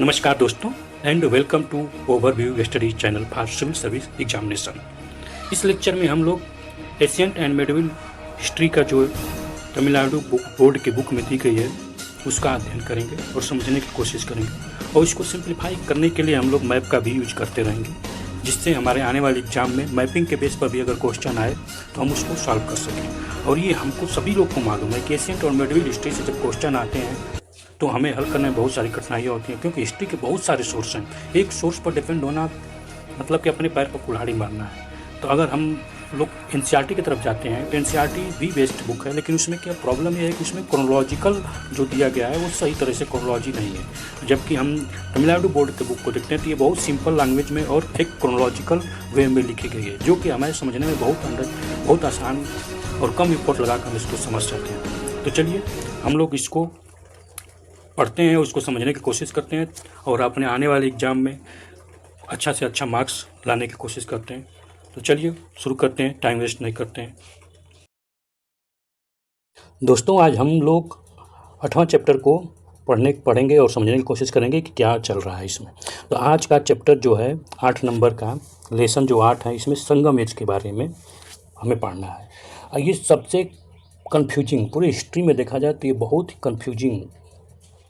नमस्कार दोस्तों and welcome to overview study channel for civil service examination. इस lecture में हम लोग एशियंट एंड मेडिवल हिस्ट्री का जो तमिलनाडु बोर्ड के बुक में दी गई है उसका अध्ययन करेंगे और समझने की कोशिश करेंगे और इसको सिंप्लीफाई करने के लिए हम लोग मैप का भी यूज करते रहेंगे, जिससे हमारे आने वाले एग्जाम में मैपिंग के बेस पर भी अगर क्वेश्चन आए तो हम उसको सॉल्व कर सकें। और ये हमको सभी लोग को मालूम है कि एशियंट और मेडिवल हिस्ट्री से जब क्वेश्चन आते हैं तो हमें हल करने में बहुत सारी कठिनाइयाँ होती हैं, क्योंकि हिस्ट्री के बहुत सारे सोर्स हैं। एक सोर्स पर डिपेंड होना मतलब कि अपने पैर पर कुल्हाड़ी मारना है। तो अगर हम लोग एनसीईआरटी की तरफ जाते हैं तो एनसीईआरटी भी बेस्ट बुक है, लेकिन उसमें क्या प्रॉब्लम ये है कि उसमें क्रोनोलॉजिकल जो दिया गया है वो सही तरह से क्रोनोलॉजी नहीं है। जबकि हम तमिलनाडु बोर्ड के बुक को देखते हैं तो ये बहुत सिंपल लैंग्वेज में और एक क्रोनोलॉजिकल वे में लिखी गई है, जो कि हमें समझने में बहुत आसान और कम इफोर्ट लगाकर हम इसको समझ सकते हैं। तो चलिए हम लोग इसको पढ़ते हैं, उसको समझने की कोशिश करते हैं और अपने आने वाले एग्ज़ाम में अच्छा से अच्छा मार्क्स लाने की कोशिश करते हैं। तो चलिए शुरू करते हैं, टाइम वेस्ट नहीं करते हैं। दोस्तों आज हम लोग 8वां चैप्टर को पढ़ेंगे और समझने की कोशिश करेंगे कि क्या चल रहा है इसमें। तो आज का चैप्टर जो है 8 नंबर का लेसन जो 8 है, इसमें संगम एज के बारे में हमें पढ़ना है। और ये सबसे कन्फ्यूजिंग, पूरी हिस्ट्री में देखा जाए तो ये बहुत ही कन्फ्यूजिंग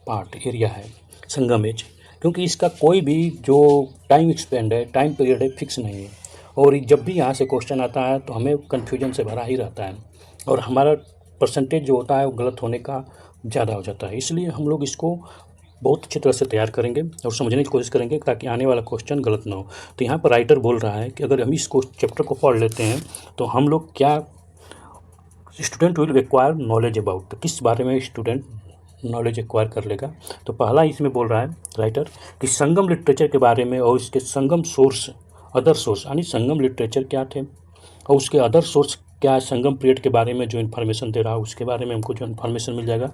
पार्ट एरिया है संगम एज, क्योंकि इसका कोई भी जो टाइम एक्सपेंड है, टाइम पीरियड है, फिक्स नहीं है। और जब भी यहाँ से क्वेश्चन आता है तो हमें कन्फ्यूजन से भरा ही रहता है और हमारा परसेंटेज जो होता है वो गलत होने का ज़्यादा हो जाता है। इसलिए हम लोग इसको बहुत अच्छी तरह से तैयार करेंगे और समझने की कोशिश करेंगे ताकि आने वाला क्वेश्चन गलत ना हो। तो यहाँ पर राइटर बोल रहा है कि अगर हम इस चैप्टर को पढ़ लेते हैं तो हम लोग क्या student will acquire knowledge about, तो किस बारे में स्टूडेंट नॉलेज एक्वायर कर लेगा। तो पहला इसमें बोल रहा है राइटर कि संगम लिटरेचर के बारे में और इसके संगम सोर्स, अदर सोर्स, यानी संगम लिटरेचर क्या थे और उसके अदर सोर्स क्या है, संगम पीरियड के बारे में जो इन्फॉर्मेशन दे रहा है उसके बारे में हमको जो इन्फॉर्मेशन मिल जाएगा।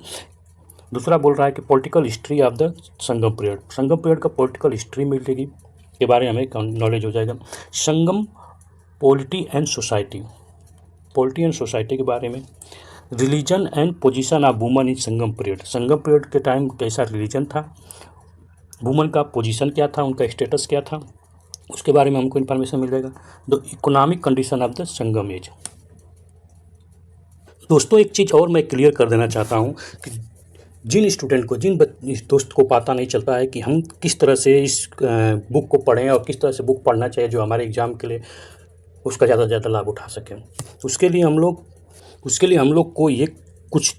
दूसरा बोल रहा है कि political history of the Sangam period, Sangam period का पॉलिटिकल हिस्ट्री मिलेगी के बारे में हमें नॉलेज हो जाएगा। Sangam polity and society, polity and society के बारे में। Religion and position of woman in Sangam period, Sangam period के टाइम कैसा रिलीजन था, वुमन का पोजीशन क्या था, उनका स्टेटस क्या था, उसके बारे में हमको इन्फॉर्मेशन मिल जाएगा। The economic condition of the Sangam age. दोस्तों एक चीज़ और मैं क्लियर कर देना चाहता हूँ कि जिन स्टूडेंट को, जिन दोस्त को पता नहीं चलता है कि हम किस तरह से इस बुक को पढ़ें और किस तरह से बुक पढ़ना चाहिए जो हमारे एग्ज़ाम के लिए उसका ज़्यादा से ज़्यादा लाभ उठा सकें, उसके लिए हम लोग को ये कुछ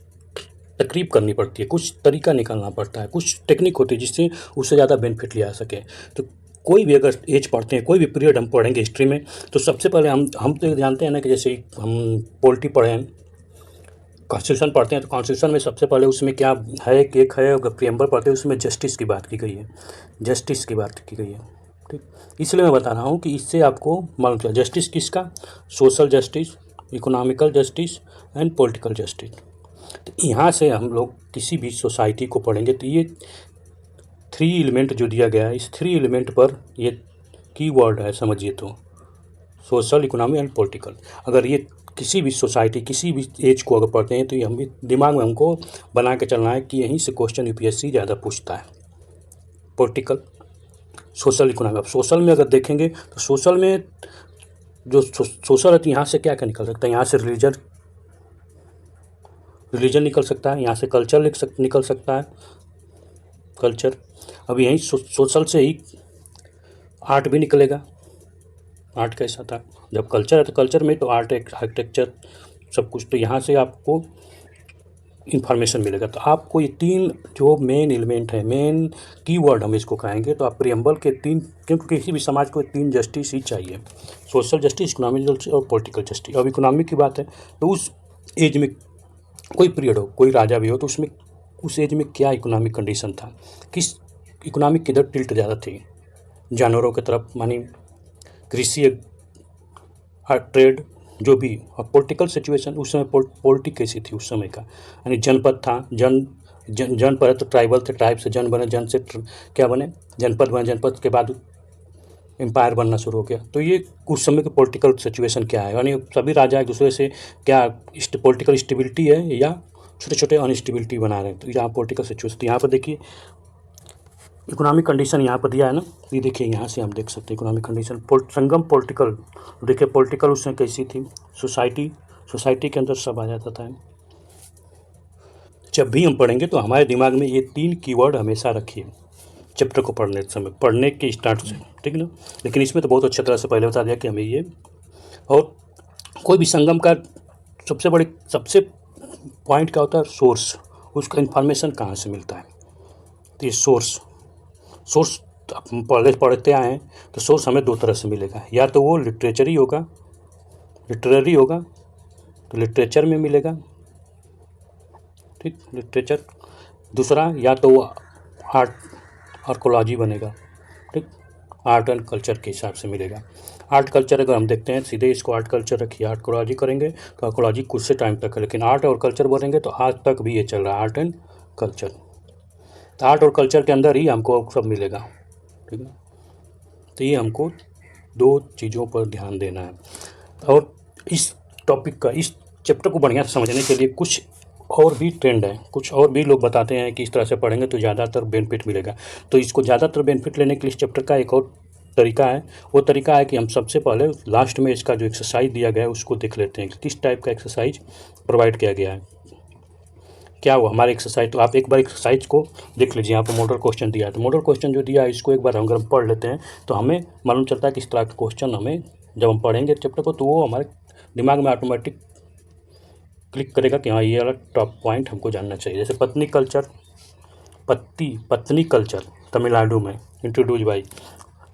तकरीब करनी पड़ती है, कुछ तरीका निकालना पड़ता है, कुछ टेक्निक होती है जिससे उससे ज़्यादा बेनिफिट लिया सके। तो कोई भी अगर एज पढ़ते हैं, कोई भी पीरियड हम पढ़ेंगे हिस्ट्री में, तो सबसे पहले हम तो जानते हैं ना कि जैसे हम पॉलिटी पढ़े हैं, कॉन्स्टिट्यूशन पढ़ते हैं, तो कॉन्स्टिट्यूशन में सबसे पहले उसमें क्या है कि एक है, अगर प्रियम्बर पढ़ते हैं उसमें जस्टिस की बात की गई है, जस्टिस की बात की गई है। ठीक, इसलिए मैं बता रहा हूँ कि इससे आपको मालूम चला जस्टिस किसका, social justice, economical justice and political justice. तो यहाँ से हम लोग किसी भी सोसाइटी को पढ़ेंगे तो ये 3 एलिमेंट जो दिया गया है, इस 3 एलिमेंट पर ये की वर्ड है, समझिए तो सोशल, इकोनॉमिक एंड पॉलिटिकल। अगर ये किसी भी सोसाइटी, किसी भी एज को अगर पढ़ते हैं तो ये हम भी दिमाग में हमको बना के चलना है कि यहीं से क्वेश्चन यूपीएससी ज़्यादा पूछता है, पॉलिटिकल, सोशल, इकोनॉमिक। अब सोशल में अगर देखेंगे तो सोशल में जो सोशल है तो यहाँ से क्या क्या निकल सकता है, यहाँ से रिलीजन निकल सकता है, यहाँ से कल्चर निकल सकता है, कल्चर। अब यहीं सोशल से ही आर्ट भी निकलेगा, आर्ट कैसा था, जब कल्चर है तो कल्चर में तो आर्ट, आर्किटेक्चर, सब कुछ। तो यहाँ से आपको इन्फॉर्मेशन मिलेगा। तो आपको ये 3 जो मेन एलिमेंट है, मेन कीवर्ड हम इसको कहेंगे, तो आप प्रियम्बल के 3, क्योंकि किसी भी समाज को 3 जस्टिस ही चाहिए, सोशल जस्टिस, इकोनॉमिक जस्टिस और पॉलिटिकल जस्टिस। अब इकोनॉमिक की बात है तो उस एज में कोई पीरियड हो, कोई राजा भी हो, तो उसमें उस एज में क्या इकोनॉमिक कंडीशन था, किस इकोनॉमिक किधर टिल्ट ज़्यादा थी, जानवरों की तरफ, मानी कृषि, ट्रेड, जो भी। और पॉलिटिकल सिचुएशन उस समय पॉलिटिक कैसी थी उस समय का, यानी जनपद था, जनपद तो ट्राइबल थे, ट्राइब से जन बने, जन से क्या बने, जनपद बने, जनपद के बाद एम्पायर बनना शुरू हो गया। तो ये उस समय की पॉलिटिकल सिचुएशन क्या है, यानी सभी राजा एक दूसरे से क्या पॉलिटिकल स्टेबिलिटी है या छोटे छोटे अनस्टेबिलिटी बना रहे हैं। तो यहाँ पॉलिटिकल सिचुएशन, तो यहाँ पर देखिए इकोनॉमिक कंडीशन यहाँ पर दिया है ना, ये देखिए यहाँ से हम देख सकते हैं इकोनॉमिक कंडीशन। संगम पॉलिटिकल, देखिए पॉलिटिकल उसमें कैसी थी, सोसाइटी के अंदर सब आ जाता था। जब भी हम पढ़ेंगे तो हमारे दिमाग में ये 3 कीवर्ड हमेशा रखिए चैप्टर को पढ़ने समय, पढ़ने के स्टार्ट से, ठीक ना। लेकिन इसमें तो बहुत अच्छी तरह से पहले बता दिया कि हमें ये, और कोई भी संगम का सबसे पॉइंट क्या होता है, सोर्स, उसका इन्फॉर्मेशन कहाँ से मिलता है। तो ये सोर्स हम पढ़ते आए हैं, तो सोर्स हमें 2 तरह से मिलेगा, या तो वो लिटरेरी होगा तो लिटरेचर में मिलेगा, ठीक, लिटरेचर। दूसरा, या तो वो आर्कोलॉजी बनेगा, ठीक, आर्ट एंड कल्चर के हिसाब से मिलेगा। आर्ट कल्चर अगर हम देखते हैं, सीधे इसको आर्ट कल्चर रखिए, आर्कोलॉजी करेंगे तो आर्कोलॉजी कुछ से टाइम तक है, लेकिन आर्ट और कल्चर बोलेंगे तो आज तक भी ये चल रहा है, आर्ट एंड कल्चर। तो आर्ट और कल्चर के अंदर ही हमको सब मिलेगा, ठीक है। तो ये हमको 2 चीज़ों पर ध्यान देना है। और इस टॉपिक का, इस चैप्टर को बढ़िया से समझने के लिए कुछ और भी ट्रेंड है, कुछ और भी लोग बताते हैं कि इस तरह से पढ़ेंगे तो ज़्यादातर बेनिफिट मिलेगा। तो इसको ज़्यादातर बेनिफिट लेने के लिए इस चैप्टर का एक और तरीका है, वो तरीका है कि हम सबसे पहले लास्ट में इसका जो एक्सरसाइज दिया गया है उसको देख लेते हैं कि किस टाइप का एक्सरसाइज प्रोवाइड किया गया है, क्या हुआ हमारे एक्सरसाइज। तो आप एक बार एक्सरसाइज को देख लीजिए, यहाँ पर मॉडल क्वेश्चन दिया है, तो मॉडल क्वेश्चन जो दिया है इसको एक बार अगर हम पढ़ लेते हैं तो हमें मालूम चलता है कि इस तरह का क्वेश्चन हमें, जब हम पढ़ेंगे चैप्टर को, तो वो हमारे दिमाग में ऑटोमेटिक क्लिक करेगा कि हाँ ये वाला टॉप पॉइंट हमको जानना चाहिए। जैसे पत्नी कल्चर तमिलनाडु में introduce by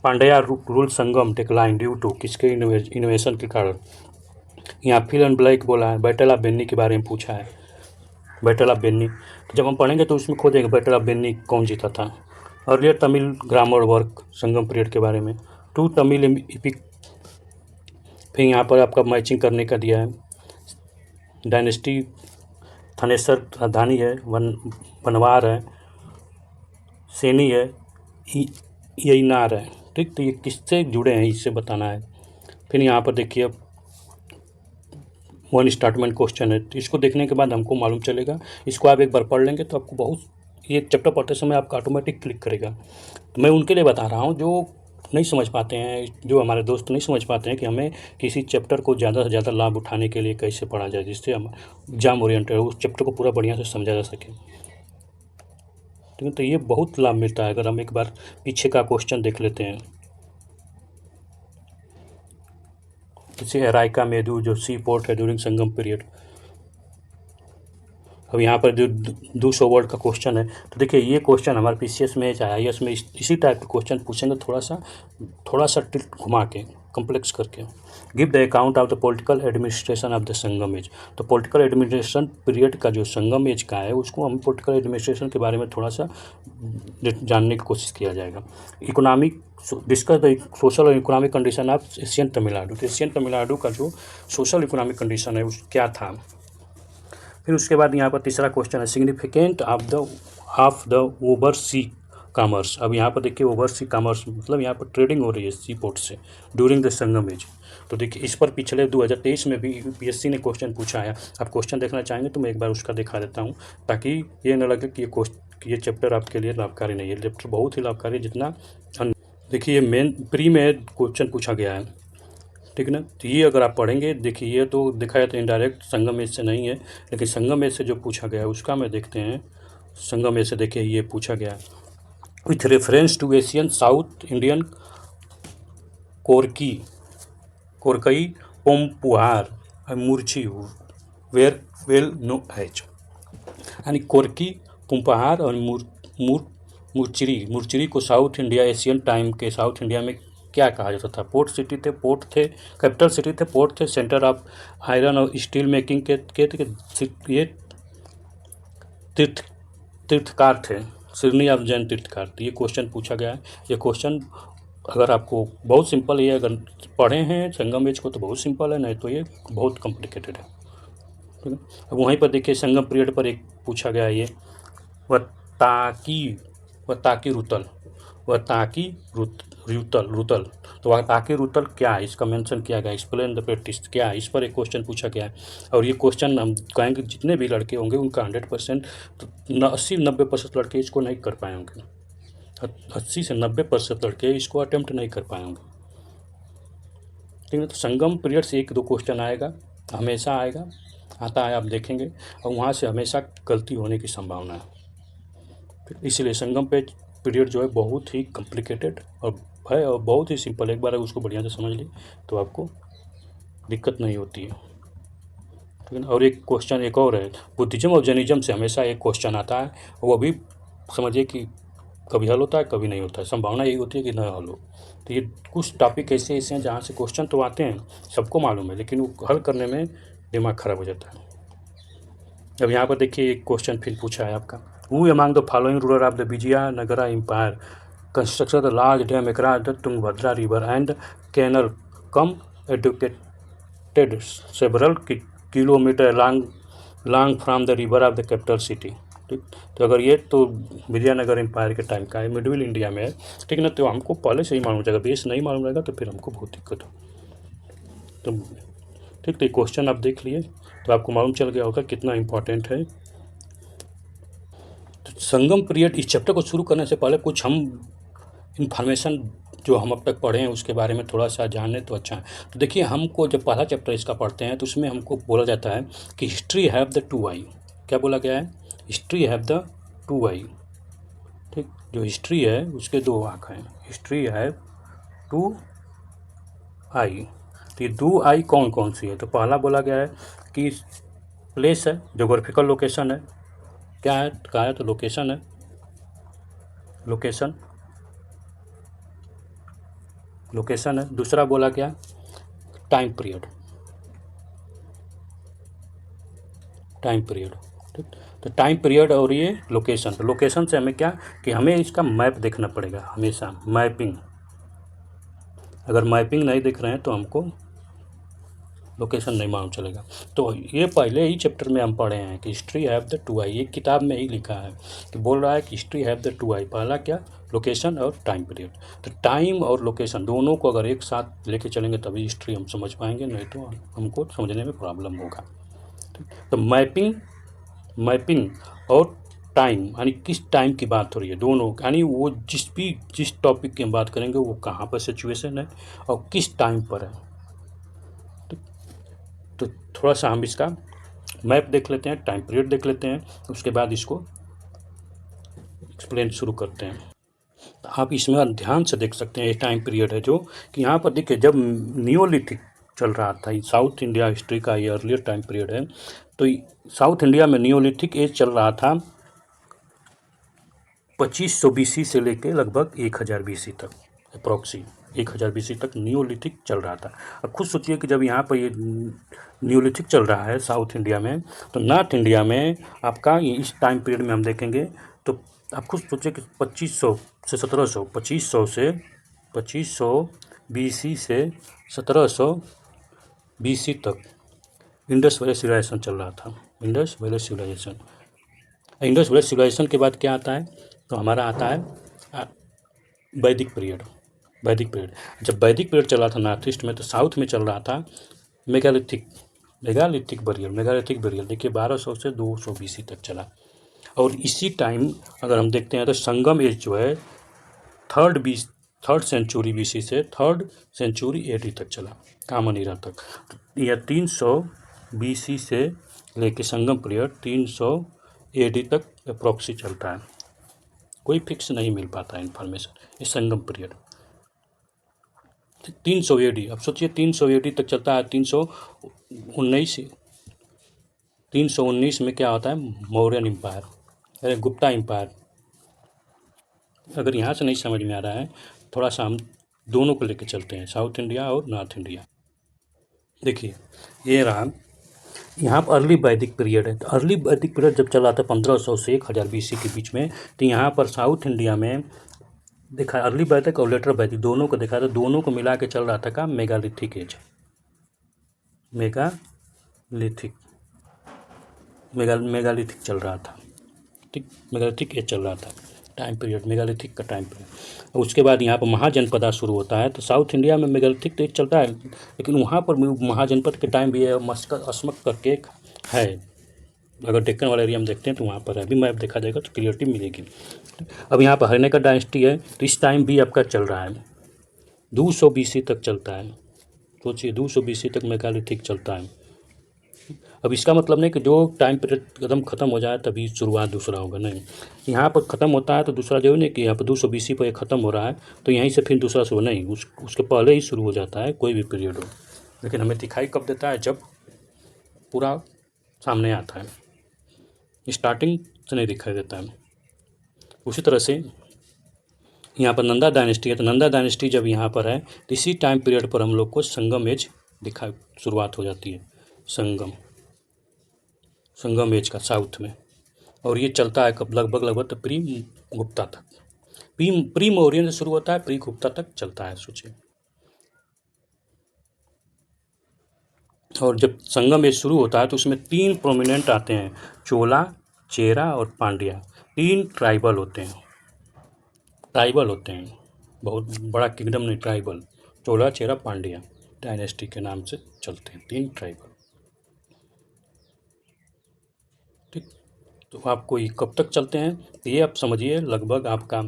Pandya rule Sangam decline due to किसके इन्वेशन के कारण। यहाँ फिल एंड ब्लैक बोला है, बैटल ऑफ बेन्नी के बारे में पूछा है, बैटल ऑफ बेन्नी। तो जब हम पढ़ेंगे तो उसमें खोदेंगे बैटल ऑफ बेन्नी कौन जीता था। अर्लियर तमिल ग्रामर वर्क संगम पीरियड के बारे में, 2 तमिल इपिक। फिर यहाँ पर आपका मैचिंग करने का दिया है, डायनेस्टी थानेसर राजधानी है, बनवार है, सेनी है, यईनार है, ठीक। तो ये किससे जुड़े हैं इससे बताना है। फिर यहाँ पर देखिए वन स्टार्टमेंट क्वेश्चन है, तो इसको देखने के बाद हमको मालूम चलेगा, इसको आप एक बार पढ़ लेंगे तो आपको बहुत, ये चैप्टर पढ़ते समय आपका ऑटोमेटिक क्लिक करेगा। तो मैं उनके लिए बता रहा हूँ जो नहीं समझ पाते हैं, जो हमारे दोस्त नहीं समझ पाते हैं कि हमें किसी चैप्टर को ज़्यादा से ज़्यादा लाभ उठाने के लिए कैसे पढ़ा जाए जिससे हम एग्जाम ओरिएंटेड उस चैप्टर को पूरा बढ़िया से समझा जा सके, ठीक है। तो ये बहुत लाभ मिलता है अगर हम एक बार पीछे का क्वेश्चन देख लेते हैं। जैसे रायका मेदू जो सी पोर्ट है ड्यूरिंग संगम पीरियड। अब यहाँ पर जो 200 वर्ड का क्वेश्चन है, तो देखिए ये क्वेश्चन हमारे पीसीएस में चाहे आईएएस में इसी टाइप के क्वेश्चन पूछेंगे, थोड़ा सा टिल्ट घुमा के, कम्प्लेक्स करके। Give the account of the political administration of the Sangam age. तो पॉलिटिकल एडमिनिस्ट्रेशन पीरियड का जो संगम एज का है उसको हम पॉलिटिकल एडमिनिस्ट्रेशन के बारे में थोड़ा सा जानने की कोशिश किया जाएगा। इकोनॉमिक डिस्कस द सोशल और economic condition of Asian Tamil Nadu. तो एशियन तमिलनाडु का जो सोशल इकोनॉमिक कंडीशन है उस क्या था। फिर उसके बाद यहाँ पर तीसरा क्वेश्चन है significant of the overseas commerce. अब यहाँ पर देखिए ओवर सी कॉमर्स मतलब यहाँ पर ट्रेडिंग हो रही है सी पोर्ट से ड्यूरिंग द संगम एज। तो देखिए इस पर पिछले 2023 में भी यूपीएससी ने क्वेश्चन पूछा है। आप क्वेश्चन देखना चाहेंगे तो मैं एक बार उसका दिखा देता हूँ ताकि ये न लगे कि ये चैप्टर आपके लिए लाभकारी नहीं है। चैप्टर बहुत ही लाभकारी है जितना देखिए ये मेन प्री में क्वेश्चन पूछा गया है, ठीक है ना। तो ये अगर आप पढ़ेंगे, देखिए ये तो दिखाया तो इनडायरेक्ट संगम एज से नहीं है, लेकिन संगम एज से जो पूछा गया है उसका मैं देखते हैं। संगम एज से देखिए ये पूछा गया है with reference to ancient South Indian Korkai Poompuhar Muziris were well known as. यानी कोरकी पुम्पहार और मुर्चिरी को साउथ इंडिया एशियन टाइम के साउथ इंडिया में क्या कहा जाता था। पोर्ट थे, कैपिटल सिटी थे, पोर्ट थे, सेंटर ऑफ आयरन और स्टील मेकिंग के ये तीर्थकार थे, सिडनी ऑफ जैन तीर्थकार। ये क्वेश्चन पूछा गया है। ये क्वेश्चन अगर आपको बहुत सिंपल है, अगर पढ़े हैं संगम एज को तो बहुत सिंपल है, नहीं तो ये बहुत कॉम्प्लिकेटेड है, ठीक है। अब वहीं पर देखिए संगम पीरियड पर एक पूछा गया है ये वताकी रुतल। तो वताकी रुतल क्या है इसका मेंशन किया गया, एक्सप्लेन द प्रैक्टिस क्या है, इस पर एक क्वेश्चन पूछा गया है। और ये क्वेश्चन हम कहेंगे जितने भी लड़के होंगे उनका 100% तो 80-90% लड़के इसको नहीं कर पाए होंगे। 80 से 90% लड़के इसको अटेम्प्ट नहीं कर पाए होंगे। ठीक है, तो संगम पीरियड से 1-2 क्वेश्चन आएगा, हमेशा आएगा, आता है, आप देखेंगे, और वहाँ से हमेशा गलती होने की संभावना है। इसलिए संगम पीरियड जो है बहुत ही कॉम्प्लिकेटेड और बहुत ही सिंपल। एक बार अगर उसको बढ़िया से समझ ली तो आपको दिक्कत नहीं होती है। ठीक है ना। और एक क्वेश्चन एक और है, बुद्धिज्म और जैनिज्म से हमेशा एक क्वेश्चन आता है, वो भी समझिए कि कभी हल होता है कभी नहीं होता है, संभावना यही होती है कि न हल हो। तो ये कुछ टॉपिक ऐसे ऐसे हैं जहाँ से क्वेश्चन तो आते हैं, सबको मालूम है, लेकिन वो हल करने में दिमाग खराब हो जाता है। अब यहाँ पर देखिए एक क्वेश्चन फिर पूछा है आपका, who among the following ruler of the Vijayanagara empire construction the large dam across the Tungabhadra river and canal cum educated several kilometre long from the river of the capital city. ठीक, तो अगर ये तो विजयनगर एम्पायर के टाइम का है, middle India में है, ठीक ना, तो हमको पहले से ही मालूम रहेगा, बेस नहीं मालूम रहेगा तो फिर हमको बहुत दिक्कत हो। तो ठीक, तो ये क्वेश्चन आप देख लिए तो आपको मालूम चल गया होगा कितना इम्पोर्टेंट है। तो संगम पीरियड, इस चैप्टर को शुरू करने से पहले कुछ हम इन्फॉर्मेशन जो हम अब तक पढ़े हैं उसके बारे में थोड़ा सा जाने तो अच्छा है। तो देखिए, हमको जब पहला चैप्टर इसका पढ़ते हैं तो उसमें हमको बोला जाता है कि हिस्ट्री हैव द 2 आई। क्या बोला गया है? हिस्ट्री हैव द 2 आई। ठीक, जो हिस्ट्री है उसके 2 आँख हैं, हिस्ट्री हैव 2 आई। तो ये 2 आई कौन कौन सी है? तो पहला बोला गया है कि प्लेस है, जोग्राफिकल लोकेशन है। क्या है? कहा है तो लोकेशन है, लोकेशन है। दूसरा बोला क्या? Time period. ठीक, तो टाइम पीरियड और ये लोकेशन। तो लोकेशन से हमें क्या कि हमें इसका मैप देखना पड़ेगा, हमेशा मैपिंग। अगर मैपिंग नहीं देख रहे हैं तो हमको लोकेशन नहीं मालूम चलेगा। तो ये पहले ही चैप्टर में हम पढ़े हैं कि हिस्ट्री हैव द 2 आई। ये किताब में ही लिखा है कि बोल रहा है कि हिस्ट्री हैव द 2 आई। पहला क्या? लोकेशन और टाइम पीरियड। तो टाइम और लोकेशन दोनों को अगर एक साथ लेके चलेंगे तभी हिस्ट्री हम समझ पाएंगे, नहीं तो हमको समझने में प्रॉब्लम होगा। तो मैपिंग और टाइम, यानी किस टाइम की बात हो रही है, दोनों, यानी वो जिस टॉपिक की हम बात करेंगे वो कहाँ पर सिचुएशन है और किस टाइम पर है। तो थोड़ा सा हम इसका मैप देख लेते हैं, टाइम पीरियड देख लेते हैं, उसके बाद इसको एक्सप्लेन शुरू करते हैं। तो आप इसमें ध्यान से देख सकते हैं, ये टाइम पीरियड है जो कि यहाँ पर देखिए, जब नियोलिथिक चल रहा था, साउथ इंडिया हिस्ट्री का ये अर्लियर टाइम पीरियड है। तो साउथ इंडिया में नियोलिथिक एज चल रहा था 2500 BC से लेके लगभग 1000 BC तक, अप्रॉक्सी 1000 BC तक नियोलिथिक चल रहा था। अब खुद सोचिए कि जब यहाँ पर ये नियोलिथिक चल रहा है साउथ इंडिया में, तो नॉर्थ इंडिया में आपका इस टाइम पीरियड में हम देखेंगे तो आप खुद सोचिए कि 2500 से 1700, 2500 BC से 1700 BC तक इंडस वैली सिविलाइजेशन चल रहा था। इंडस वैली सिविलाइजेशन के बाद क्या आता है? तो हमारा आता है वैदिक पीरियड। जब वैदिक पीरियड चला था नॉर्थ ईस्ट में, तो साउथ में चल रहा था मेगालिथिक बरियर। देखिए 1200 से 200 BC तक चला। और इसी टाइम अगर हम देखते हैं तो संगम एज जो है 3rd सेंचुरी BC से 3rd सेंचुरी AD तक चला, कॉमन एरा तक। यह 300 BC से लेके संगम पीरियड 300 AD तक अप्रॉक्सी चलता है, कोई फिक्स नहीं मिल पाता है इन्फॉर्मेशन। ये संगम पीरियड 300 AD, अब सोचिए 300 AD तक चलता है। 319 में क्या होता है? मौर्यन एम्पायर, अरे गुप्ता एम्पायर। अगर यहाँ से नहीं समझ में आ रहा है, थोड़ा सा हम दोनों को लेकर चलते हैं, साउथ इंडिया और नॉर्थ इंडिया। देखिए ये रहा, यहाँ पर अर्ली वैदिक पीरियड है। तो अर्ली वैदिक पीरियड जब चला था 1500 से 1000 BC के बीच में, तो यहाँ पर साउथ इंडिया में देखा अर्ली वैदिक और लेटर वैदिक दोनों को देखा, तो दोनों को मिला के चल रहा था का मेगालिथिक एज, मेगालिथिक चल रहा था। ठीक, मेगालिथिक एज चल रहा था, टाइम पीरियड मेगालिथिक का टाइम पीरियड। उसके बाद यहाँ पर महाजनपदा शुरू होता है। तो साउथ इंडिया में मेगालिथिक तो एज चलता है, लेकिन वहाँ पर महाजनपद के टाइम भी है, अस्मक करके है, अगर डेक्कन वाले एरिया में देखते हैं तो वहाँ पर है, अभी मैप देखा जाएगा तो क्लियरिटी मिलेगी। अब यहाँ पर हरने का डायनेस्टी है, तो इस टाइम भी आपका चल रहा है 200 BC तक चलता है। सोचिए 200 BC तक मेगालिथिक चलता है। अब इसका मतलब नहीं कि जो टाइम पीरियड कदम ख़त्म हो जाए तभी शुरुआत दूसरा होगा, नहीं। यहाँ पर ख़त्म होता है तो दूसरा जो है नहीं कि यहाँ पर 200 BC पर ख़त्म हो रहा है तो यहीं से फिर दूसरा शुरू नहीं, उसके पहले ही शुरू हो जाता है कोई भी पीरियड हो। लेकिन हमें दिखाई कब देता है, जब पूरा सामने आता है, स्टार्टिंग से नहीं दिखाई देता है। उसी तरह से यहाँ पर नंदा डायनेस्टी है, तो नंदा डायनेस्टी जब यहाँ पर है तो इसी टाइम पीरियड पर हम लोग को संगम एज शुरुआत हो जाती है, संगम एज का साउथ में। और ये चलता है कब, लगभग तो प्री गुप्ता तक, प्री मौर्यन से शुरू होता है, प्री गुप्ता तक चलता है, सोचिए। और जब संगम एज शुरू होता है तो उसमें 3 प्रोमिनेंट आते हैं, चोला, चेरा और पांड्या। 3 ट्राइबल होते हैं, बहुत बड़ा किंगडम नहीं, ट्राइबल, चोला, चेरा, पांड्या डायनेस्टी के नाम से चलते हैं, 3 ट्राइबल। ठीक, तो आपको ये कब तक चलते हैं, ये आप समझिए लगभग आपका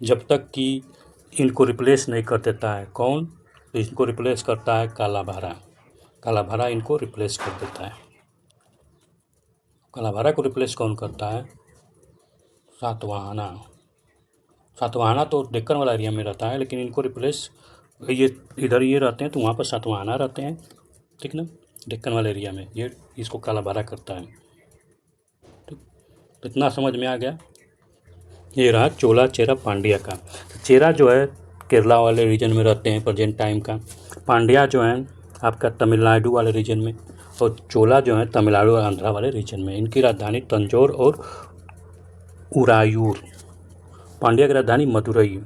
जब तक कि इनको रिप्लेस नहीं कर देता है कौन, तो इनको रिप्लेस करता है कालाभारा इनको रिप्लेस कर देता है। कालाभारा को रिप्लेस कौन करता है, सातवाहना तो डेक्कन वाला एरिया में रहता है, लेकिन इनको रिप्लेस ये इधर ये रहते हैं तो वहाँ पर सातवाहना रहते हैं, ठीक ना, डेक्कन वाले एरिया में, ये इसको कालाभारा करता है। ठीक, तो इतना समझ में आ गया। ये रहा चोला, चेरा, पांड्या का। चेरा जो है केरला वाले रीजन में रहते हैं प्रेजेंट टाइम का, पांड्या जो है आपका तमिलनाडु वाले रीजन में, और चोला जो है तमिलनाडु और आंध्रा वाले रीजन में। इनकी राजधानी तंजौर और उरायूर, पांड्या की राजधानी मदुरई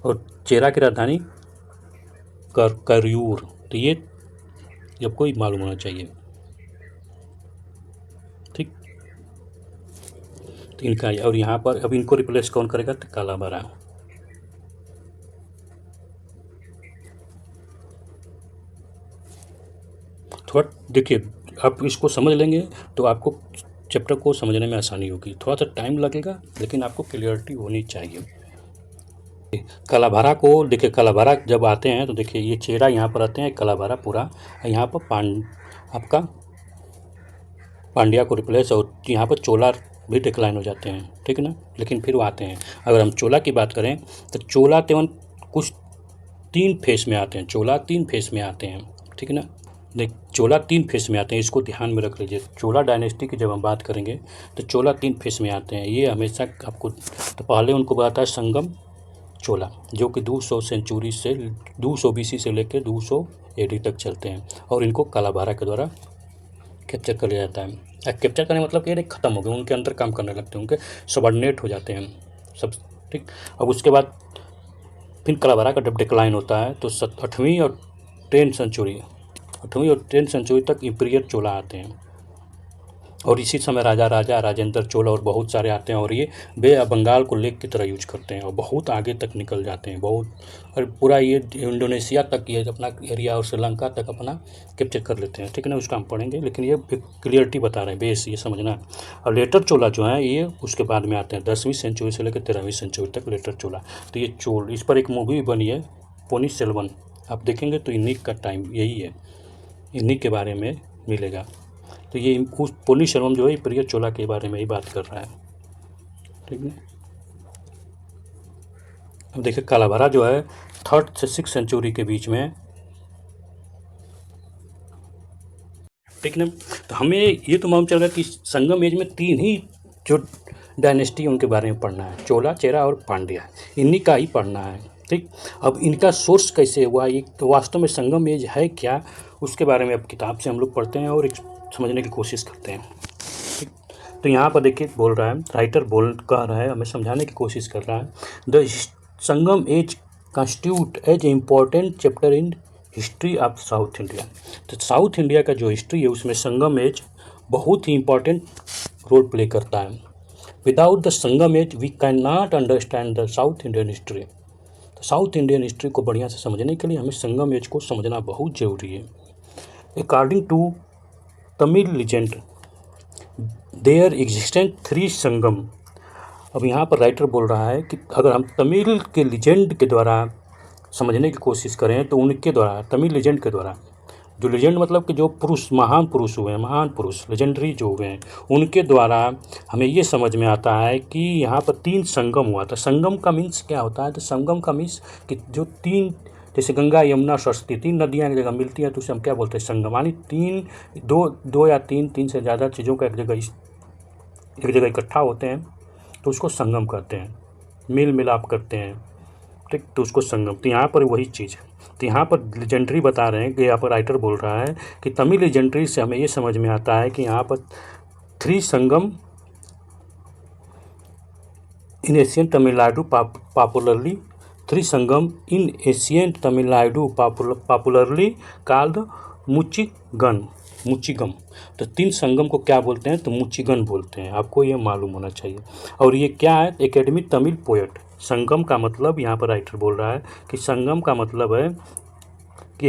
और चेरा की राजधानी करयूर। तो ये आपको ही मालूम होना चाहिए, ठीक। तो इनका, और यहाँ पर अब इनको रिप्लेस कौन करेगा, तो कालाभारा। थोड़ा देखिए, आप इसको समझ लेंगे तो आपको चैप्टर को समझने में आसानी होगी। थोड़ा सा टाइम लगेगा लेकिन आपको क्लियरिटी होनी चाहिए। कालाभारा को देखिए, कालाभारा जब आते हैं तो देखिए ये चेरा यहाँ पर आते हैं, कालाभारा पूरा यहाँ पर आपका पांड्या को रिप्लेस, और यहाँ पर चोला भी डिक्लाइन हो जाते हैं, ठीक है ना, लेकिन फिर वो आते हैं। अगर हम चोला की बात करें तो चोला तेवन कुछ 3 फेस में आते हैं, चोला 3 फेस में आते हैं, ठीक है ना। देख, चोला 3 फेस में आते हैं, इसको ध्यान में रख लीजिए। चोला डायनेस्टी की जब हम बात करेंगे तो चोला 3 फेस में आते हैं, ये हमेशा आपको, तो पहले उनको बताता है संगम चोला, जो कि 200 BC से लेकर 200 AD तक चलते हैं, और इनको कालाभारा के द्वारा कैप्चर कर लिया जाता है। कैप्चर करने मतलब ये ख़त्म हो गए, उनके अंदर काम करने लगते हैं, उनके सबऑर्डिनेट हो जाते हैं सब, ठीक। अब उसके बाद फिर कालाभारा का जब डिक्लाइन होता है तो 8वीं और 10वीं सेंचुरी तक इंपीरियल चोला आते हैं, और इसी समय राजा राजेंद्र चोला और बहुत सारे आते हैं, और ये बे बंगाल को लेक की तरह यूज करते हैं और बहुत आगे तक निकल जाते हैं, बहुत, और पूरा ये इंडोनेशिया तक ये अपना एरिया और श्रीलंका तक अपना कैप्चर कर लेते हैं, ठीक है ना। उसका हम पढ़ेंगे, लेकिन ये क्लियरिटी बता रहे हैं, बेस ये समझना। और लेटर चोला जो है ये उसके बाद में आते हैं, 10वीं सेंचुरी से लेकर 13वीं सेंचुरी तक लेटर चोला। तो ये चोल, इस पर एक मूवी बनी है पोनी सेल्वन, आप देखेंगे तो इन्हीं का टाइम यही है, इन्हीं के बारे में मिलेगा। तो ये पोनी सेल्वन जो है प्रिय चोला के बारे में ही बात कर रहा है, ठीक है। अब देखिए कालाभारा जो है 3rd से 6th सेंचुरी के बीच में, ठीक है। तो हमें ये तो मालूम चल रहा है कि संगम एज में 3 ही जो डायनेस्टी उनके बारे में पढ़ना है, चोला, चेरा और पांड्या, इन्हीं का ही पढ़ना है, ठीक। अब इनका सोर्स कैसे हुआ, ये वास्तव में संगम एज है क्या, उसके बारे में अब किताब से हम लोग पढ़ते हैं और समझने की कोशिश करते हैं, ठीक। तो यहाँ पर देखिए बोल रहा है, राइटर कह रहा है, हमें समझाने की कोशिश कर रहा है, the Sangam age constitute as a important chapter in history of South India. तो साउथ इंडिया का जो हिस्ट्री है उसमें संगम एज बहुत ही इम्पॉर्टेंट रोल प्ले करता है। Without the Sangam age we can not understand the South Indian history. तो साउथ इंडियन हिस्ट्री को बढ़िया से समझने के लिए हमें संगम एज को समझना बहुत ज़रूरी है। According to Tamil legend, there existent 3 Sangam. अब यहाँ पर राइटर बोल रहा है कि अगर हम तमिल के लीजेंड के द्वारा समझने की कोशिश करें तो उनके द्वारा, तमिल लीजेंड के द्वारा, जो लीजेंड मतलब कि जो पुरुष, महान पुरुष हुए हैं, महान पुरुष लेजेंडरी जो हुए हैं, उनके द्वारा हमें ये समझ में आता है कि यहाँ पर 3 संगम हुआ था। संगम का मीन्स क्या होता है? तो संगम का मीन्स कि जो 3, जैसे गंगा यमुना सरस्वती 3 नदियाँ एक जगह मिलती हैं तो उसे हम क्या बोलते हैं? संगम। यानी 2 या 3 से ज़्यादा चीज़ों का एक जगह इकट्ठा होते हैं तो उसको संगम कहते हैं, मेल मिलाप करते हैं, ठीक, तो उसको संगम। तो यहाँ पर वही चीज़ है। तो यहाँ पर लेजेंडरी बता रहे हैं कि यहाँ पर राइटर बोल रहा है कि तमिल लेजेंडरी से हमें ये समझ में आता है कि यहाँ पर 3 Sangam in ancient Tamil Nadu popularly 3 Sangam in ancient Tamil Nadu popularly called Muchchangam. तो 3 संगम को क्या बोलते हैं? तो मुचिगन बोलते हैं। आपको ये मालूम होना चाहिए। और ये क्या है? Academy Tamil poet. संगम का मतलब, यहाँ पर राइटर बोल रहा है कि संगम का मतलब है कि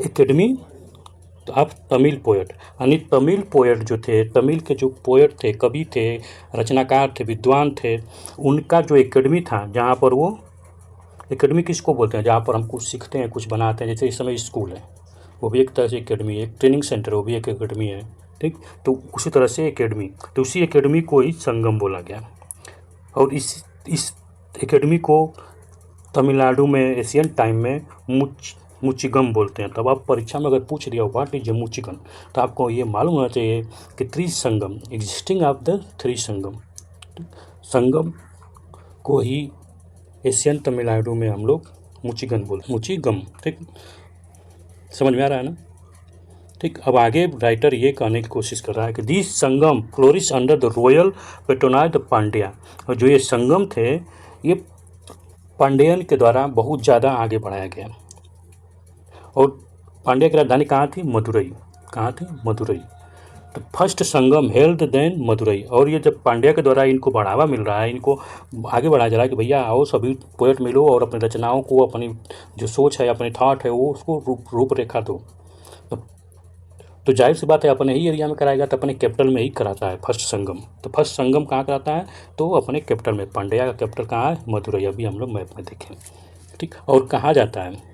एकेडमी तो आप तमिल पोएट, यानी तमिल पोएट जो थे, तमिल के जो पोएट थे, कवि थे, रचनाकार थे, विद्वान थे, उनका जो एकेडमी था, जहाँ पर वो एकेडमी किसको बोलते हैं? जहाँ पर हम कुछ सीखते हैं, कुछ बनाते हैं। जैसे इस समय स्कूल है, वो भी एक तरह से एकेडमी है। एक ट्रेनिंग सेंटर, वो भी एक एकेडमी है, ठीक। तो उसी तरह से एकेडमी, तो उसी एकेडमी को ही संगम बोला गया। और इस एकेडमी को तमिलनाडु में एशियन टाइम में मुचिगम बोलते हैं। तब आप परीक्षा में अगर पूछ दिया व्हाट इज ए मुचिगन, तो आपको ये मालूम होना चाहिए कि 3 संगम एग्जिस्टिंग ऑफ द 3 संगम, संगम को ही एशियन तमिलनाडु में हम लोग मुचिगन बोलते, मुचिगम, ठीक। समझ में आ रहा है ना? ठीक। अब आगे राइटर ये कहने की कोशिश कर रहा है कि this Sangam flourish under the royal patronise the Pandya. और जो ये संगम थे, ये पांड्यन के द्वारा बहुत ज़्यादा आगे बढ़ाया गया। और पांड्या की राजधानी कहाँ थी? मदुरई। कहाँ थी? मदुरई। तो फर्स्ट संगम हेल्ड देन मदुरई। और ये जब पांड्या के द्वारा इनको बढ़ावा मिल रहा है, इनको आगे बढ़ाया जा रहा है कि भैया आओ सभी पोएट मिलो और अपनी रचनाओं को, अपनी जो सोच है, अपनी थॉट है, वो उसको रूपरेखा दो। तो जाहिर सी बात है अपने ही एरिया में कराएगा तो अपने कैपिटल में ही कराता है फर्स्ट संगम। तो फर्स्ट संगम कहाँ कराता है? तो अपने कैपिटल में। पांड्या का कैपिटल कहाँ है? मदुरई। अभी हम लोग मैप में देखें, ठीक। और कहाँ जाता है?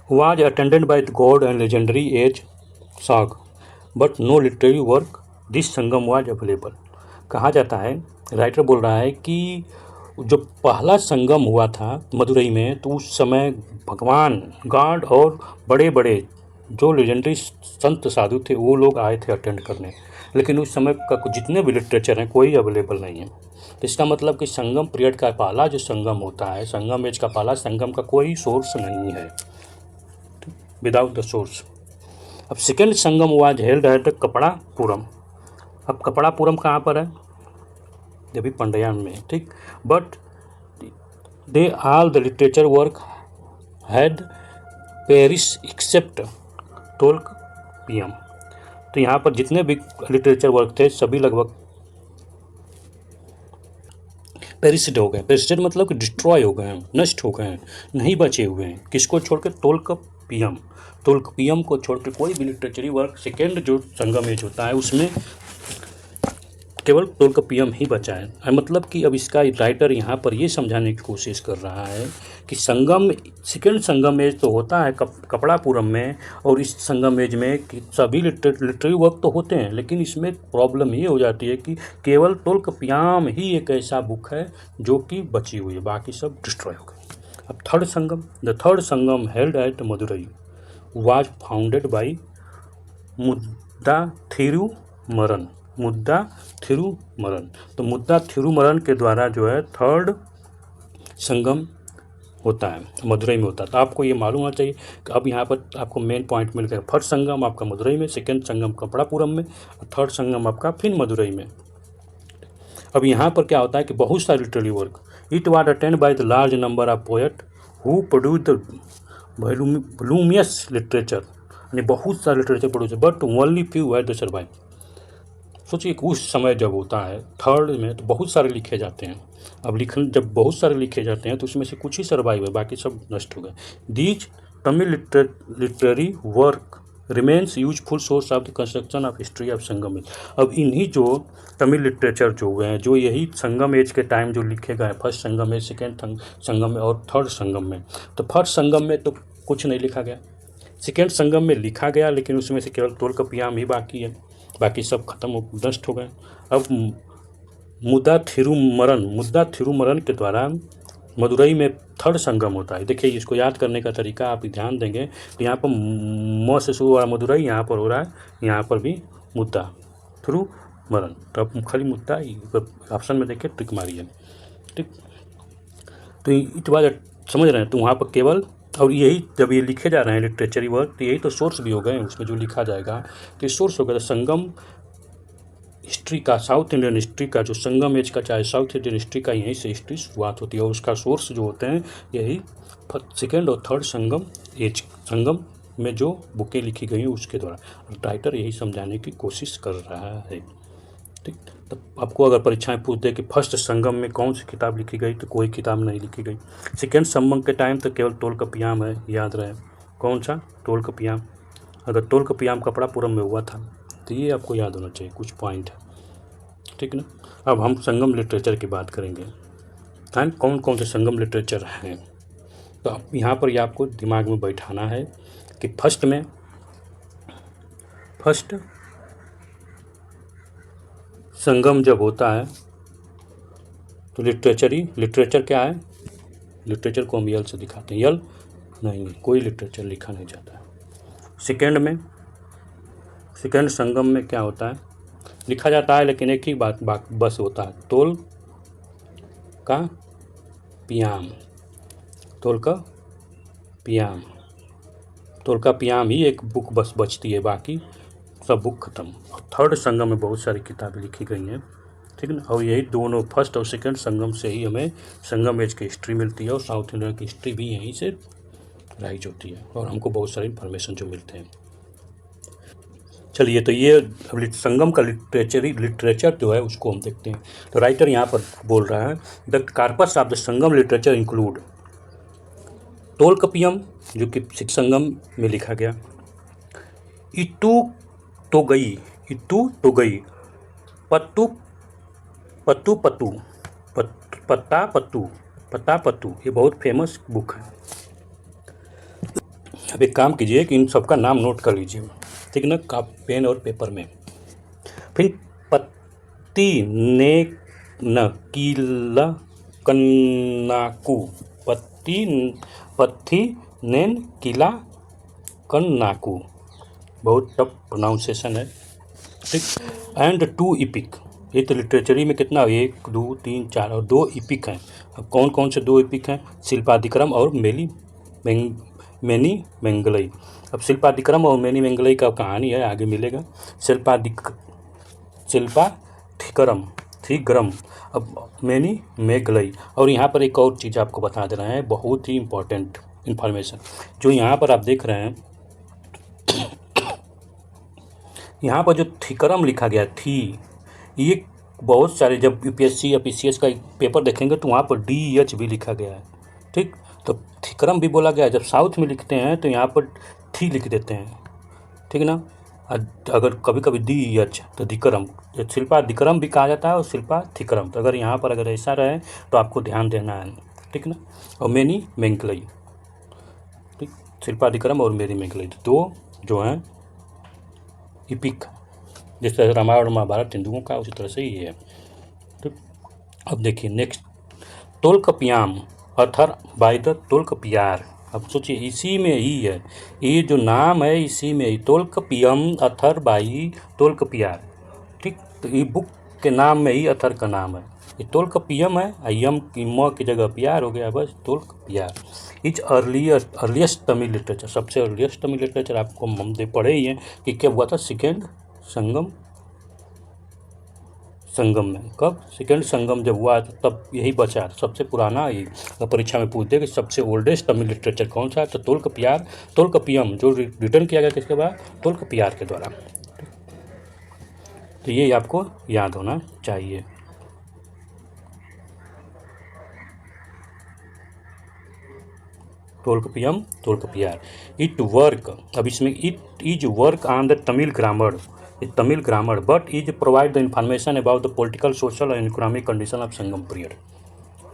was attended by the god and legendary age Sag, but no literary work this Sangam was available। कहा जाता है, राइटर बोल रहा है कि जो पहला संगम हुआ था मदुरई में, तो उस समय भगवान, गॉड और बड़े बड़े जो लेजेंडरी संत साधु थे वो लोग आए थे अटेंड करने, लेकिन उस समय का जितने भी लिटरेचर हैं कोई अवेलेबल नहीं है। तो इसका मतलब कि संगम पीरियड का पहला जो संगम होता है, संगम एज का पहला संगम का कोई सोर्स नहीं है, विदाउट द सोर्स। अब second Sangam was held at Kapatapuram. अब कपड़ापुरम कहाँ पर है? ये भी पंडयान में, ठीक। But they all the literature work had perish except Tolkappiyam. तो यहाँ पर जितने भी लिटरेचर वर्क थे सभी लगभग पेरिसिड हो गए। पेरिसिड मतलब कि डिस्ट्रॉय हो गए हैं, नष्ट हो गए हैं, नहीं बचे हुए हैं। किसको छोड़कर? टोल्कियन को छोड़कर कोई भी लिटरेचरी वर्क सेकेंड जो संगम एज होता है उसमें केवल टोल्कियन ही बचा है। मतलब कि अब इसका राइटर यहाँ पर ये समझाने की कोशिश कर रहा है कि संगम, सेकेंड संगम एज तो होता है कपड़ापुरम में, और इस संगम एज में कि सभी लिटरेरी वर्क तो होते हैं, लेकिन इसमें प्रॉब्लम ये हो जाती है कि केवल टोल्कियन ही एक ऐसा बुक है जो कि बची हुई है, बाकी सब डिस्ट्रॉय हो गए। अब third Sangam, the third Sangam held at Madurai was founded by Mudathirumaran. तो मुद्दाथिरुमरन के द्वारा जो है थर्ड संगम होता है, मदुरई में होता है। तो आपको ये मालूम होना चाहिए कि अब यहाँ पर आपको मेन पॉइंट मिल गया। फर्स्ट संगम आपका मदुरई में, सेकेंड संगम कपड़ापुरम में, और थर्ड संगम आपका फिर मदुरई में। अब यहाँ पर क्या होता है कि बहुत सारे literary work, it was attend by the large number of poet who produce the voluminous literature, यानी बहुत सारे literature produce, but only few had the survive. सोचिए कि उस समय जब होता है थर्ड में तो बहुत सारे लिखे जाते हैं। अब जब बहुत सारे लिखे जाते हैं तो उसमें से कुछ ही सर्वाइव है, बाकी सब नष्ट हो गए। These Tamil literary work remains useful source of the construction of history of Sangam age. अब इन्हीं जो तमिल लिटरेचर जो हुए हैं, जो यही संगम एज के टाइम जो लिखे गए, फर्स्ट संगम में, सेकेंड संगम में और थर्ड संगम में। तो फर्स्ट संगम में तो कुछ नहीं लिखा गया, सेकेंड संगम में लिखा गया, लेकिन उसमें से केवल तोल्कापियाम ही बाकी है, बाकी सब खत्म नष्ट हो गए। अब मुद्दा थिरुमरन के द्वारा मदुरई में थर्ड संगम होता है। देखिए इसको याद करने का तरीका आप ध्यान देंगे तो यहाँ पर म से शुरू हो रहा है मदुरई, यहाँ पर हो रहा है, यहाँ पर भी मुद्दा थिरुमरन। तो अब खाली मुद्दा ऑप्शन में देखिए टिक मारिए, ठीक। तो इस बात समझ रहे हैं। तो वहाँ पर केवल, और यही जब ये लिखे जा रहे हैं लिटरेचरी वर्क, तो यही तो सोर्स भी हो गए उसमें जो लिखा जाएगा, तो सोर्स हो गया संगम हिस्ट्री का, साउथ इंडियन हिस्ट्री का, जो संगम एज का चाहे साउथ इंडियन हिस्ट्री का, यहीं से हिस्ट्री शुरुआत होती है। और उसका सोर्स जो होते हैं यही सेकेंड और थर्ड संगम एज, संगम में जो बुकें लिखी गई हैं उसके द्वारा। राइटर यही समझाने की कोशिश कर रहा है, ठीक। तो आपको अगर परीक्षाएं पूछ दे कि फर्स्ट संगम में कौन सी किताब लिखी गई, तो कोई किताब नहीं लिखी गई। सेकेंड संगम के टाइम तो केवल तोल्कापियाम है, याद रहे कौन सा, तोल्कापियाम। अगर तोल्कापियाम कपड़ापुरम में हुआ था, तो ये आपको याद होना चाहिए, कुछ पॉइंट है, ठीक ना। अब हम संगम लिटरेचर की बात करेंगे, एंड कौन कौन से संगम लिटरेचर हैं। तो अब यहाँ पर ये आपको दिमाग में बैठाना है कि फर्स्ट संगम जब होता है तो लिटरेचर क्या है, लिटरेचर को हम यल से दिखाते हैं, यल नहीं, कोई लिटरेचर लिखा नहीं जाता है। सेकेंड संगम में क्या होता है, लिखा जाता है, लेकिन एक ही बात बस होता है, तोल्कापियाम ही एक बुक बस बचती है, बाकी सब बुक खत्म। और थर्ड संगम में बहुत सारी किताबें लिखी गई हैं, ठीक ना। और यही दोनों फर्स्ट और सेकंड संगम से ही हमें संगम एज की हिस्ट्री मिलती है, और साउथ इंडिया की हिस्ट्री भी यहीं से राइज होती है, और हमको बहुत सारे इन्फॉर्मेशन जो मिलते हैं। चलिए, तो ये संगम का लिटरेचर जो है उसको हम देखते हैं। तो राइटर यहाँ पर बोल रहा है, the corpus of the Sangam literature include Tolkappiyam, जो कि सिक्स संगम में लिखा गया, इतू तो गई, पत्ता पत्तू, ये बहुत फेमस बुक है। अब एक काम कीजिए कि इन सबका नाम नोट कर लीजिए, ठीक ना, पेन और पेपर में। फिर पत्ती ने न कीला कन्नाकू, पत्ती नेन किला कन्नाकू, बहुत टफ प्रोनाउंसिएशन है, ठीक। एंड 2 इपिक, ये तो लिटरेचरी में कितना, 1 2 3 4 और 2 इपिक हैं। अब कौन कौन से 2 इपिक हैं, शिल्पादिक्रम और मैनी मेंगलई। अब शिल्पादिक्रम और मैनी मेंगलई का कहानी है, आगे मिलेगा। शिल्पाधिक्रम, अब मैनी मेंगलई। और यहाँ पर एक और चीज़ आपको बता दे रहे हैं, बहुत ही इम्पोर्टेंट इन्फॉर्मेशन, जो यहाँ पर आप देख रहे हैं, यहाँ पर जो थिकरम लिखा गया थी, ये बहुत सारे, जब यूपीएससी या पीसीएस का पेपर देखेंगे तो वहाँ पर DH भी लिखा गया है, ठीक। तो थिकरम भी बोला गया है। जब साउथ में लिखते हैं तो यहाँ पर थी लिख देते हैं, ठीक ना। अगर कभी कभी DH तो धिकरम, शिल्पाधिक्रम भी कहा जाता है और शिल्पाधिक्रम। तो अगर यहाँ पर अगर ऐसा रहे तो आपको ध्यान देना है, ठीक ना। और मैनी मेंगलई, ठीक, शिल्पाधिक्रम और मैनी मेंगलई, 2 जो हैं इपिक, जिस तरह रामायण और महाभारत हिंदुओं का, उसी तरह से ये है, ठीक। अब देखिए नेक्स्ट, तोल्कापियाम अथर बाय द तोल्कापियार। अब सोचिए इसी में ही है, ये जो नाम है इसी में ही, तोल्कापियम अथर बाई तोल्कापियार, ठीक। तो ये बुक के नाम में ही अथर का नाम है, ये तोल्कापियम है, यम की म की जगह प्यार हो गया, बस तोल्कापियार। इज अर्लीस्ट तमिल लिटरेचर, सबसे अर्लीस्ट तमिल लिटरेचर आपको हम पढ़े ही हैं कि क्या हुआ था सेकेंड संगम में। कब सेकेंड संगम जब हुआ तो तब यही बचा, सबसे पुराना ये। तो परीक्षा में पूछते कि सबसे ओल्डेस्ट तमिल लिटरेचर कौन सा है, तो तोल्कापियम, जो रिटर्न किया गया किसके बाद, तोल्कापियार के द्वारा। तो ये आपको याद होना चाहिए। तोल्कपियम तोल्कपियार। इट वर्क, अब इसमें it is work on the Tamil grammar but is provide the information about the political social and economic condition of Sangam period.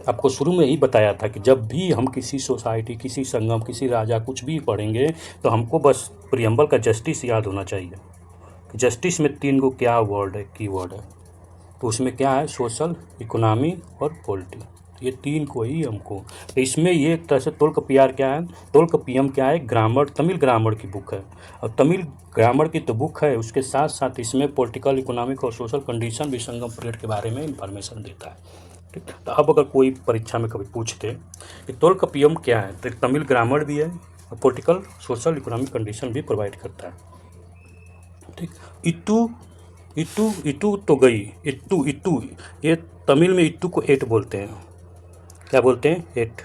आपको शुरू में ही बताया था कि जब भी हम किसी सोसाइटी, किसी संगम, किसी राजा कुछ भी पढ़ेंगे तो हमको बस प्रियम्बल का जस्टिस याद होना चाहिए। जस्टिस में 3 को क्या वर्ड है, की वर्ड है, तो उसमें क्या है, सोशल, इकोनॉमी और पॉलिटी, ये 3 को ही हमको। तो इसमें ये एक तरह से तोल्कपियार क्या है, तोल्कपियम क्या है, ग्रामर, तमिल ग्रामर की बुक है। और तमिल ग्रामर की तो बुक है, उसके साथ साथ इसमें पॉलिटिकल, इकोनॉमिक और सोशल कंडीशन भी संगम पीरियड के बारे में इंफॉर्मेशन देता है। ठीक, तो अब अगर कोई परीक्षा में कभी पूछते कि तोल्कपियम क्या है, तो तमिल ग्रामर भी है और पॉलिटिकल, सोशल, इकोनॉमिक कंडीशन भी प्रोवाइड करता है। ठीक, इट्टू इट्टू इट्टू तो गई, इट्टू इट्टू, ये तमिल में इट्टू को 8 बोलते हैं। क्या बोलते हैं, 8।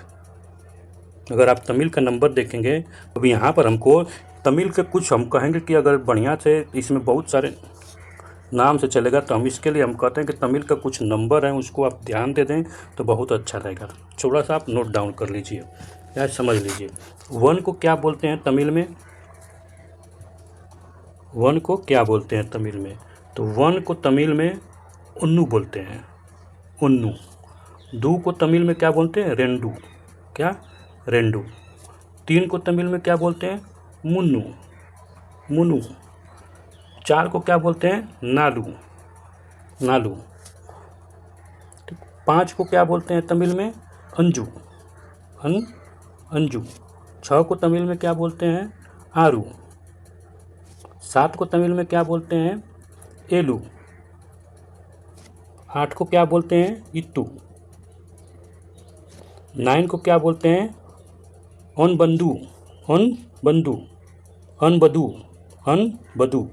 अगर आप तमिल का नंबर देखेंगे तो यहाँ पर हमको तमिल के कुछ हम कहेंगे कि अगर बढ़िया से इसमें बहुत सारे नाम से चलेगा तो हम इसके लिए हम कहते हैं कि तमिल का कुछ नंबर है, उसको आप ध्यान दे दें तो बहुत अच्छा रहेगा। थोड़ा सा आप नोट डाउन कर लीजिए या समझ लीजिए। 1 को क्या बोलते हैं तमिल में, 1 को क्या बोलते हैं तमिल में, तो 1 को तमिल में उन्नू बोलते हैं, उन्नू। 2 को तमिल में क्या बोलते हैं, रेंडू, क्या, रेंडू। 3 को तमिल में क्या बोलते हैं, मुन्नू, मुनु। 4 को क्या बोलते हैं, नालू, नालू। 5 को क्या बोलते हैं तमिल में, अंजू, अंजू। 6 को तमिल में क्या बोलते हैं, आरू। 7 को तमिल में क्या बोलते हैं, एलू। 8 को क्या बोलते हैं, इट्टू। 9 को क्या बोलते हैं, अनबंधु, अनबंधु, अनबधू, अनबधू,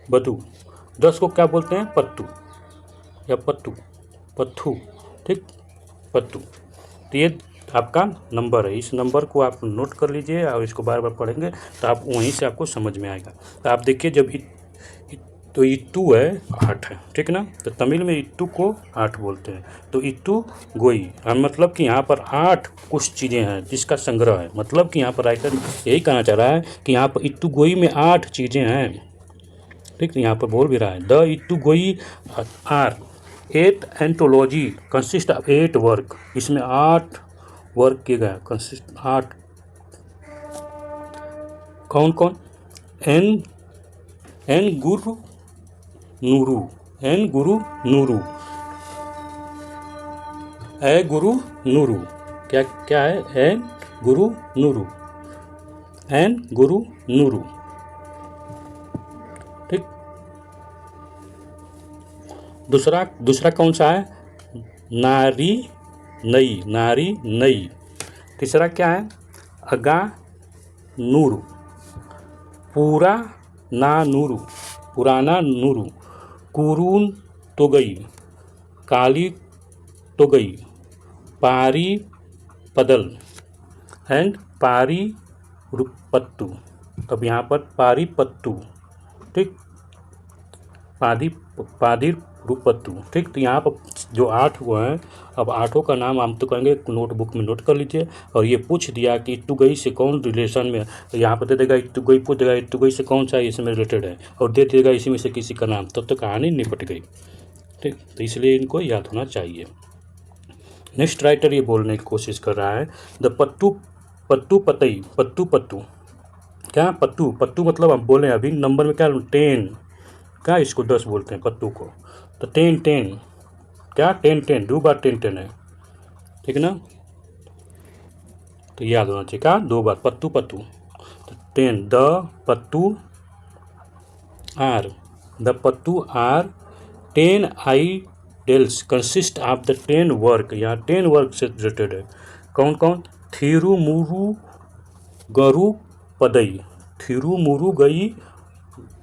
बधू। 10 को क्या बोलते हैं, पत्तू या पत्तू, पत्थू। ठीक, पत्तू। तो ये आपका नंबर है, इस नंबर को आप नोट कर लीजिए और इसको बार बार पढ़ेंगे तो आप वहीं से आपको समझ में आएगा। तो आप देखिए जब तो इट्टू है 8 है, ठीक ना, तो तमिल में इट्टू को 8 बोलते हैं। तो इट्टू गोई, मतलब कि यहाँ पर 8 कुछ चीज़ें हैं जिसका संग्रह है, मतलब कि यहाँ पर राइटर यही कहना चाह रहा है कि यहाँ पर इट्टू गोई में 8 चीज़ें हैं। ठीक, यहाँ पर बोल भी रहा है, the Ettuthokai are 8 anthology consist of 8 work, इसमें 8 वर्क किए गए, कंसिस्ट 8। कौन कौन, एन गुरु नूरू, एन गुरु नूरू, ए गुरु नूरू, क्या क्या है, एन गुरु नूरू, एन गुरु नूरू। ठीक, दूसरा कौन सा है, नारी नई, नारी नई। तीसरा क्या है, अगा नूरू, पूरा ना नूरू, पुराना नूरू। कुरून तो गई, काली तो गई, पारी पदल एंड पारी रुपत्तू। तब यहाँ पर पारी पत्तू, ठीक, पादी रुपत्तू। ठीक, तो यहाँ पर जो 8 हुआ है, अब 8 का नाम हम तो कहेंगे नोटबुक में नोट कर लीजिए। और ये पूछ दिया कि इट्टू गई से कौन रिलेशन में, तो यहाँ पर दे देगा इट्टू गई, पूछ देगा इट्टू गई से कौन सा इसमें रिलेटेड है और दे देगा इसी में से किसी का नाम, तब तो कहानी निपट गई। ठीक, तो इसलिए इनको याद होना चाहिए। नेक्स्ट राइटर ये बोलने की कोशिश कर रहा है, द पत्तू पत्तू पतई, पत्तू पत्तू, क्या, पत्तू पत्तू मतलब हम बोले अभी नंबर में क्या, 10, क्या इसको 10 बोलते हैं पत्तू को, तो 10 क्या, 10 2 बार 10 है, ठीक ना, तो याद होना चाहिए, क्या, 2 बार पत्तू पत्तू। तो 10, the Pattu are 10 idylls consist of the 10 work, यहाँ 10 वर्क से रिलेटेड है। कौन कौन, थिरुमुरु गरु पदई, थिरुमुरु गई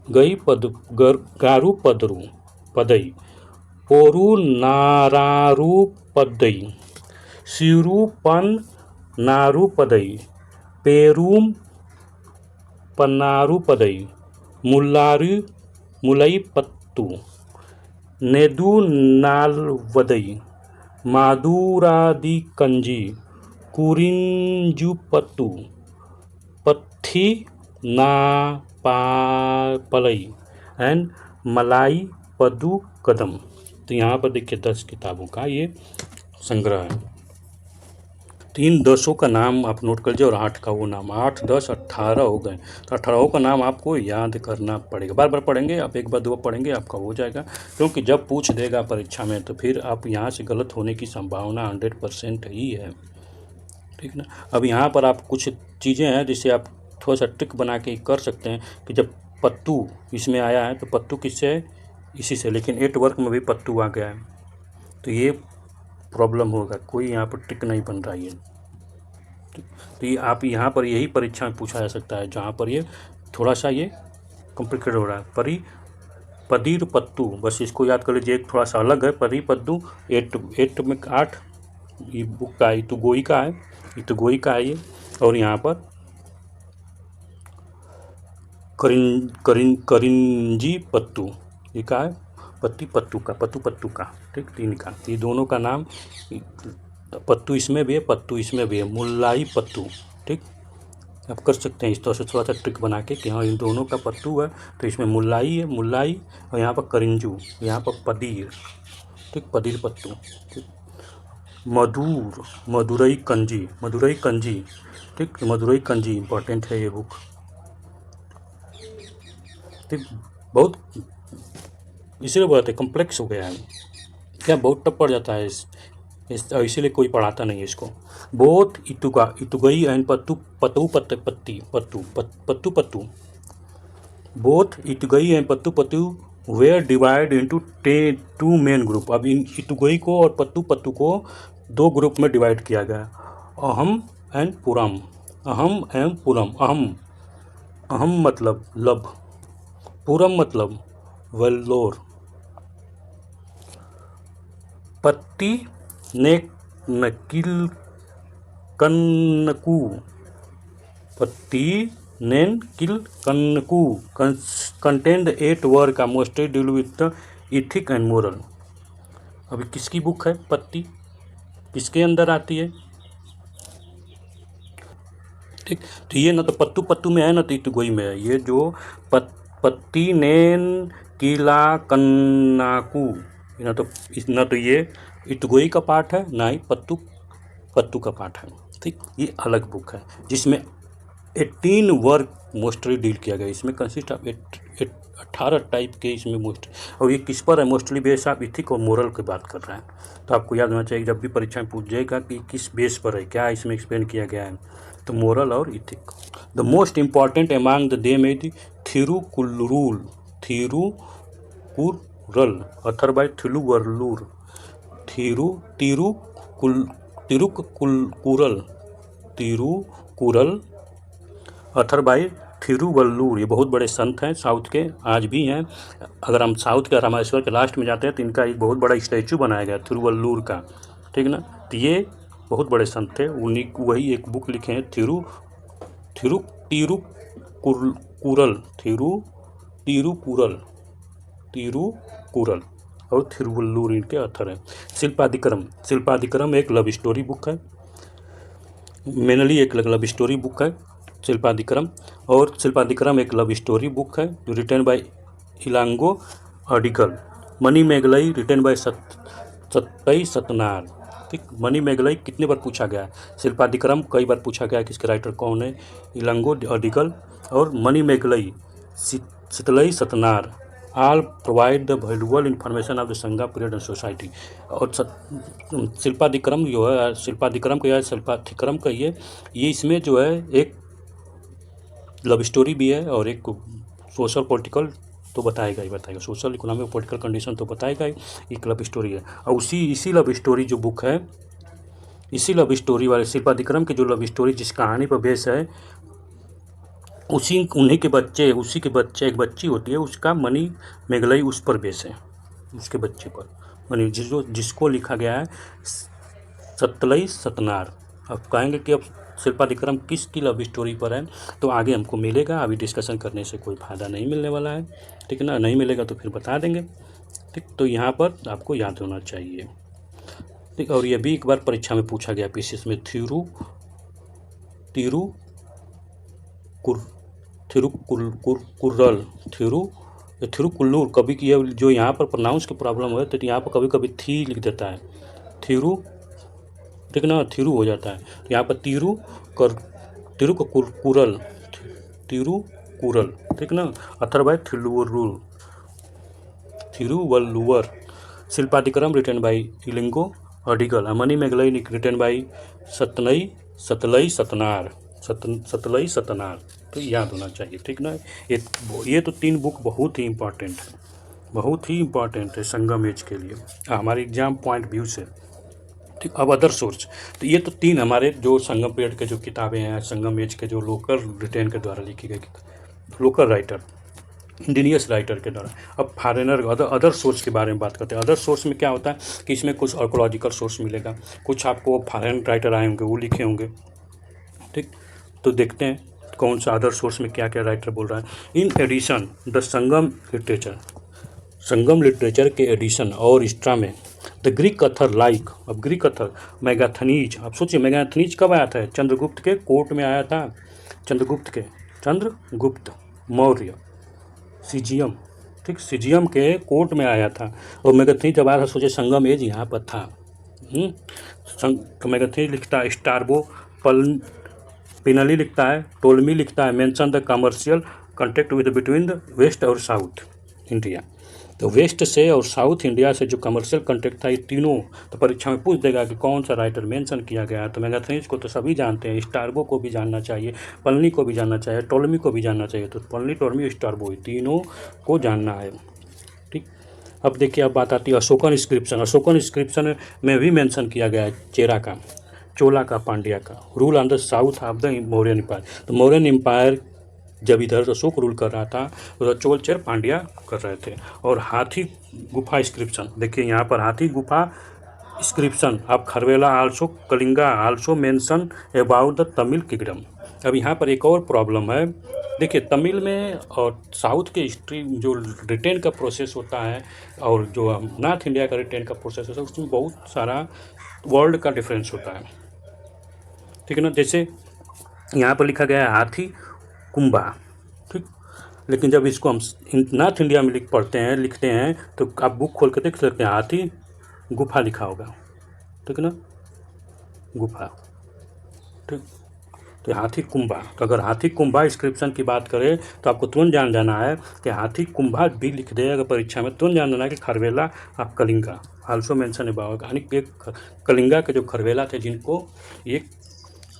गारू पदरू पदई, पोरू नारारू पदई, सिरू पन नारू पदई, पेरूम पन्नारू पदई, मुलई पत्तू, नेदू नालवदई, मादुरादि कंजी, कुरिंजुपत्तु, पत्थी ना पलई एंड मलाई पदु कदम। तो यहाँ पर देखिए 10 किताबों का ये संग्रह है। 3 10 का नाम आप नोट कर लीजिए और 8 का वो नाम, 8 10 18 हो गए। तो 18 का नाम आपको याद करना पड़ेगा। बार बार पढ़ेंगे आप, एक बार दो बार पढ़ेंगे आपका हो जाएगा, क्योंकि जब पूछ देगा परीक्षा में तो फिर आप यहाँ से गलत होने की संभावना 100% ही है, ठीक ना। अब यहाँ पर आप कुछ चीज़ें हैं जिसे आप थोड़ा सा ट्रिक बना के कर सकते हैं कि जब पत्तू इसमें आया है तो पत्तू किससे है, इसी से, लेकिन 8 वर्क में भी पत्तू आ गया है तो ये प्रॉब्लम होगा, कोई यहाँ पर ट्रिक नहीं बन रहा है। तो ये आप यहाँ पर यही परीक्षा में पूछा जा सकता है जहाँ पर ये थोड़ा सा ये कॉम्प्लिकेटेड हो रहा है। पदीर पत्तू, बस इसको याद कर लीजिए, एक थोड़ा सा अलग है। परी पद्दू 8 में 8 ये बुक का इतुगोई का है, इतुगोई का है ये। और यहाँ पर करिंजी पत्तू, ये का है पत्ती पत्तू का, पत्तू का, ठीक, 3 का। ये दोनों का नाम, पत्तू इसमें भी है, पत्तू इसमें भी है, मुल्लाई पत्तू, ठीक। आप कर सकते हैं इस तरह से थोड़ा सा ट्रिक बना के कि हाँ इन दोनों का पत्तू है तो इसमें मुल्लाई है, मुल्लाई, और यहाँ पर करिंजू, यहाँ पर पदीर, ठीक, पदीर पत्तू, ठीक। मधुर, मदुरई कंजी, मदुरई कंजी, ठीक, मदुरई कंजी इंपॉर्टेंट है ये बुक, ठीक। बहुत इसीलिए बोलते कॉम्प्लेक्स हो गया है क्या, बहुत टफ पड़ जाता है इसीलिए कोई पढ़ाता नहीं है इसको। Both Ettuthogai and Pattu Pattu Patti Pattu Pattu Pattu, both Ettuthogai and Pattu Pattu were divide into 2 main group. अब इन इतुगई को और पत्तू पत्तू को 2 ग्रुप में डिवाइड किया गया, अहम एंड पुरम, अहम एवं पुरम। अहम मतलब लब, पुरम मतलब वेल्लोर। पत्ती ने नकिल कन्नकू, पत्ती नेन किल कन्नकू कंटेंड 8 वर्क का mostly deal with the ethic and moral. अभी किसकी बुक है पत्ती, किसके अंदर आती है, ठीक। तो ये ना तो पत्तू पत्तू में है ना तो इतुगोई में है। ये जो पत्ती नेन किला कन्नाकू, ना तो ये इतुगोई का पार्ट है ना ही पत्तू का पार्ट है, ठीक। ये अलग बुक है जिसमें 18 वर्क मोस्टली डील किया गया। इसमें कंसिस्ट ऑफ 18 टाइप के इसमें मोस्ट, और ये किस पर है मोस्टली बेस आप इथिक और मोरल की बात कर रहे हैं। तो आपको याद होना चाहिए जब भी परीक्षा में पूछ जाएगा कि किस बेस पर है, क्या इसमें एक्सप्लेन किया गया है, तो मोरल और ethic. The most important among the them is Thirukkural, Thirukkural, author by Thiruvalluvar, Thirukkural, author by Thiruvalluvar. ये बहुत बड़े संत हैं साउथ के, आज भी हैं। अगर हम साउथ के रामेश्वर के लास्ट में जाते हैं तो इनका एक बहुत बड़ा स्टैचू बनाया गया थिरुवल्लूर का, ठीक ना। तो ये बहुत बड़े संत थे, उन्हीं वही एक बुक लिखे हैं तिरुकुरल और थिरुवल्लूर इनके अथर है। शिल्पाधिक्रम एक लव स्टोरी बुक है, मेनली एक लव स्टोरी बुक है शिल्पाधिक्रम। और शिल्पाधिक्रम एक लव स्टोरी बुक है जो written by Ilango Adigal. Manimekalai written by Sittalai Sattanar, ठीक। मनी मेघलई कितने बार पूछा गया है, शिल्पाधिक्रम कई बार पूछा गया है, किसके राइटर कौन है, इलांगो अडिगल और Manimekalai, Sittalai Sattanar. All provide the valuable information of the Sangam period and society. और शिल्पाधिक्रम जो है, शिल्पाधिक्रम का या शिल्पाधिक्रम का ये इसमें जो है एक लव स्टोरी भी है और एक सोशल पॉलिटिकल तो बताएगा ही बताएगा, सोशल इकोनॉमिक पॉलिटिकल कंडीशन तो बताएगा ही, एक लव स्टोरी है। और इसी लव स्टोरी जो बुक है, इसी लव स्टोरी वाले शिल्पाधिक्रम की जो लव स्टोरी जिस कहानी पर बेस है, उसी के बच्चे एक बच्ची होती है, उसका मनी मेघलई उस पर बेस है, उसके बच्चे पर मनी, जिसको लिखा गया है सतलई सतनार। अब कहेंगे कि अब शिल्पाधिक्रम किसकी लव स्टोरी पर है, तो आगे हमको मिलेगा, अभी डिस्कशन करने से कोई फ़ायदा नहीं मिलने वाला है, ठीक ना। नहीं मिलेगा तो फिर बता देंगे, ठीक। तो यहाँ पर आपको याद होना चाहिए। ठीक। और ये भी एक बार परीक्षा में पूछा गया पीसीएस में, थिरुकुर्रल, थिरुकुल्लूर, कभी कि ये जो यहाँ पर प्रोनाउंस की प्रॉब्लम है तो यहाँ पर कभी कभी थी लिख देता है, थिरु, ठीक ना, थिरु हो जाता है, तो यहाँ पर तिरुकुरल, तिरुकुरल, ठीक ना, author was Thiruvalluvar, Silappatikaram written by Ilango Adigal, Manimekalai written by Sittalai Sattanar, तो याद होना चाहिए, ठीक ना। ये तो 3 बुक बहुत ही इम्पॉर्टेंट है, बहुत ही इम्पॉर्टेंट है संगम एज के लिए, हमारे एग्जाम पॉइंट व्यू से, ठीक। अब अदर सोर्स, तो ये तो 3 हमारे जो संगम पीरियड के जो किताबें हैं, संगम एज के जो लोकल रिटेन के द्वारा लिखी गई किताब, लोकल राइटर, इंडिनियस राइटर के द्वारा। अब फॉरेनर अदर सोर्स के बारे में बात करते हैं। अदर सोर्स में क्या होता है कि इसमें कुछ आर्कोलॉजिकल सोर्स मिलेगा, कुछ आपको फॉरेन राइटर आए होंगे वो लिखे होंगे, ठीक। तो देखते हैं कौन सा अदर सोर्स में क्या क्या राइटर बोल रहा है। In addition the Sangam literature के एडिशन और एक्स्ट्रा में द ग्रीक अथर लाइक, अब ग्रीक अथर मैगाथनीज, अब सोचिए मैगाथनीज कब आया था, चंद्रगुप्त के कोर्ट में आया था, चंद्रगुप्त मौर्य, सीजियम, ठीक, सीजियम के कोर्ट में आया था, और मैगाथनीज जब आया था सोचे संगम एज यहाँ पर था। मैगाथनीज लिखता है, स्टारबो पिनली लिखता है, टोलमी लिखता है, mention the commercial contact with between the west और साउथ इंडिया, तो वेस्ट से और साउथ इंडिया से जो कमर्शियल कॉन्टेक्ट था ये तीनों, तो परीक्षा में पूछ देगा कि कौन सा राइटर मेंशन किया गया है, तो मैगाथनीज को तो सभी जानते हैं, स्टारबो को भी जानना चाहिए, पलनी को भी जानना चाहिए, टोलमी को भी जानना चाहिए, तो पलनी, टोलमी, स्टारबो तीनों को जानना है, ठीक। अब देखिए, अब बात आती है अशोकन इंस्क्रिप्शन में भी मेंशन किया गया है चेरा का, चोला का, पांड्या का, rule on the south of the Mauryan empire, तो मौर्यन एम्पायर जब इधर अशोक रूल कर रहा था तो चोल चेर पांड्या कर रहे थे। और हाथी गुफा इंस्क्रिप्शन, देखिए यहाँ पर Hathi Gupha inscription of Kharavela also Kalinga also mention about the Tamil kingdom. अब यहाँ पर एक और प्रॉब्लम है, देखिए तमिल में और साउथ के हिस्ट्री जो रिटेन का प्रोसेस होता है और जो नॉर्थ इंडिया का रिटेन का प्रोसेस होता है उसमें बहुत सारा वर्ड का डिफरेंस होता है, ठीक है ना। जैसे यहाँ पर लिखा गया है हाथी कुंभा, ठीक, लेकिन जब इसको हम नॉर्थ इंडिया में लिखते हैं तो आप बुक खोल कर देख सकते हैं हाथी गुफा लिखा होगा, ठीक है ना, गुफा, ठीक। तो हाथी कुंभा, तो अगर हाथी कुंभा इंस्क्रिप्शन की बात करें तो आपको तुरंत जान जाना है कि हाथी कुंभा भी लिख दे अगर परीक्षा में, तुरंत जान जाना है कि खरवेला आप कलिंगा आल्सो मेंशन अबाउट, यानी एक कलिंगा के जो खरवेला थे जिनको एक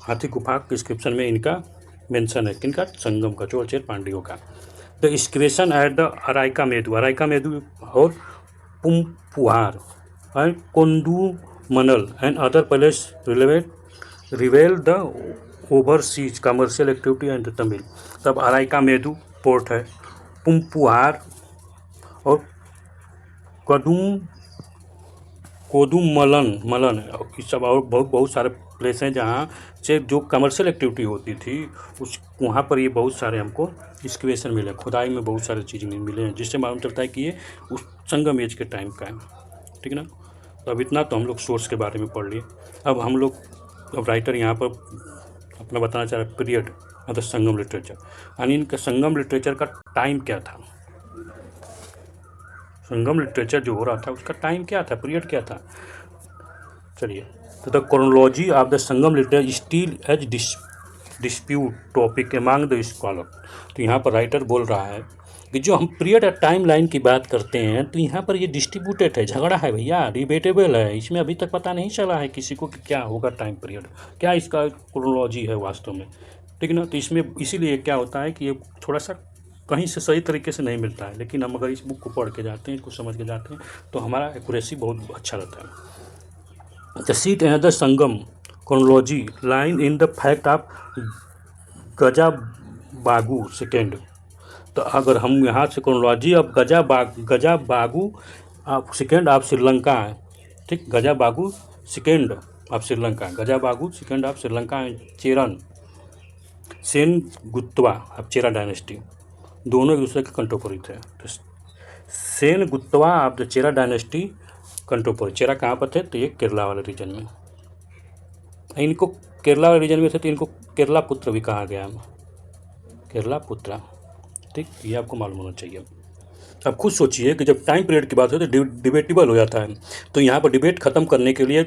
हाथी गुफा के डिस्क्रिप्शन में इनका मेंशन है, किनका, संगम का, चोल चेर पांड्यों का। The excavation at the Arikamedu और Poompuhar and Kodumanal and other place reveal the overseas commercial activity and Tamil. तब अराइका मेदू पोर्ट है, पुम्पुहार और कोदुमलन ये सब और बहुत सारे प्लेस हैं जहाँ से जो कमर्शियल एक्टिविटी होती थी उस वहाँ पर ये बहुत सारे हमको एक्सकेवेशन मिले, खुदाई में बहुत सारी चीज़ें मिले हैं जिससे मालूम चलता है कि ये उस संगम एज के टाइम का है, ठीक ना। तो अब इतना तो हम लोग सोर्स के बारे में पढ़ लिए। अब हम लोग राइटर यहाँ पर अपना बताना चाह रहे period of the Sangam literature, यानी इनका संगम लिटरेचर का टाइम क्या था, संगम लिटरेचर जो हो रहा था उसका टाइम क्या था, पीरियड क्या था। चलिए, तो the chronology of the Sangam literature still as dispute topic among the scholar. तो यहाँ पर राइटर बोल रहा है कि जो हम पीरियड और टाइम लाइन की बात करते हैं तो यहाँ पर ये डिस्ट्रीब्यूटेड है, झगड़ा है भैया, डिबेटेबल है, इसमें अभी तक पता नहीं चला है किसी को कि क्या होगा टाइम पीरियड, क्या इसका क्रोनोलॉजी है वास्तव में, ठीक है ना। तो इसमें इसीलिए क्या होता है कि ये थोड़ा सा कहीं से सही तरीके से नहीं मिलता है, लेकिन हम अगर इस बुक को पढ़ के जाते हैं, इसको समझ के जाते हैं तो हमारा एक्यूरेसी बहुत अच्छा रहता है। The seat and the Sangam chronology line in the fact of Gajabahu second. तो अगर हम यहाँ से chronology of Gajabahu second of Sri Lanka है, ठीक, Gajabahu second of Sri Lanka, Gajabahu second of Sri Lanka, Cheran Senguttuvan of Chera dynasty, दोनों एक दूसरे के कंटेम्पोररी थे। तो Senguttuvan of the Chera dynasty contemporary. Chera कहाँ पर थे? तो ये केरला वाले रीजन में। इनको केरला वाले रीजन में थे तो इनको केरला पुत्र भी कहा गया है, केरला पुत्रा। ठीक, ये आपको मालूम होना चाहिए। अब खुद सोचिए कि जब टाइम पीरियड की बात हो तो डिबेटेबल हो जाता है। तो यहाँ पर डिबेट ख़त्म करने के लिए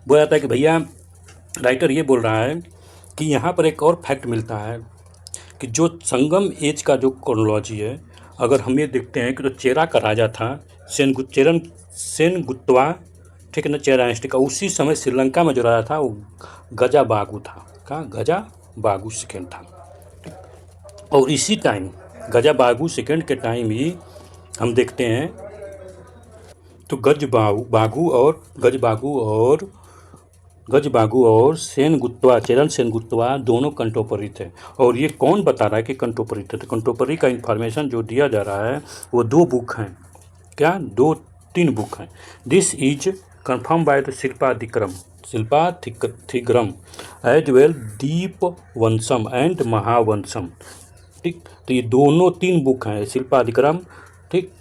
बोला जाता है कि भैया राइटर ये बोल रहा है कि यहाँ पर एक और फैक्ट मिलता है कि जो संगम एज का जो क्रोनोलॉजी है, अगर हम ये देखते हैं कि जो चेरा का राजा था सेनगुत्वा, ठीक है ना, चेरा डायनेस्टी का, उसी समय श्रीलंका में जो राजा था वो गजाबागु था। कहाँ? गजाबागु सेकेंड था। और इसी टाइम गजाबागु सेकेंड के टाइम ही हम देखते हैं तो गजबागु और चेरन सेनगुत्वा दोनों कंटोपरी थे। और ये कौन बता रहा है कि कंटोपरी थे? तो कंटोपरी का इन्फॉर्मेशन जो दिया जा रहा है वो 2 बुक हैं। क्या? 2-3 बुक हैं। This is confirm by the Silappatikaram as well Dipavamsa and Mahavamsa. ठीक, तो ये दोनों 3 बुक हैं, शिल्पाधिक्रम, ठीक,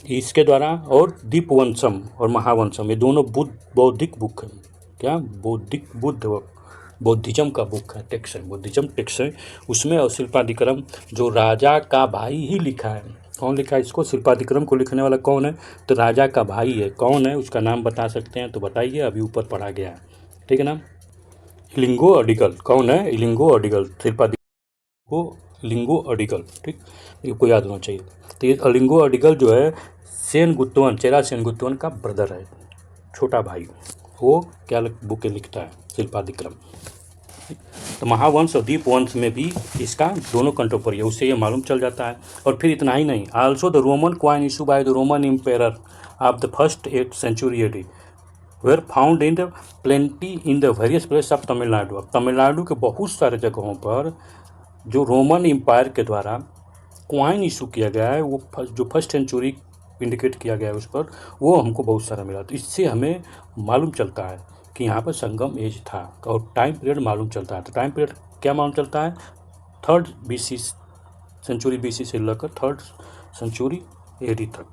इसके द्वारा, और दीपवंशम और महावंशम, ये दोनों बौद्धिक बुक हैं। क्या? बौद्धिज्म का बुक है, टेक्स्ट है, बौद्धिज्म टेक्स्ट है उसमें। और शिल्पाधिक्रम जो राजा का भाई ही लिखा है। कौन लिखा है इसको? शिल्पाधिक्रम को लिखने वाला कौन है? तो राजा का भाई है। कौन है? उसका नाम बता सकते हैं तो बताइए, अभी ऊपर पढ़ा गया है, ठीक है ना। इलिंगो अडिगल। कौन है? इलिंगो अडिगल। इलिंगो अडिगल, ठीक, ये याद होना चाहिए। तो ये इलिंगो अडिगल जो है चेरा सेनगुत्वन का ब्रदर है, छोटा भाई। वो क्या बुकें लिखता है? शिल्पाधिक्रम। तो महावंश और दीपवंश में भी इसका दोनों कंटोपरी है, उससे ये मालूम चल जाता है। और फिर इतना ही नहीं, also the Roman coin issue by the Roman emperor of the first 8th century AD were found in the plenty in the various place of Tamil Nadu. अब तमिलनाडु के बहुत सारे जगहों पर जो रोमन एम्पायर के द्वारा क्वाइन इशू किया गया है, वो जो फर्स्ट सेंचुरी इंडिकेट किया गया है उस पर, वो हमको बहुत सारा मिला। तो इससे हमें मालूम चलता है कि यहाँ पर संगम एज था और टाइम पीरियड मालूम चलता है। तो टाइम पीरियड क्या मालूम चलता है? 3rd BC सेंचुरी BC से लेकर 3rd century AD तक।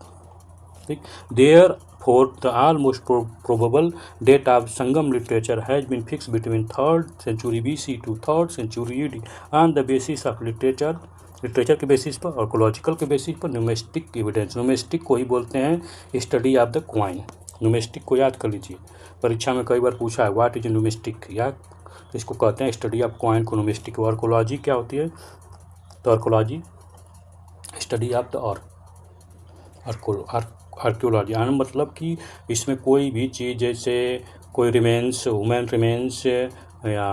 ठीक, there for the almost probable date of Sangam literature has been fix between 3rd century BC to 3rd century AD on the basis of literature के basis पर, archaeological के basis पर, numismatic evidence. Numismatic को ही बोलते हैं study of the coin. Numismatic को याद कर लीजिए, परीक्षा में कई बार पूछा है व्हाट इज न्यूमेस्टिक, या इसको कहते हैं स्टडी ऑफ क्वाइन को न्यूमेस्टिक। आर्कोलॉजी क्या होती है? तो archaeology study of the archaeology आना मतलब कि इसमें कोई भी चीज़, जैसे कोई रिमेन्स, ह्यूमन रिमेन्स या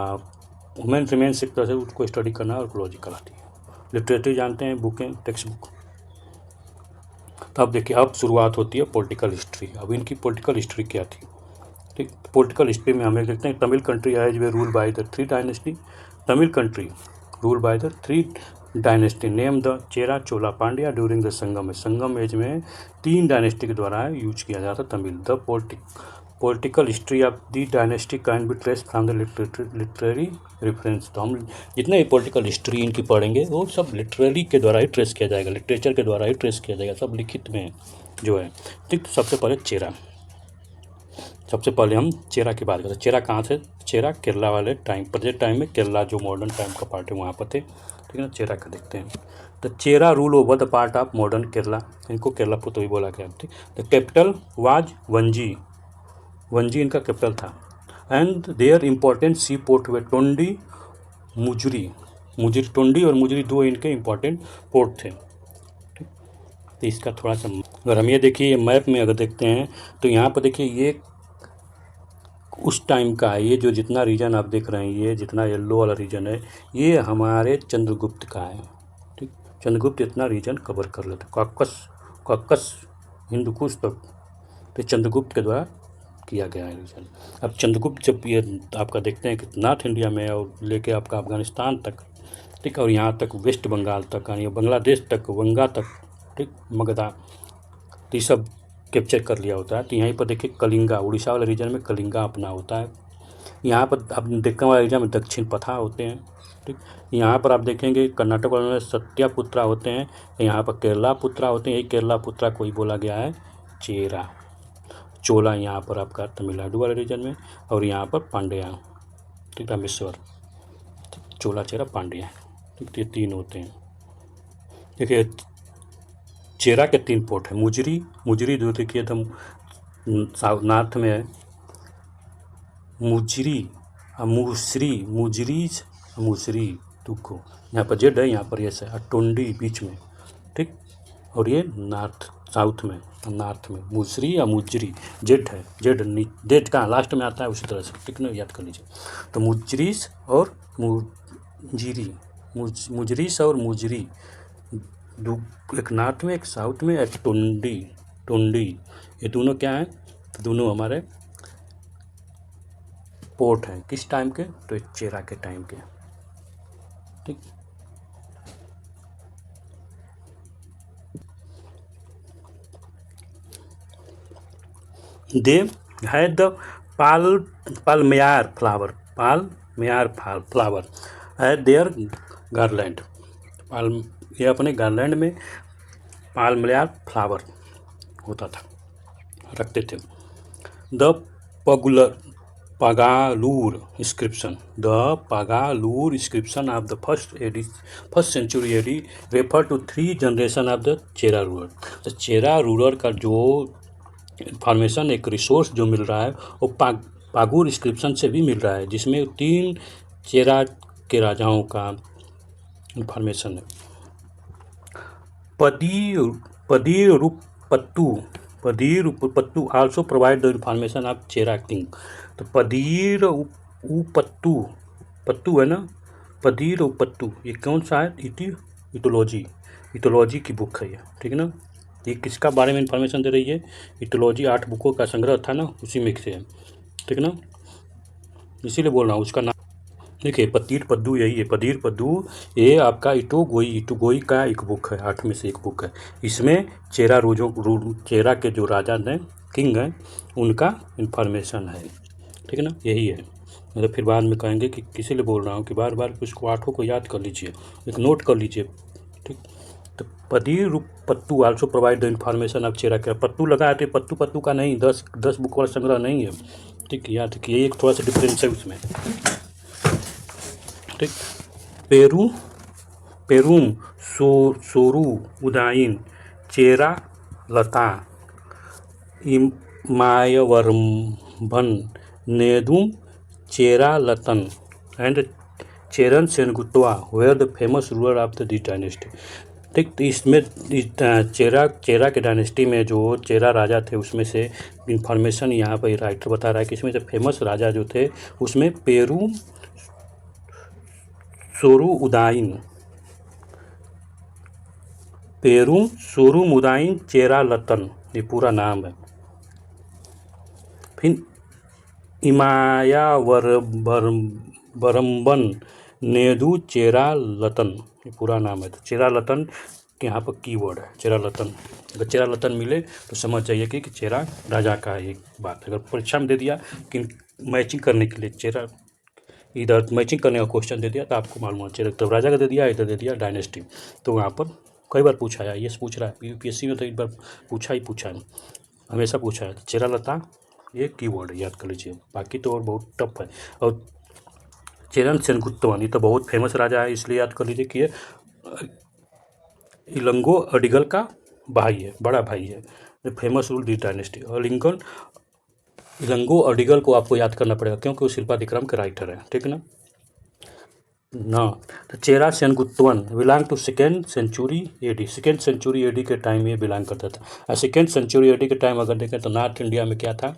ह्यूमन रिमेन्स एक तरह से उसको स्टडी करना आर्कियोलॉजी कहलाती है। लिटरेचर जानते हैं, बुकें, टेक्स्ट बुक। तो अब देखिए, अब शुरुआत होती है पॉलिटिकल हिस्ट्री। अब इनकी पॉलिटिकल हिस्ट्री क्या थी? ठीक, पॉलिटिकल हिस्ट्री में हम देखते हैं Tamil country as we rule by the 3 dynasty. Tamil country rule by the 3 dynasty name the Chera, Chola, Pandya during the Sangam age में 3 डायनेस्टी के द्वारा यूज किया जाता Tamil. The political history of the dynasty can be trace from the literary reference. तो हम जितने भी political history इनकी पढ़ेंगे वो सब लिटरेरी के द्वारा ही ट्रेस किया जाएगा, लिटरेचर के द्वारा ही ट्रेस किया जाएगा, सब लिखित में जो है। ठीक, तो सबसे पहले हम चेरा की बात करते हैं। चेरा कहाँ थे? चेरा केरला वाले टाइम, प्रेजेंट टाइम में केरला जो मॉडर्न टाइम का पार्ट है वहाँ पर थे, ठीक है ना। चेरा का देखते हैं। The Chera rule over the part of modern Kerala, इनको केरला पुतो भी बोला गया। ठीक, द कैपिटल वाज वंजी इनका कैपिटल था। And their important sea port were Tondi, Tondi और मुजरी 2 इनके इंपॉर्टेंट पोर्ट थे। ठीक, तो इसका थोड़ा सा अगर हम ये देखिए मैप में अगर देखते हैं तो यहाँ पर देखिए ये उस टाइम का है। ये जो जितना रीजन आप देख रहे हैं, ये जितना येलो वाला रीजन है, ये हमारे चंद्रगुप्त का है। ठीक, चंद्रगुप्त इतना रीजन कवर कर लेते, कॉकस हिंदुकुश तक, तो चंद्रगुप्त के द्वारा किया गया है रीजन। अब चंद्रगुप्त जब ये आपका देखते हैं कि नॉर्थ इंडिया में और लेके आपका अफगानिस्तान तक, ठीक, और यहाँ तक वेस्ट बंगाल तक, यानी बांग्लादेश तक, वंगा तक, ठीक, मगधा, तो ये सब कैप्चर कर लिया होता है। तो यहीं पर देखिए कलिंगा, उड़ीसा वाले रीजन में कलिंगा अपना होता है। यहाँ पर आप देखने वाले रीजन में दक्षिण पथा होते हैं। ठीक, यहाँ पर आप देखेंगे कर्नाटक वाले में सत्यापुत्रा होते हैं, यहाँ पर केरला पुत्रा होते हैं। यही केरला पुत्रा को ही बोला गया है चेरा। चोला यहाँ पर आपका तमिलनाडु वाले रीजन में, और यहाँ पर पांड्या, ठीक, रामेश्वर, चोला, चेरा, पांड्या, ठीक, ये 3 होते हैं। देखिए चेरा के 3 पोर्ट हैं, मुजरी जो देखिए एकदम नॉर्थ में है, मुजरी तुको, यहाँ पर जेड है, यहाँ पर यस है, टोंडी बीच में, ठीक, और ये साउथ में मुसरी या मुजरी, जेड है, जेड कहाँ लास्ट में आता है, उसी तरह से, ठीक ना, याद कर लीजिए। तो मुजरीस और मुजरी, एक नॉर्थ में एक साउथ में, एक टोंडी, ये दोनों क्या है, तो दोनों हमारे पोर्ट हैं, किस टाइम के, तो चेरा के टाइम के, ठीक। They had the पालमेयर flower eight there garland, ये अपने गार्लैंड में पालमेयर फ्लावर होता था, रखते थे। The Pugalur inscription of the first century AD refer to 3 generation of the Chera ruler. तो चेरा रूलर का जो इन्फॉर्मेशन, एक रिसोर्स जो मिल रहा है वो पागूर इंस्क्रिप्शन से भी मिल रहा है, जिसमें 3 चेरा के राजाओं का इन्फॉर्मेशन है। Padirruppattu also provide the information of Chera king. तो पत्तू है ना, पदीरुपत्तु, ये कौन सा है, इथोलॉजी की बुक है ये, ठीक है ना। ये किसका बारे में इन्फॉर्मेशन दे रही है, इथोलॉजी, 8 बुकों का संग्रह था ना, उसी में से है, ठीक ना, इसीलिए बोल रहा हूँ उसका नाम। देखिए पत्तीर पद्दू यही है, पदीर पद्दू, ये आपका इटोगोई का एक बुक है, 8 में से एक बुक है। इसमें चेरा के जो राजा हैं, किंग हैं, उनका इन्फॉर्मेशन है, ठीक है ना, यही है। मतलब फिर बाद में कहेंगे कि किसी लिए बोल रहा हूँ कि बार बार उसको 8 को याद कर लीजिए, एक नोट कर लीजिए, ठीक। तो Pattu also provide the information of Chera के, पत्तू लगा है तो पत्तू का नहीं, 10 बुक वाला संग्रह नहीं है, ठीक, याद रखिए, एक थोड़ा सा डिफरेंस है उसमें, ठीक। Perunchorru Udiyan Cheralathan Imayavarman Nedum Cheralathan and Cheran Senguttuvan were the famous ruler of the dynasty, ठीक। तो इसमें चेरा के डायनेस्टी में जो चेरा राजा थे, उसमें से इन्फॉर्मेशन यहाँ पर राइटर बता रहा है कि इसमें से फेमस राजा जो थे, उसमें पेरूम सोरूमुदाइन चेरा लतन, ये पूरा नाम है। फिर इमायावरम्बन नेदू चेरा लतन, ये पूरा नाम है। तो चेरा लतन यहाँ पर कीवर्ड है, चेरा लतन। अगर चेरा लतन मिले तो समझ जाइए कि चेरा राजा का एक बात। अगर परीक्षा में दे दिया कि मैचिंग करने के लिए चेरा, इधर मैचिंग करने का क्वेश्चन दे दिया तो आपको मालूम होना चाहिए, तो राजा का दे दिया, इधर दे दिया डायनेस्टी, तो वहाँ पर कई बार पूछा है, ये पूछ रहा है यूपीएससी में, तो एक बार पूछा है, हमेशा पूछा है। चेरा लता ये कीवर्ड है, याद कर लीजिए, बाकी तो और बहुत टफ है। और चेरन सेनगुत्तवन, ये तो बहुत फेमस राजा है, इसलिए याद कर लीजिए कि ये इलंगो अडिगल का भाई है, बड़ा भाई है, फेमस रूल दिस डायनेस्टी। और इलंगो अडिगल को आपको याद करना पड़ेगा क्योंकि वो शिल्पादिक्रम के राइटर है, ठीक है ना। तो Chera Senguttuvan belong to 2nd century AD, 2nd century AD के टाइम ये बिलोंग करता था। और 2nd सेंचुरी AD के टाइम अगर देखें तो नॉर्थ इंडिया में क्या था,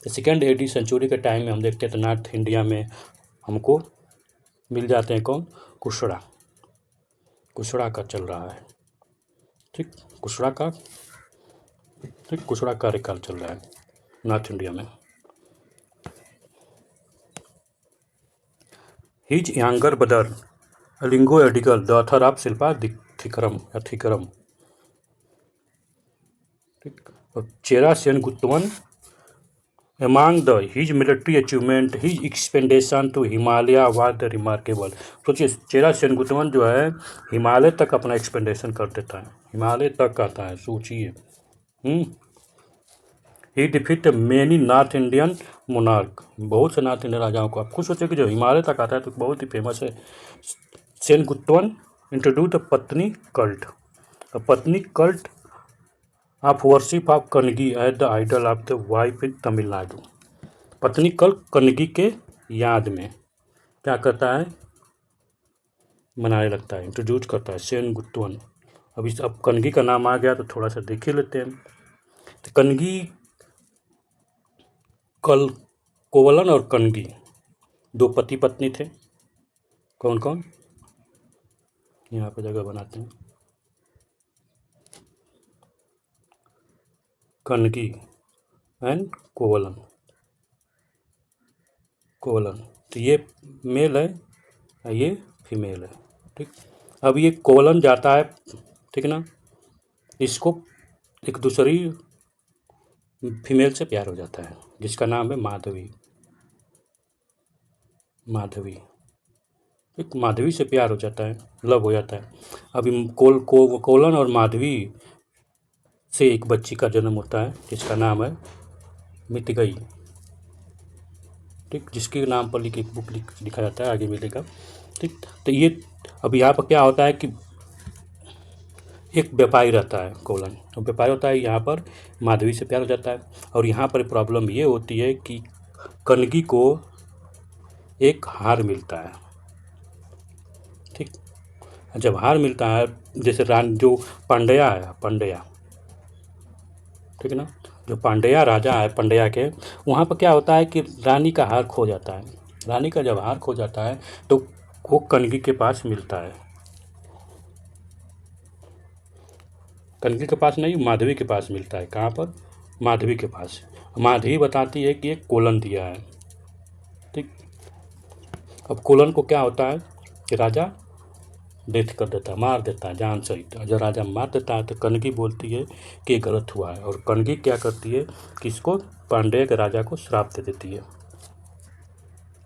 तो 2nd AD सेंचुरी के टाइम में हम देखते हैं तो नॉर्थ इंडिया में हमको मिल जाते हैं कौन, कुशड़ा का चल रहा है, ठीक, कुशड़ा का कार्यकाल चल रहा है नॉर्थ इंडिया में। His younger brother Ilango Adigal the author of Silappatikaram, ठीक। और चेरा सेनगुत्तवन among his military achievement, his expedition to Himalaya was the remarkable। सोचिए चेरा सेनगुत्तवन जो है हिमालय तक अपना एक्सपेंडेशन कर देता है, हिमालय तक आता है, सोचिए। He defeat many north Indian monarch, बहुत से नॉर्थ इंडियन राजाओं को। आप खुद सोचिए कि जो हिमालय तक आता है तो बहुत ही फेमस है। Senguttuvan introduce the Pattini cult, Pattini cult of worship of Kannagi as the idol of the wife in Tamil Nadu. Pattini cult कनगी के याद में क्या करता है, मनाने लगता है, इंट्रोड्यूस करता है सेनगुत्तवन। अब कनगी का नाम आ गया तो थोड़ा सा देख ही लेते हैं। तो कनगी कोवलन और कनगी दो पति पत्नी थे। कौन कौन, यहाँ पे जगह बनाते हैं। कनगी एंड कोवलन, तो ये मेल है, ये फीमेल है। ठीक, अब ये कोवलन जाता है, ठीक ना, इसको एक दूसरी फीमेल से प्यार हो जाता है जिसका नाम है माधवी। एक माधवी से प्यार हो जाता है, लव हो जाता है। अभी कोलन और माधवी से एक बच्ची का जन्म होता है जिसका नाम है मितगई। ठीक, जिसके नाम पर एक बुक लिखा जाता है, आगे मिलेगा। ठीक, तो ये अब यहाँ पर क्या होता है कि एक व्यापारी रहता है कोलन, तो व्यापारी होता है, यहाँ पर माधवी से प्यार हो जाता है। और यहाँ पर प्रॉब्लम ये होती है कि कनगी को एक हार मिलता है। ठीक, जब हार मिलता है, जैसे जो पांड्या है, ठीक है ना, जो पांड्या राजा है, पांड्या के वहाँ पर क्या होता है कि रानी का हार खो जाता है। रानी का जब हार खो जाता है तो वो कनगी के पास मिलता है, कनगी के पास नहीं, माधवी के पास मिलता है। कहाँ पर, माधवी के पास। माधवी बताती है कि एक कोलन दिया है। ठीक, अब कोलन को क्या होता है कि राजा डेथ कर देता है, मार देता है जान सहित। जब राजा मार देता है तो कनगी बोलती है कि गलत हुआ है, और कनगी क्या करती है कि इसको पांड्या के राजा को श्राप दे देती है।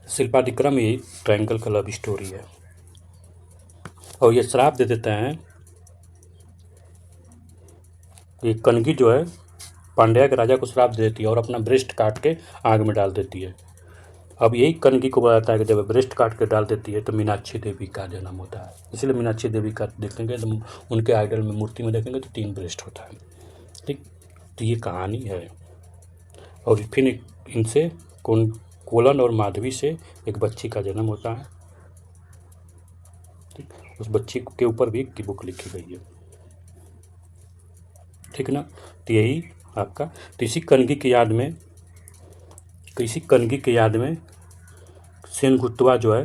शिल्पादिक्रम ये ट्रायंगल का लव स्टोरी है, और ये श्राप दे देते हैं। ये कनगी जो है पांड्या के राजा को श्राप दे देती है और अपना ब्रेस्ट काट के आग में डाल देती है। अब यही कनगी को बताता है कि जब ब्रेस्ट काट के डाल देती है तो मीनाक्षी देवी का जन्म होता है। इसलिए मीनाक्षी देवी का देखेंगे तो उनके आइडल में, मूर्ति में देखेंगे तो 3 ब्रेस्ट होता है। ठीक, तो ये कहानी है। और फिर इनसे कोलन और माधवी से एक बच्ची का जन्म होता है। ठीक, उस बच्ची के ऊपर भी एक बुक लिखी गई है। ठीक ना, तो यही आपका, तो इसी कनगी की याद में सेनगुत्तवा जो है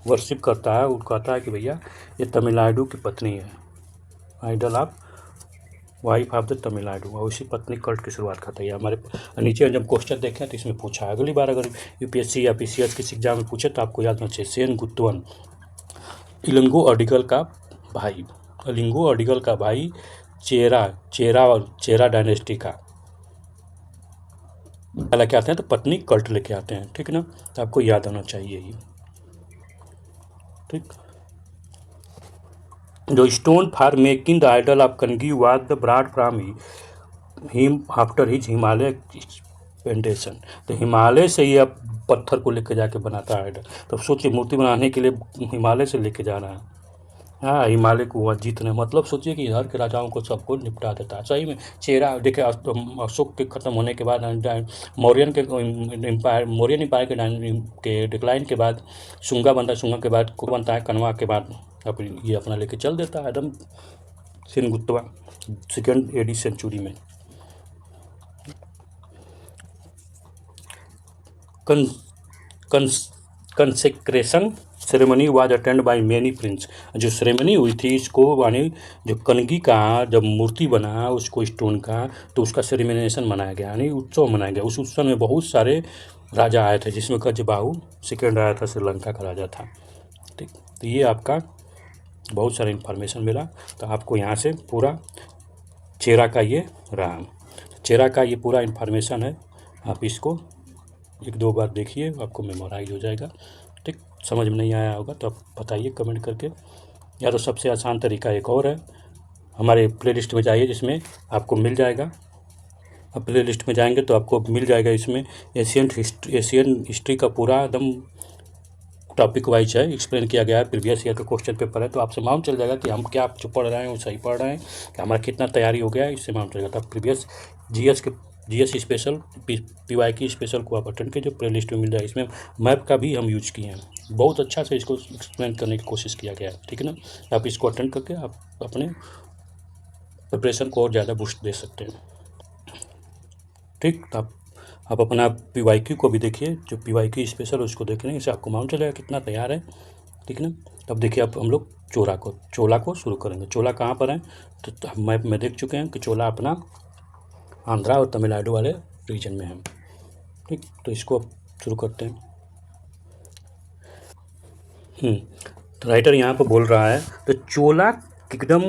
वर्शिप करता है। वो कहता है कि भैया ये तमिलनाडु की पत्नी है, idol of wife of the Tamil Nadu, और उसी पत्नी कल्ट की शुरुआत करता है। हमारे नीचे जब क्वेश्चन देखें तो इसमें पूछा है। अगली बार अगर यूपीएससी या पीसीएस किसी एग्जाम में पूछे तो आपको याद होना चाहिए सेनगुत्तवन इलंगो अडिगल का भाई, चेरा डायनेस्टी का लेके आते हैं, तो पत्नी कल्ट लेके आते हैं। ठीक है ना, तो आपको याद होना चाहिए ये। ठीक, जो stone for making the idol of Kannagi was the brought from him after his Himalaya expedition, तो हिमालय से ही अब पत्थर को लेके जाके बनाता है आइडल। तो सोचिए, मूर्ति बनाने के लिए हिमालय से लेके जा रहा है। हाँ, हिमालय को हुआ जीतने, मतलब सोचिए कि इधर के राजाओं को सबको निपटा देता है। सही में चेहरा देखे, अशोक के ख़त्म होने के बाद, मौर्यन एम्पायर के डिक्लाइन के बाद शुंगा बनता है, शुंगा के बाद को बनता है, कनवा के बाद अपनी ये अपना लेके चल देता है एकदम सेनगुत्तवा 2nd AD सेंचुरी में। Consecration ceremony was attend by many prince, जो सेरेमनी हुई थी इसको, यानी जो कनगी का जब मूर्ति बना उसको स्टोन का, तो उसका सेरेमनेशन मनाया गया, यानी उत्सव मनाया गया। उस उत्सव में बहुत सारे राजा आए थे, जिसमें गजबाहु 2nd आया था, श्रीलंका का राजा था। ठीक, तो ये आपका बहुत सारा इन्फॉर्मेशन मिला। तो आपको यहाँ से पूरा चेरा का ये रहा, चेरा का ये पूरा इन्फॉर्मेशन है। आप इसको 1-2 बार देखिए, आपको मेमोराइज हो जाएगा। ठीक, समझ में नहीं आया होगा तो आप बताइए कमेंट करके, या तो सबसे आसान तरीका एक और है, हमारे प्लेलिस्ट में जाइए जिसमें आपको मिल जाएगा, अब प्ले लिस्ट में जाएंगे तो आपको मिल जाएगा, इसमें एशियन हिस्ट्री का पूरा एकदम टॉपिक वाइज है, एक्सप्लेन किया गया है, प्रीवियस ईयर का क्वेश्चन पेपर है, तो आपसे मालूम चल जाएगा कि हम क्या जो पढ़ रहे हैं वो सही पढ़ रहे हैं, कि हमारा कितना तैयारी हो गया है, इससे मालूम चल जाता है। Previous GS special PYQ special को आप अटेंड कीजिए, प्ले लिस्ट में मिल जाएगा। इसमें मैप का भी हम यूज किए हैं, बहुत अच्छा से इसको एक्सप्लेन करने की कोशिश किया गया है, ठीक है ना। आप इसको अटेंड करके आप अपने प्रिपरेशन को और ज़्यादा बूस्ट दे सकते हैं, ठीक। तो आप अपना पीवाईक्यू को भी देखिए, जो पीवाईक्यू स्पेशल उसको देख रहे हैं, इससे आपको मालूम चलेगा कितना तैयार है, ठीक है ना। अब देखिए अब हम लोग चोला को शुरू करेंगे। चोला कहाँ पर है, तो हम मैप में देख चुके हैं कि चोला अपना आंध्रा और तमिलनाडु वाले रीजन में है, ठीक। तो इसको अब शुरू करते हैं। तो राइटर यहाँ पर बोल रहा है, तो Chola kingdom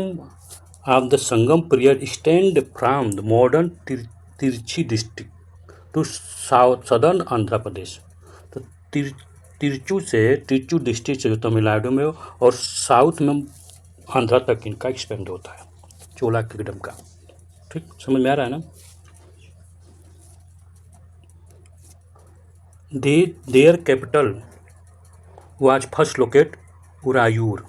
of the Sangam period stand from the modern Trichy district to southern Andhra Pradesh. तो तिरचू डिस्ट्रिक्ट से जो तमिलनाडु में और साउथ में आंध्रा तक इनका एक्सपेंड होता है, चोला किंगडम का, ठीक। समझ में आ रहा है ना। Their capital was first locate Uraiyur,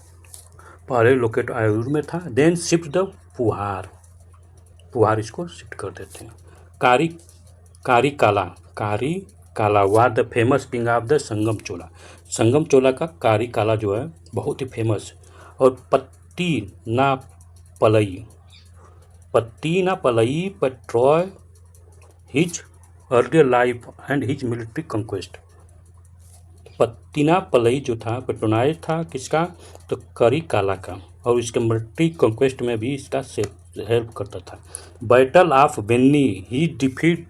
पहले लोकेट आयूर में था, देन शिफ्ट द पुहार इसको शिफ्ट कर देते हैं। Karikala was the famous king of the Sangam Chola का कारी काला जो है बहुत ही फेमस। और Pattinappalai portray his earlier life and his military conquest. Pattinappalai जो था पेट्रोनाइज था किसका, तो करी काला का, और इसके मिलिट्री कंक्वेस्ट में भी इसका हेल्प करता था। Battle of Venni he defeat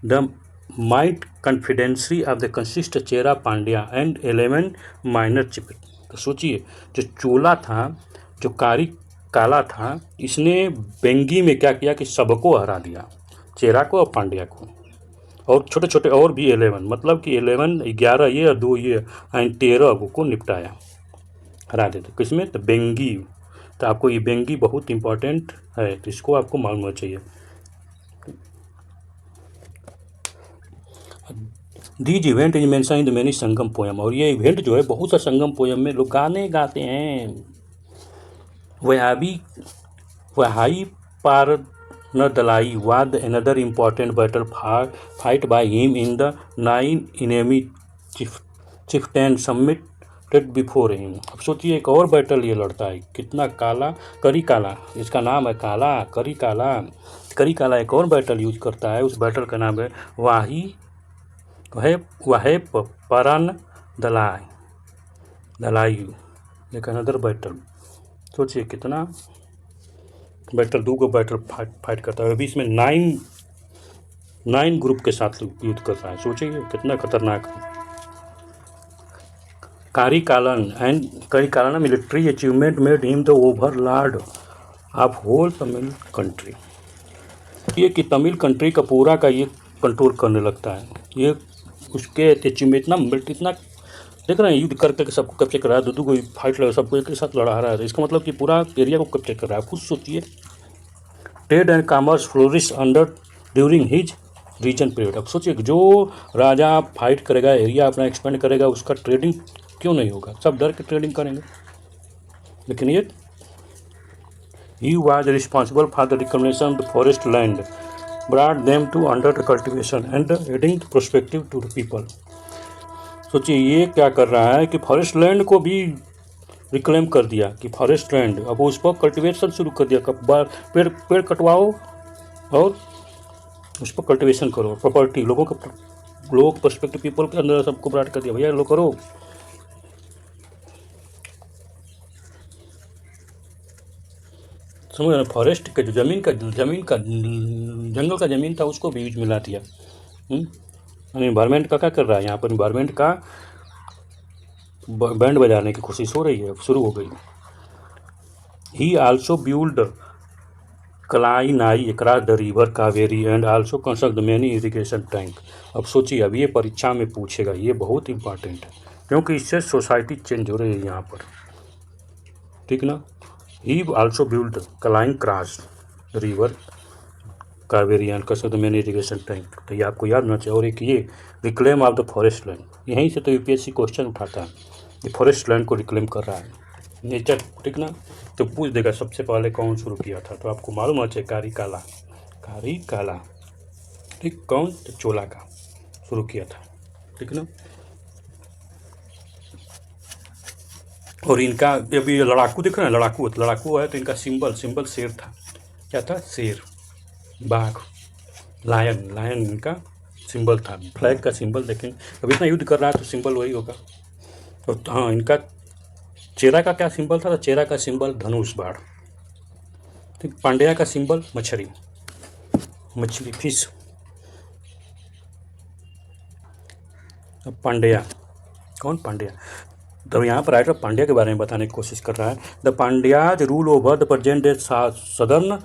the might confederacy of the consist Chera Pandya and 11 minor chief. तो सोचिए जो चोला था, जो कारी काला था, इसने बेंगी में क्या किया कि सबको हरा दिया, चेरा को और पांड्या को, और छोटे छोटे और भी 11, मतलब कि 11 ये और 2 ये एंड 13 को निपटाया, हरा देते। किसमें, तो बेंगी। तो आपको ये बेंगी बहुत इंपॉर्टेंट है, तो इसको आपको मालूम होना चाहिए। These event is mention in the many Sangam poem, और ये इवेंट जो है बहुत सा संगम पोएम में लोग गाने गाते हैं। वहाई पार Nadalai was another important battle fight by him in the 9 enemy chieftains submitted before him। अब सोचिए एक और बैटल ये लड़ता है, कितना करी काला, इसका नाम है करी काला एक और बैटल यूज करता है, उस बैटल का नाम है वाहे परन दलाई एक अनदर बैटल। सोचिए कितना बैटल, 2 बैटल फाइट करता है, अभी इसमें 9 ग्रुप के साथ युद्ध कर रहा है, सोचिए कितना खतरनाक है। Karikala military achievement made him the overlord of whole Tamil country. ये कि तमिल कंट्री का पूरा का ये कंट्रोल करने लगता है, ये उसके अचीवमेंट इतना देख रहे हैं, युद्ध करके सबको कैप्चर कर रहा है, 2 को फाइट लगा, सबको एक साथ लड़ा रहा है, इसका मतलब कि पूरा एरिया को कैप्चर कर रहा है। खुद सोचिए, trade and commerce flourish under during his region period. अब सोचिए जो राजा फाइट करेगा, एरिया अपना एक्सपेंड करेगा, उसका ट्रेडिंग क्यों नहीं होगा, सब डर के ट्रेडिंग करेंगे। लेकिन ये ही was responsible for the recommendation of the forest land, brought them to under the cultivation and adding prospective to the people. सोचिए ये क्या कर रहा है कि फॉरेस्ट लैंड को भी रिक्लेम कर दिया कि फॉरेस्ट लैंड, अब उस पर कल्टिवेशन शुरू कर दिया, पेड़ कटवाओ और उस पर कल्टिवेशन करो, प्रॉपर्टी लोग पर्सपेक्टिव पीपल के अंदर सबको ब्राट कर दिया, भैया लोग करो। समझ रहे, फॉरेस्ट के जो जंगल का ज़मीन था उसको भी यूज मिला दिया। इन्वायरमेंट का क्या कर रहा है यहाँ पर, इन्वायरमेंट का बैंड बजाने की कोशिश हो रही है, शुरू हो गई। He also build Kallanai across the river Kaveri and also construct many irrigation tank. अब सोचिए, अब ये परीक्षा में पूछेगा, ये बहुत इंपॉर्टेंट है क्योंकि इससे सोसाइटी चेंज हो रही है यहाँ पर, ठीक ना। ही also build Kline cross river Kaveri and कर सकते मेन इरीगेशन टैंक, तो ये आपको याद होना चाहिए। और एक ये reclaim of the forest land, यहीं से तो यूपीएससी क्वेश्चन उठाता है, ये फॉरेस्ट लैंड को रिक्लेम कर रहा है नेचर, ठीक ना। तो पूछ देगा सबसे पहले कौन शुरू किया था, तो आपको मालूम होना चाहिए कारी काला, ठीक। कौन, तो चोला का शुरू किया था, ठीक ना। और इनका अभी लड़ाकू दिख रहा है, लड़ाकू है तो इनका सिंबल शेर था। क्या था? शेर, बाघ, लायन इनका सिंबल था। फ्लैग का सिंबल देखें, अब इतना युद्ध कर रहा है तो सिंबल वही होगा। और हाँ, इनका चेरा का क्या सिंबल था? तो चेरा का सिंबल धनुष बाण, ठीक। पांड्या का सिंबल मछली फिश। अब पांड्या, कौन? पांड्या। तो यहाँ पर राइटर पांड्या के बारे में बताने की कोशिश कर रहा है। The Pandyas rule over the present day southern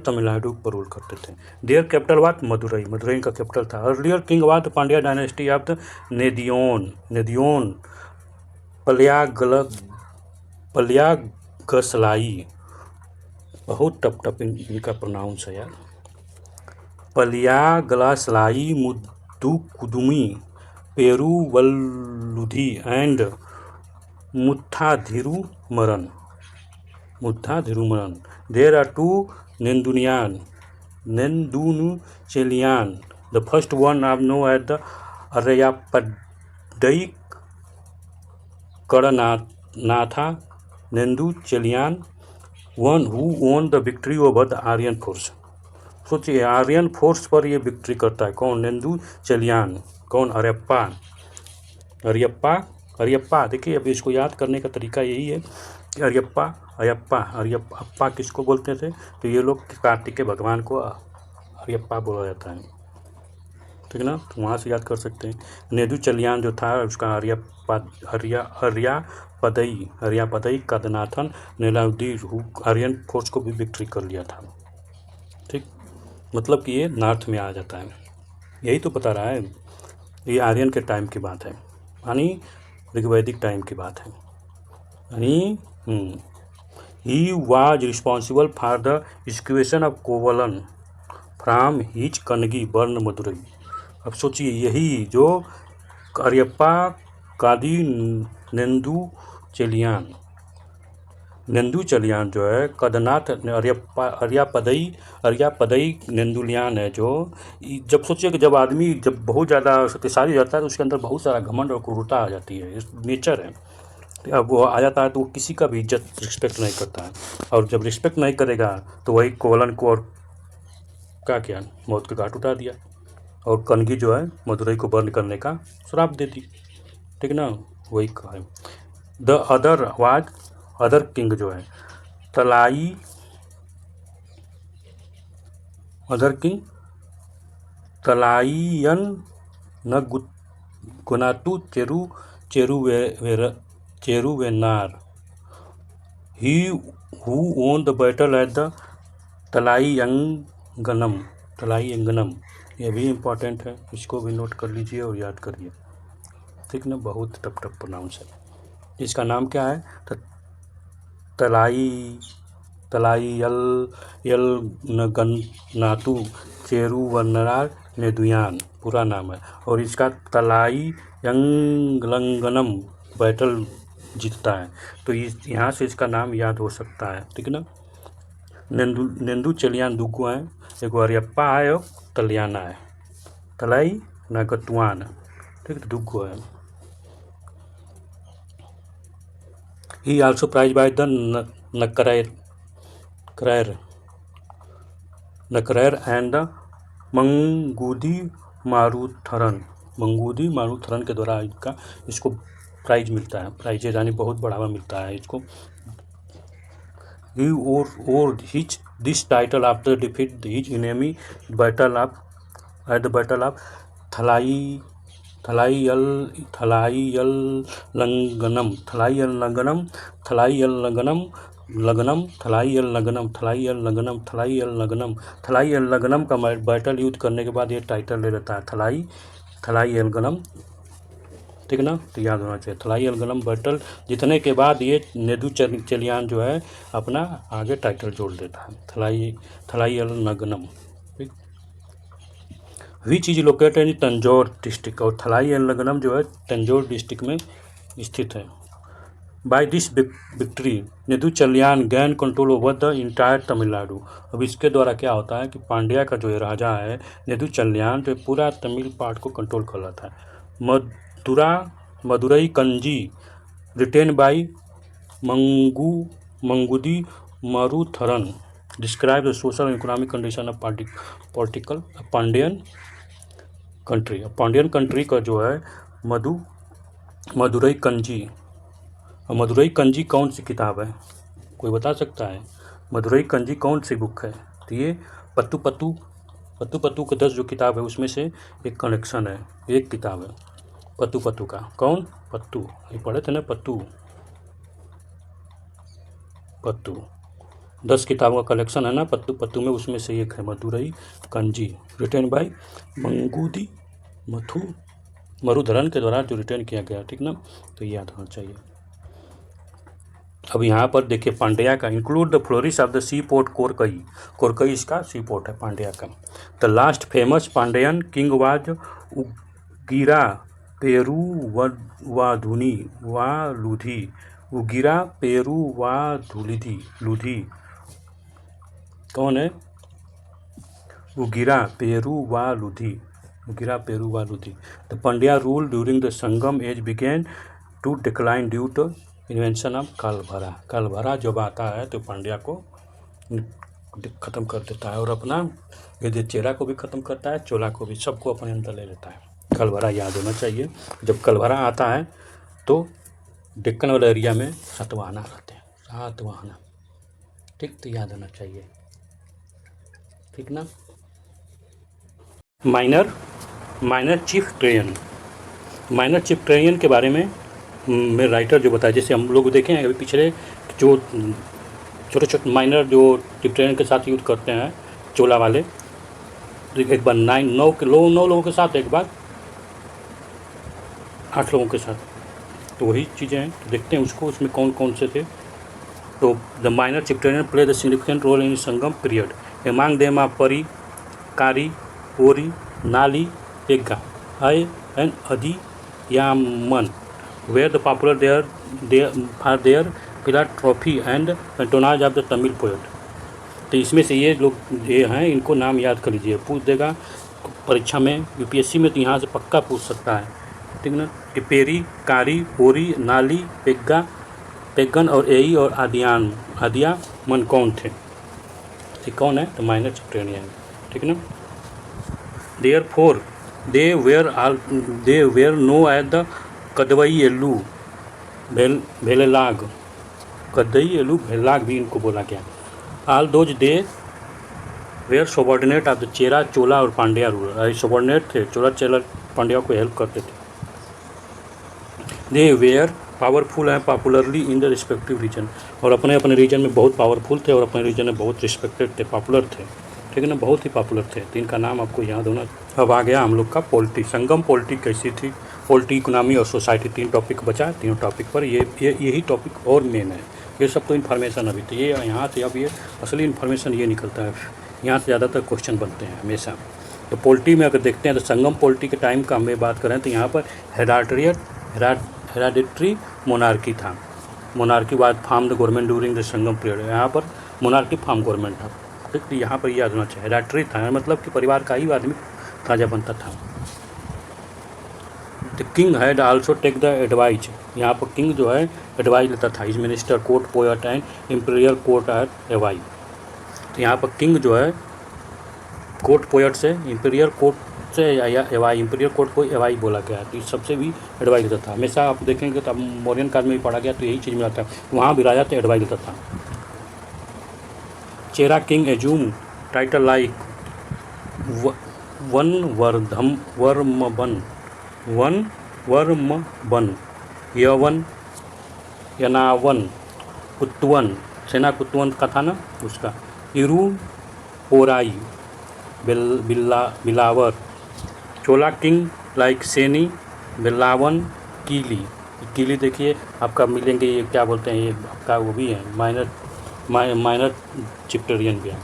Tamil Nadu पर रूल करते थे। देयर कैपिटल वाट? मदुरई का कैपिटल था। Earlier king what? Pandya dynasty of the Nediyon Palyagasalai, बहुत टप इनका प्रोनाउंस है यार। Palyagasalai, Mudukudumi, Peruvaludhi and Mudathirumaran. There are two Nedunchezhiyan, the first one of known as the Ariyappadai Kadantha Nedunchezhiyan, one who won the victory over the Aryan force. सोचिए, Aryan force पर ये victory करता है कौन? नेंदुचेलियान। कौन? अरियप्पा। देखिए, अब इसको याद करने का तरीका यही है कि अरियप्पा किसको बोलते थे? तो ये लोग कार्तिक के भगवान को अरियप्पा बोला जाता है, ठीक ना। तो वहाँ से याद कर सकते हैं। नेदुचेलियान जो था उसका हरियापदई कदनाथन नेलाउद्दीन आर्यन फोर्स को भी विक्ट्री कर लिया था, ठीक। मतलब कि ये नॉर्थ में आ जाता है, यही तो बता रहा है। ये आर्यन के टाइम की बात है, यानी ऋग्वैदिक टाइम की बात है, यानी he was responsible for the execution of Kovalan from his Kannagi burn Madurai. अब सोचिए, यही जो अरियप्पा कादी नेंदुचेलियान जो है, कदनाथ अरियापदई नेंदुलियान है जो, जब सोचिए कि जब बहुत ज़्यादा शक्तिशाली हो जाता है तो उसके अंदर बहुत सारा घमंड और क्रूरता आ जाती है, नेचर है। अब वो आ जाता है तो वो किसी का भी इज्जत रिस्पेक्ट नहीं करता है, और जब रिस्पेक्ट नहीं करेगा तो वही कोवलन को और क्या मौत के घाट उतार दिया, और कनगी जो है मदुरई को बर्न करने का श्राप दे दी, ठीक ना। वही कहा है। द अदर किंग जो है Thalaiyalanganathu Seruvendra, he who won the battle at the Talaiyalanganam. ये भी इम्पोर्टेंट है, इसको भी नोट कर लीजिए और याद करिए, ठीक ना। बहुत टफ प्रोनाउंस है। इसका नाम क्या है? तो तलाइयलगनातु चेरुवनार नेदुयान पूरा नाम है, और इसका तलाइयंगलंगनम बैटल जीतता है, तो यहाँ से इसका नाम याद हो सकता है, ठीक ना। नेंदुचेलियान दुगो हैं, एगो अरियप्पा है और तलियाना है, तलाई नागतुआन, ठीक, दुगो है। He also prized by the Nakarair and the मंगूदी मारूथरन के द्वारा इसको प्राइज मिलता है, प्राइजेज यानी बहुत बढ़ावा मिलता है इसको। He wore this title after defeat his enemy at the battle of थलाइयलनगनम का बैटल युद्ध करने के बाद ये टाइटल ले लेता है थलाइयलगनम, ठीक ना। तो याद होना चाहिए, थलाइयलगनम बैटल जीतने के बाद ये नेदुचेलियान जो है अपना आगे टाइटल जोड़ देता है, Talaiyalanganam, which is located in Tanjore district, और थलाईलंगनम जो है तंजौर डिस्ट्रिक्ट में स्थित है। By this victory Nedunchezhiyan gain control over the entire Tamil Nadu. अब इसके द्वारा क्या होता है कि पांड्या का जो राजा है नेदुचल्यान, जो पूरा तमिल पार्ट को कंट्रोल कर रहा था। Maduraikanchi written by Mangudi Marudanar describe the social and economic condition of political Pandyan country. Pandyan country का जो है मदुरई कंजी। मदुरई कंजी कौन सी किताब है, कोई बता सकता है? मदुरई कंजी कौन सी बुक है? तो ये पत्तू पत्तू के 10 जो किताब है उसमें से एक कलेक्शन है, एक किताब है पत्तू का। कौन? पत्तू, ये पढ़े थे ना, पत्तू 10 किताबों का कलेक्शन है ना पत्तू में, उसमें से एक है मदुरई कंजी, रिटेन बाय मंगुदी मरुधरन के द्वारा जो रिटर्न किया गया, ठीक ना, तो ये याद होना चाहिए। अब यहाँ पर देखिए पांड्या का include the flourish of the sea port Korkai इसका सी पोर्ट है पांड्या का। The last famous Pandyan king was Ugra Peruvaludhi. कौन है? Ugra Peruvaludhi. The Pandya rule during the Sangam age begin to decline due to invention of Kalabhra जब आता है तो पांड्या को ख़त्म कर देता है और अपना ये चेरा को भी ख़त्म करता है, चोला को भी, सबको अपने अंदर ले लेता है। कालभरा याद होना चाहिए। जब कालभरा आता है तो डेक्कन वाले एरिया में सातवाहना रहते हैं, सातवाहना, ठीक, तो याद होना चाहिए, ठीक ना। माइनर चीफ ट्रेनियन के बारे में मेरे राइटर जो बताया, जैसे हम लोग देखें अभी पिछले जो छोटे माइनर जो चीफ ट्रेनियन के साथ यूज़ करते हैं चोला वाले, एक बार 9 लोगों के साथ, एक बार 8 लोगों के साथ, तो वही चीज़ें हैं। तो देखते हैं उसको, उसमें कौन कौन से थे। तो the minor chieftains play the significant role in Sangam period. Among them are Pari, Kari, Ori, Nalli, Pegan, Ay and Adhiyaman, where the popular their philanthropy and patronage of the Tamil poet। तो इसमें से ये लोग ये हैं, इनको नाम याद कर लीजिए, पूछ देगा परीक्षा में, यूपीएससी में, तो यहाँ से पक्का पूछ सकता है, ठीक ना। कि पेरी, कारी, ओरी, नाली, पेगन और एई और आदियामन कौन थे? ठीक, कौन है? तो माइनर चीफ ट्रेनियन, ठीक ना। Therefore they were known as the कदवईएलू भेललाग भी इनको बोला गया। All those they were subordinate of the Chera, Chola और पांड्या रूलर। सबॉर्डिनेट थे, चेला पांड्या को हेल्प करते थे। They were powerful and popularly in the respective region, और अपने अपने रीजन में बहुत पावरफुल थे और अपने रीजन में बहुत रिस्पेक्टेड थे, पॉपुलर थे, ठीक है ना, बहुत ही पॉपुलर थे। तो इनका नाम आपको याद होना। अब आ गया हम लोग का पॉलिटी, संगम पॉलिटी कैसी थी, पॉलिटी, इकोनॉमी और सोसाइटी, 3 टॉपिक बचा। तीनों टॉपिक पर यही टॉपिक और मेन है। ये सब तो इन्फॉर्मेशन अभी, तो ये यहाँ से अब ये असली इन्फॉर्मेशन ये निकलता है, यहाँ से ज़्यादातर क्वेश्चन बनते हैं हमेशा। तो पॉलिटी में अगर देखते हैं तो संगम पॉलिटी के टाइम का हमें बात करें तो यहाँ पर हेराडिटरी मोनार्की था। मोनार्की बाद form the government during the Sangam period. यहाँ पर मोनार्की फार्म गवर्नमेंट था, ठीक। तो यहाँ पर याद होना चाहिए, हेराडिटरी था, मतलब कि परिवार का ही आदमी राजा बनता था। The king had also take the advise. यहाँ पर किंग जो है एडवाइज लेता था, is minister, court poet and imperial court at Avai. तो यहाँ पर किंग जो है कोर्ट पोएट से, इम्पीरियल कोर्ट से या एवाई, इम्पीरियल कोर्ट को एवाई बोला गया, तो इस सबसे भी एडवाइज लेता था। हमेशा आप देखेंगे तो अब मौर्यन काल में भी पढ़ा गया तो यही चीज़ मिला था, वहाँ भी राजा तो एडवाइज लेता था। चेरा किंग एज्यूम टाइटल लाइक वर्मबन, यवन, यनावन, कुत्तवन, सेना कुत्तवन का था ना उसका, इरू, पोराई, बिलावर। चोला किंग लाइक सेनी, बिलावन, कीली देखिए आपका मिलेंगे, ये क्या बोलते हैं, ये आपका वो भी है, माइनर चिप्टरियन भी है।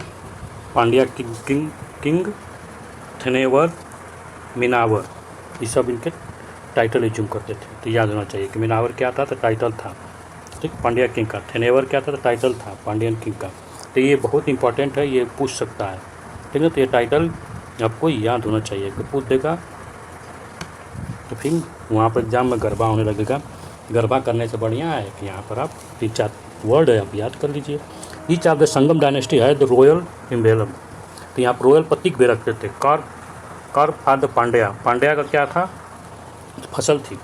पांड्या किंग थनेवर मिनावर, ये सब इनके टाइटल एज्यूम करते थे। तो याद होना चाहिए कि मिनावर क्या था, तो टाइटल था, ठीक। पांड्या किंग का थेनेवर क्या था, तो टाइटल था पांड्यन किंग का। तो ये बहुत इंपॉर्टेंट है, ये पूछ सकता है, ठीक है। तो ये टाइटल आपको याद होना चाहिए कि पूछ देगा तो फिर वहाँ पर एग्जाम में गरबा होने लगेगा। गरबा करने से बढ़िया है कि यहाँ पर आप 3-4 वर्ड है आप याद कर लीजिए। Each of the Sangam dynasty है द रॉयल एम्बेलम, तो यहाँ पर रॉयल प्रतीक भी रखते थे। कर फॉर द पांड्या, पांड्या का क्या था, फसल थी।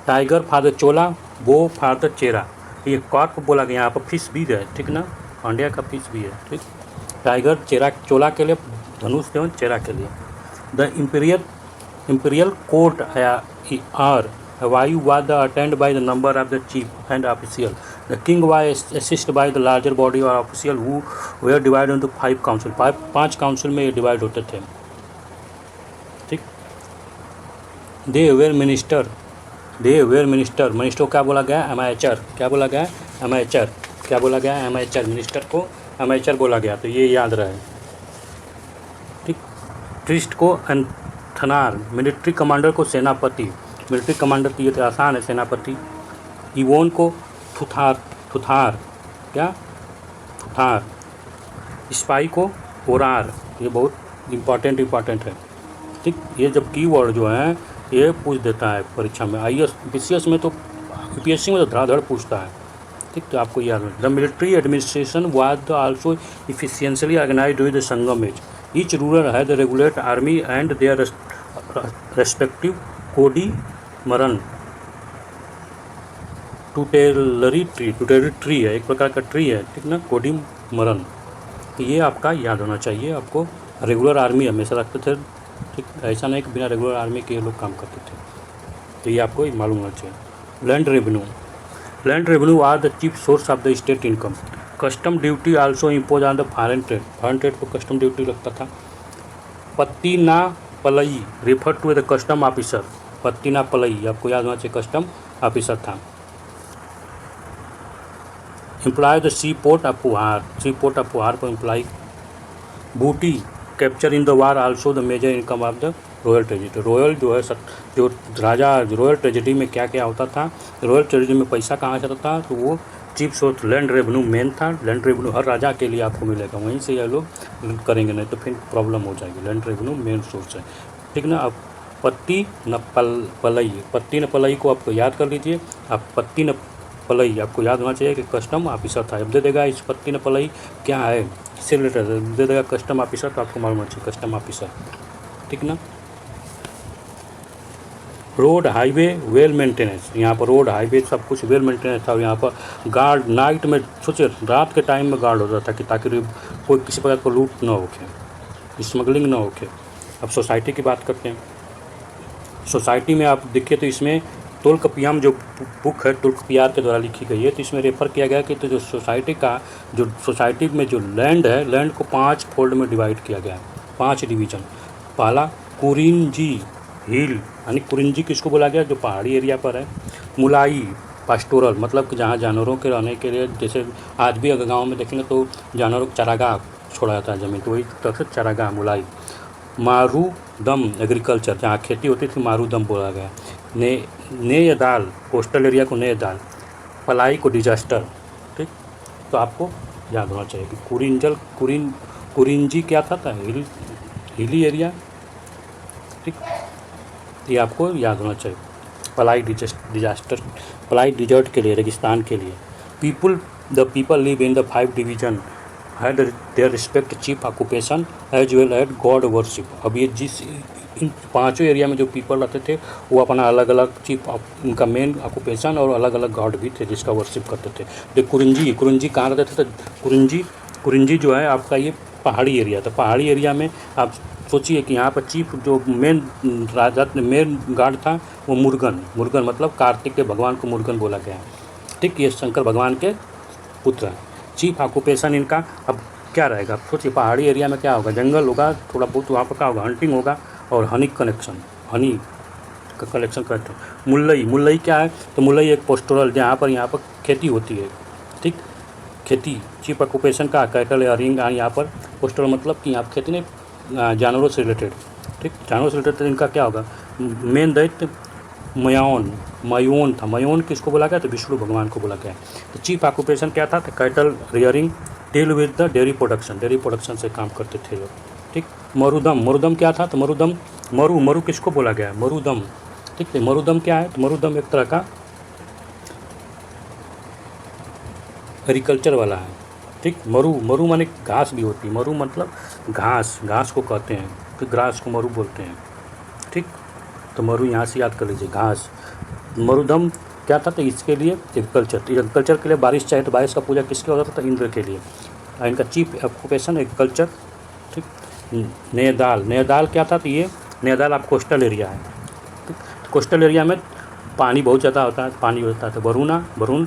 टाइगर फॉर द चोला, बो फॉर द चेरा, ये कार्प बोला गया, यहाँ पर फिश भी है, ठीक ना, पांड्या का फिश भी है, ठीक। टाइगर चेरा, चोला के लिए धनुष एवं चेरा के लिए। The imperial court are Vayu was attended by the number of the chief and official. The king was assisted by the larger body of official who were divided into 5 council. 5 council में divide होते थे, ठीक। They were minister, minister क्या बोला गया, amateur, क्या बोला गया, अमेचर, क्या बोला गया, अमेचर, मिनिस्टर को अमेचर बोला गया, तो ये याद रहे, ठीक। प्रीस्ट को थनार, मिलिट्री कमांडर को सेनापति, मिलिट्री कमांडर तो ये तो आसान है, सेनापति। इवोन को थुथार, क्या, थुथार। स्पाई को ओरार, ये बहुत इम्पॉर्टेंट है, ठीक। ये जब कीवर्ड जो है ये पूछ देता है परीक्षा में, IAS BCS में, तो UPSC में तो धड़ाधड़ पूछता है, ठीक। तो आपको याद है। The military administration was also efficiently organised with the Sangam age. Each ruler had the regulate army and their respective Kodimaram. टुटेलरी tree है, एक प्रकार का ट्री है, ठीक ना, कोडी मरन। ये आपका याद होना चाहिए आपको। रेगुलर आर्मी हमेशा रखते थे, ठीक। ऐसा नहीं कि बिना रेगुलर आर्मी के ये लोग काम करते थे, तो ये आपको मालूम होना चाहिए। Land revenue are the chief source of the state income. Custom duty also impose on the foreign trade को कस्टम ड्यूटी लगता था। Pattinappalai refer to the custom officer, Pattinappalai आपको याद होना चाहिए, कस्टम ऑफिसर था। Employ the sea port of Puhar को employ. Booty capture in the war also the major income of the royal treasury. Royal जो है जो राजा रॉयल ट्रेजेडी में क्या क्या होता था, रॉयल ट्रेजेडी में पैसा कहाँ से आता था, तो वो chief source land revenue main था। लैंड रेवेन्यू हर राजा के लिए आपको मिलेगा, वहीं से ये लोग करेंगे, नहीं तो फिर प्रॉब्लम हो जाएगी। लैंड रेवेन्यू मेन सोर्स है, ठीक ना। अब पत्ती न पलई को आपको याद कर लीजिए। आप पत्ती न पलई आपको याद होना चाहिए कि कस्टम ऑफिसर था। अब दे देगा इस पत्ती न पलई क्या है, किससे रिलेटेड है, दे देगा कस्टम ऑफिसर, तो आपको मालूम होना चाहिए कस्टम ऑफिसर, ठीक ना। रोड हाईवे वेल मेंटेनेंस, यहाँ पर रोड हाईवे सब कुछ वेल मेंटेनेंस था। और यहाँ पर गार्ड नाइट में, सोचिए रात के टाइम में गार्ड होता था कि ताकि कोई किसी प्रकार को लूट ना होके, स्मगलिंग ना होके। अब सोसाइटी की बात करते हैं। सोसाइटी में आप देखिए तो इसमें तोल्काप्पियम जो बुक है टोल्काप्पियर के द्वारा लिखी गई है, तो इसमें रेफ़र किया गया कि तो जो सोसाइटी में जो लैंड है, लैंड को 5 फोल्ड में डिवाइड किया गया है, 5 डिवीज़न। पहला कुरिंजी हिल, यानी कुरिंजी किसको बोला गया, जो पहाड़ी एरिया पर है। मुलाई पास्टोरल, मतलब कि जहाँ जानवरों के रहने के लिए, जैसे आज भी अगर गाँव में देखेंगे तो जानवरों को चारागाह छोड़ा जाता है ज़मीन, तो वही तरह से चारागाह मुलाई। मारूदम एग्रीकल्चर, जहाँ खेती होती थी मारूदम बोला गया। नेयदाल कोस्टल एरिया को नेयदाल। पलाई को डिजास्टर, ठीक। तो आपको याद होना चाहिए कि कुरिंजी क्या था हिली एरिया, ठीक। ये आपको याद होना चाहिए। पलाई डिजास्टर, पलाई डिजर्ट के लिए, रेगिस्तान के लिए। The people live in the 5 division had their respect chief occupation as well as god worship. अब ये जिस इन 5 एरिया में जो पीपल रहते थे वो अपना अलग अलग चीफ उनका मेन ऑक्यूपेशन और अलग अलग गॉड भी थे जिसका वर्शिप करते थे। तो कुरिंजी कहाँ रहते थे, तो कुरिंजी जो है आपका ये पहाड़ी एरिया था। पहाड़ी एरिया में आप सोचिए कि यहाँ पर चीफ जो मेन गार्ड था वो मुर्गन मतलब कार्तिक के भगवान को मुर्गन बोला गया है, ठीक। ये शंकर भगवान के पुत्र हैं। चीफ ऑक्यूपेशन इनका अब क्या रहेगा, सोचिए पहाड़ी एरिया में क्या होगा, जंगल होगा, थोड़ा बहुत वहाँ पर क्या होगा, हंटिंग होगा और हनी का कलेक्शन करते हैं। मुलई क्या है, तो मुलई एक पोस्टोरल, यहाँ पर खेती होती है, ठीक। खेती चीफ ऑक्यूपेशन का कैटल या रिंग, यहाँ पर पोस्टोरल मतलब कि यहाँ खेती नहीं, जानवरों से रिलेटेड, ठीक, जानवर से रिलेटेड इनका क्या होगा, मेन दैत्य मयोन था। मयोन किसको बोला गया, तो विष्णु भगवान को बोला गया। तो चीफ ऑक्यूपेशन क्या था, तो cattle rearing, deal with the dairy production से काम करते थे लोग। ठीक, मरुदम क्या था, तो मरु किसको बोला गया, मरुदम। ठीक है, मरुदम क्या है, तो मरुदम एक तरह का एग्रीकल्चर वाला है। ठीक, मरु माने घास भी होती है, मरु मतलब घास को कहते हैं, तो ग्रास को मरु बोलते हैं। ठीक, तो मरु यहाँ से याद कर लीजिए, घास। मरुदम क्या था, तो इसके लिए एग्रीकल्चर के लिए बारिश चाहिए, तो बारिश का पूजा किसके होता था, तो इंद्र के लिए। इनका चीफ ऑक्यूपेशन एग्रीकल्चर। ठीक, नैदाल क्या था, तो ये नैदाल आप कोस्टल एरिया है। ठीक, कोस्टल एरिया में पानी बहुत ज़्यादा होता है, पानी होता है, तो वरुण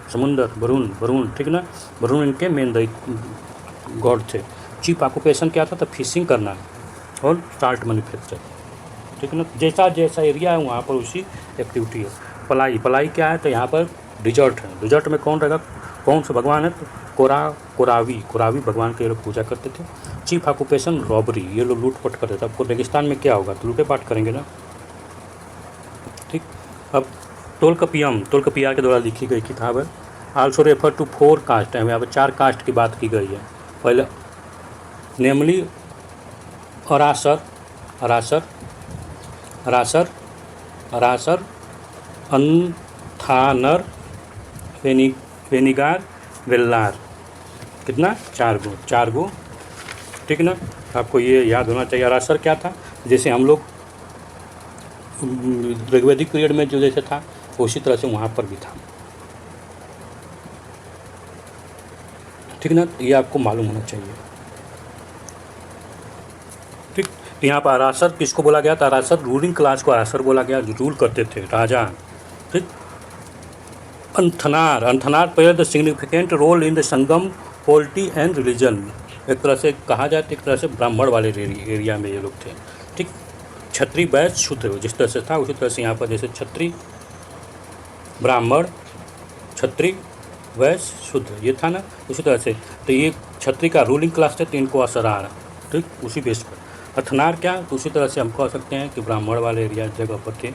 समुंदर, वरुण ठीक ना, वरुण इनके मेन गॉड थे। चीफ ऑक्यूपेशन क्या था, तो फिशिंग करना और साल्ट मैन्युफैक्चर। ठीक है ना, जैसा एरिया है वहाँ पर उसी एक्टिविटी है। पलाई क्या है, तो यहाँ पर डिजर्ट है। डिजर्ट में कौन रहेगा, कौन सा भगवान है, तो कोरावी भगवान के लोग पूजा करते थे। चीफ ऑक्यूपेशन रॉबरी, ये लोग लूटपाट करते थे। आपको रेगिस्तान में क्या होगा, तो लूटेपाट करेंगे ना। ठीक, अब तोलकपिया के द्वारा लिखी गई किताब है। आल्सो रेफर टू 4 कास्ट है, यहाँ पर 4 कास्ट की बात की गई है। पहले नेमली अरासर, अंथानर, वेनिगार, वेल्लार। कितना, 4 गो। ठीक ना, आपको ये याद होना चाहिए। अरासर क्या था, जैसे हम लोग ऋग्वैदिक पीरियड में जो जैसे था उसी तरह से वहाँ पर भी था। ठीक ना, ये आपको मालूम होना चाहिए। ठीक, यहाँ पर अरासर किसको बोला गया था, अरासर रूलिंग क्लास को अरासर बोला गया, जो रूल करते थे, राजा। ठीक, Anthanar play the significant role in the Sangam polity and religion. एक तरह से कहा जाए तो एक तरह से ब्राह्मण वाले एरिया में ये लोग थे। ठीक, क्षत्रिय वैश्य शूद्र जिस तरह से था उसी तरह से यहाँ पर जैसे क्षत्रिय ब्राह्मण, क्षत्रिय वैश्य शूद्र ये था ना, उसी तरह से। तो ये क्षत्रिय का रूलिंग क्लास थे, तो इनको असरार। ठीक, उसी बेस पर। अथनार क्या, तो उसी तरह से हम कह सकते हैं कि ब्राह्मण वाले एरिया जगह पर थे।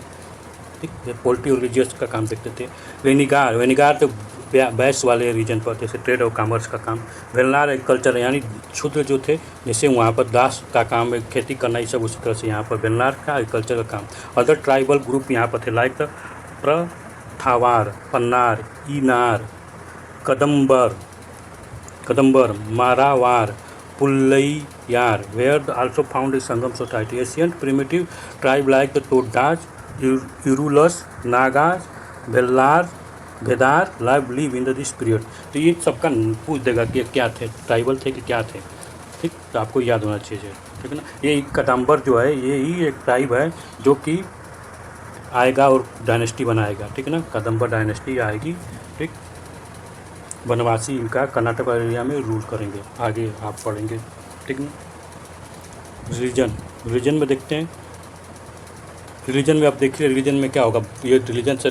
ठीक, पॉलिटी और रिलीजियस का काम देखते थे। वेनिगार तो वैश्य वाले रीजन पर, जैसे ट्रेड और कॉमर्स का काम। वेलनार एग्रीकल्चर यानी शूद्र जो थे, जैसे वहाँ पर दास का काम, खेती करना, ये सब उसी तरह से यहाँ पर वेलनार का एग्रीकल्चर का काम। अदर ट्राइबल ग्रुप यहाँ पर थे, like Parathavar, Panar, Eyinar, Kadambar, Maravar, Pulaiyar, were also found in Sangam society. Ancient primitive tribe like the Todas, Irulas, Nagas, Vedar live in this period. तो ये सबका पूछ देगा कि क्या थे, ट्राइबल थे कि क्या थे। ठीक, तो आपको याद होना चाहिए। ठीक है ना, ये कदम्बर जो है ये ही एक ट्राइब है जो कि आएगा और डायनेस्टी बनाएगा। ठीक है ना, कदम्बर डायनेस्टी आएगी। ठीक, वनवासी इनका कर्नाटक एरिया में रूल करेंगे, आगे आप पढ़ेंगे। ठीक ना, रिलीजन में देखते हैं। रिलीजन में आप देखिए, रिलीजन में क्या होगा, ये रिलीजन से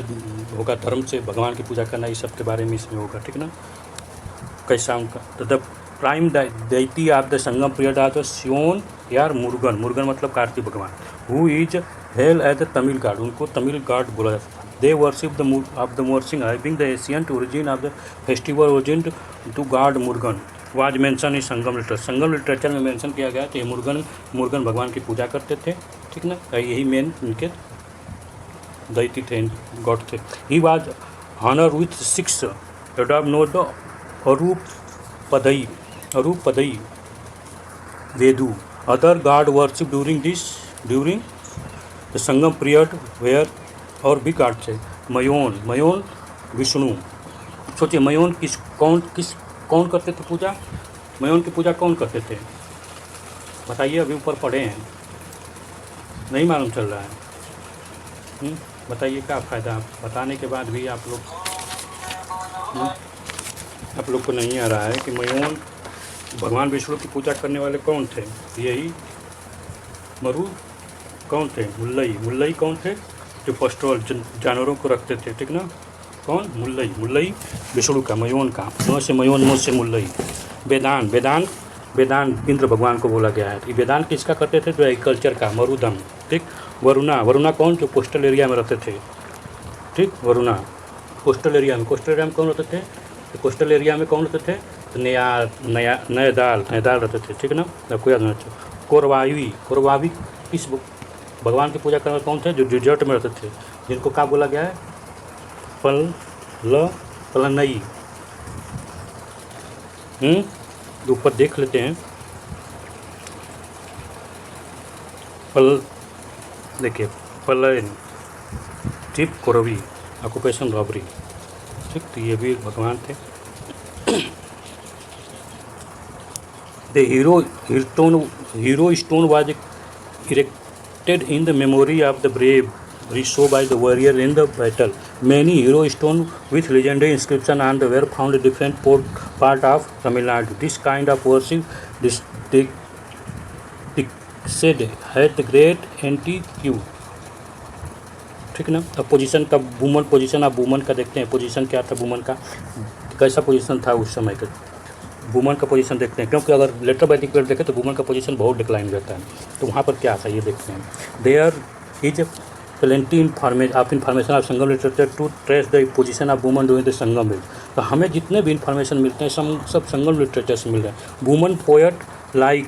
होगा, धर्म से भगवान की पूजा करना, ये सब के बारे में इसमें होगा। ठीक ना, कैसा उनका, तो the prime deity of the Sangam period are the Sivan यार मुरुगन मतलब कार्तिक भगवान, who is hailed as the Tamil god, उनको तमिल गॉड बोला जाता था। दे वर्शिप द मोर्सिंग having the ancient origin of the festival origin to god Murugan was mention in Sangam literature में mention किया गया। तो ये मुरुगन भगवान की पूजा करते थे। ठीक ना, यही मेन उनके दैती थे, गॉड थे। ही वाज हॉनर विथ 6 एडॉब known the Arupadai Veedu other god worship during the Sangam period were, और भी गॉड थे। मयोन विष्णु। सोचिए मयोन कौन करते थे पूजा, मयोन की पूजा कौन करते थे बताइए। अभी ऊपर पढ़े हैं, नहीं मालूम चल रहा है। बताइए क्या फ़ायदा, बताने के बाद भी आप लोग को नहीं आ रहा है कि मयोन भगवान विष्णु की पूजा करने वाले कौन थे। यही मरु कौन थे, मुल्लई कौन थे, जो पस्टोल जानवरों को रखते थे। ठीक ना, कौन, मुल्लई विष्णु का, मयोन का, मो से मयोन, मो से मुल्लई। वेदान वेदांत इंद्र भगवान को बोला गया है। तो वेदांत किसका करते थे? जो एग्रीकल्चर का, मरुदम, ठीक। वरुणा, वरुणा कौन? जो कोस्टल एरिया में रहते थे, ठीक। वरुणा कोस्टल एरिया में, कोस्टल एरिया में कौन रहते थे? तो कोस्टल एरिया में कौन रहते थे? तो नैदाल रहते थे, ठीक ना, आपको याद होना चाहिए। कोरवावी, कोरवावी किस भगवान की पूजा करने वाले कौन थे? जो डिजर्ट में रहते थे, जिनको क्या बोला गया है? पलनई। ऊपर देख लेते हैं। देखिए पलन, ठीक। कोरवी, ऑक्यूपेशन रॉबरी, ठीक। तो ये भी भगवान थे। The hero stone was erected in the memory of the brave Risho by the warrior in the battle. Many hero stones with legendary inscription and were found in different part of Tamil Nadu. This kind of worship said had the great anti-Q, ठीक ना। अब position का, woman position, आप woman का देखते हैं। Position क्या था वुमन का? कैसा पोजीशन था उस समय का? वुमन का पोजीशन देखते हैं, क्योंकि अगर लेटर वैदिक पीरियड देखें तो वुमन का पोजीशन बहुत डिक्लाइन रहता है। तो वहाँ पर क्या था ये देखते हैं। There is plenty information of Sangam literature to trace the position of woman doing the Sangam age. तो हमें जितने भी इन्फॉर्मेशन मिलते हैं सब संगम लिटरेचर से मिल रहे हैं। वुमन पोएट लाइक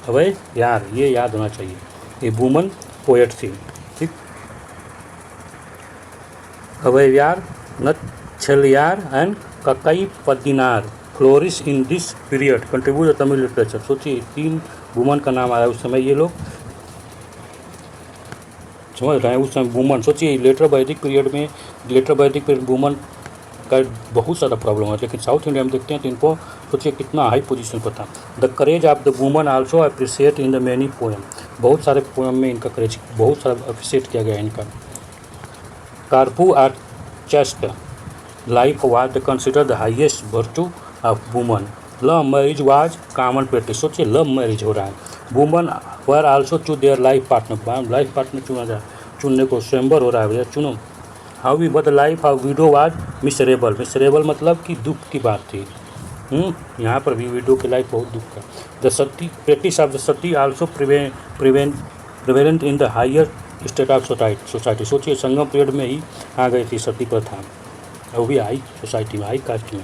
अवय यार, ये याद होना चाहिए, ये वुमन पोएट थी, ठीक। Avvaiyar, Nachchellaiyar and Kakkai Padiniyar flourish in this period contribute Tamil literature. सोचिए 3 वुमन का नाम आया उस समय, ये लोग समझ रहे हैं उस समय वुमन। सोचिए लेटर वैदिक पीरियड वुमन का बहुत सारा प्रॉब्लम है, लेकिन साउथ इंडिया में देखते हैं तो इनको सोचिए कितना हाई पोजीशन पर था। The courage of the woman also appreciate in the many poem. बहुत सारे पोएम में इनका करेज बहुत सारा अप्रिशिएट किया गया है इनका। Karpu or chaste life was consider the highest virtue of woman. Love marriage was common practice. सोचिए लव मैरिज हो रहा है। Woman were also choose their life partner चुनने को स्वयंवर हो रहा है भैया, चुनो। How we but life of widow was miserable मतलब कि दुख की बात थी। यहाँ पर भी विडो की लाइफ बहुत दुख का। The sati practice of the sati also prevalent in the higher state of society. सोचिए संगम पीरियड में ही आ गई थी सती प्रथा, वो भी हाई सोसाइटी में, हाई कास्ट में।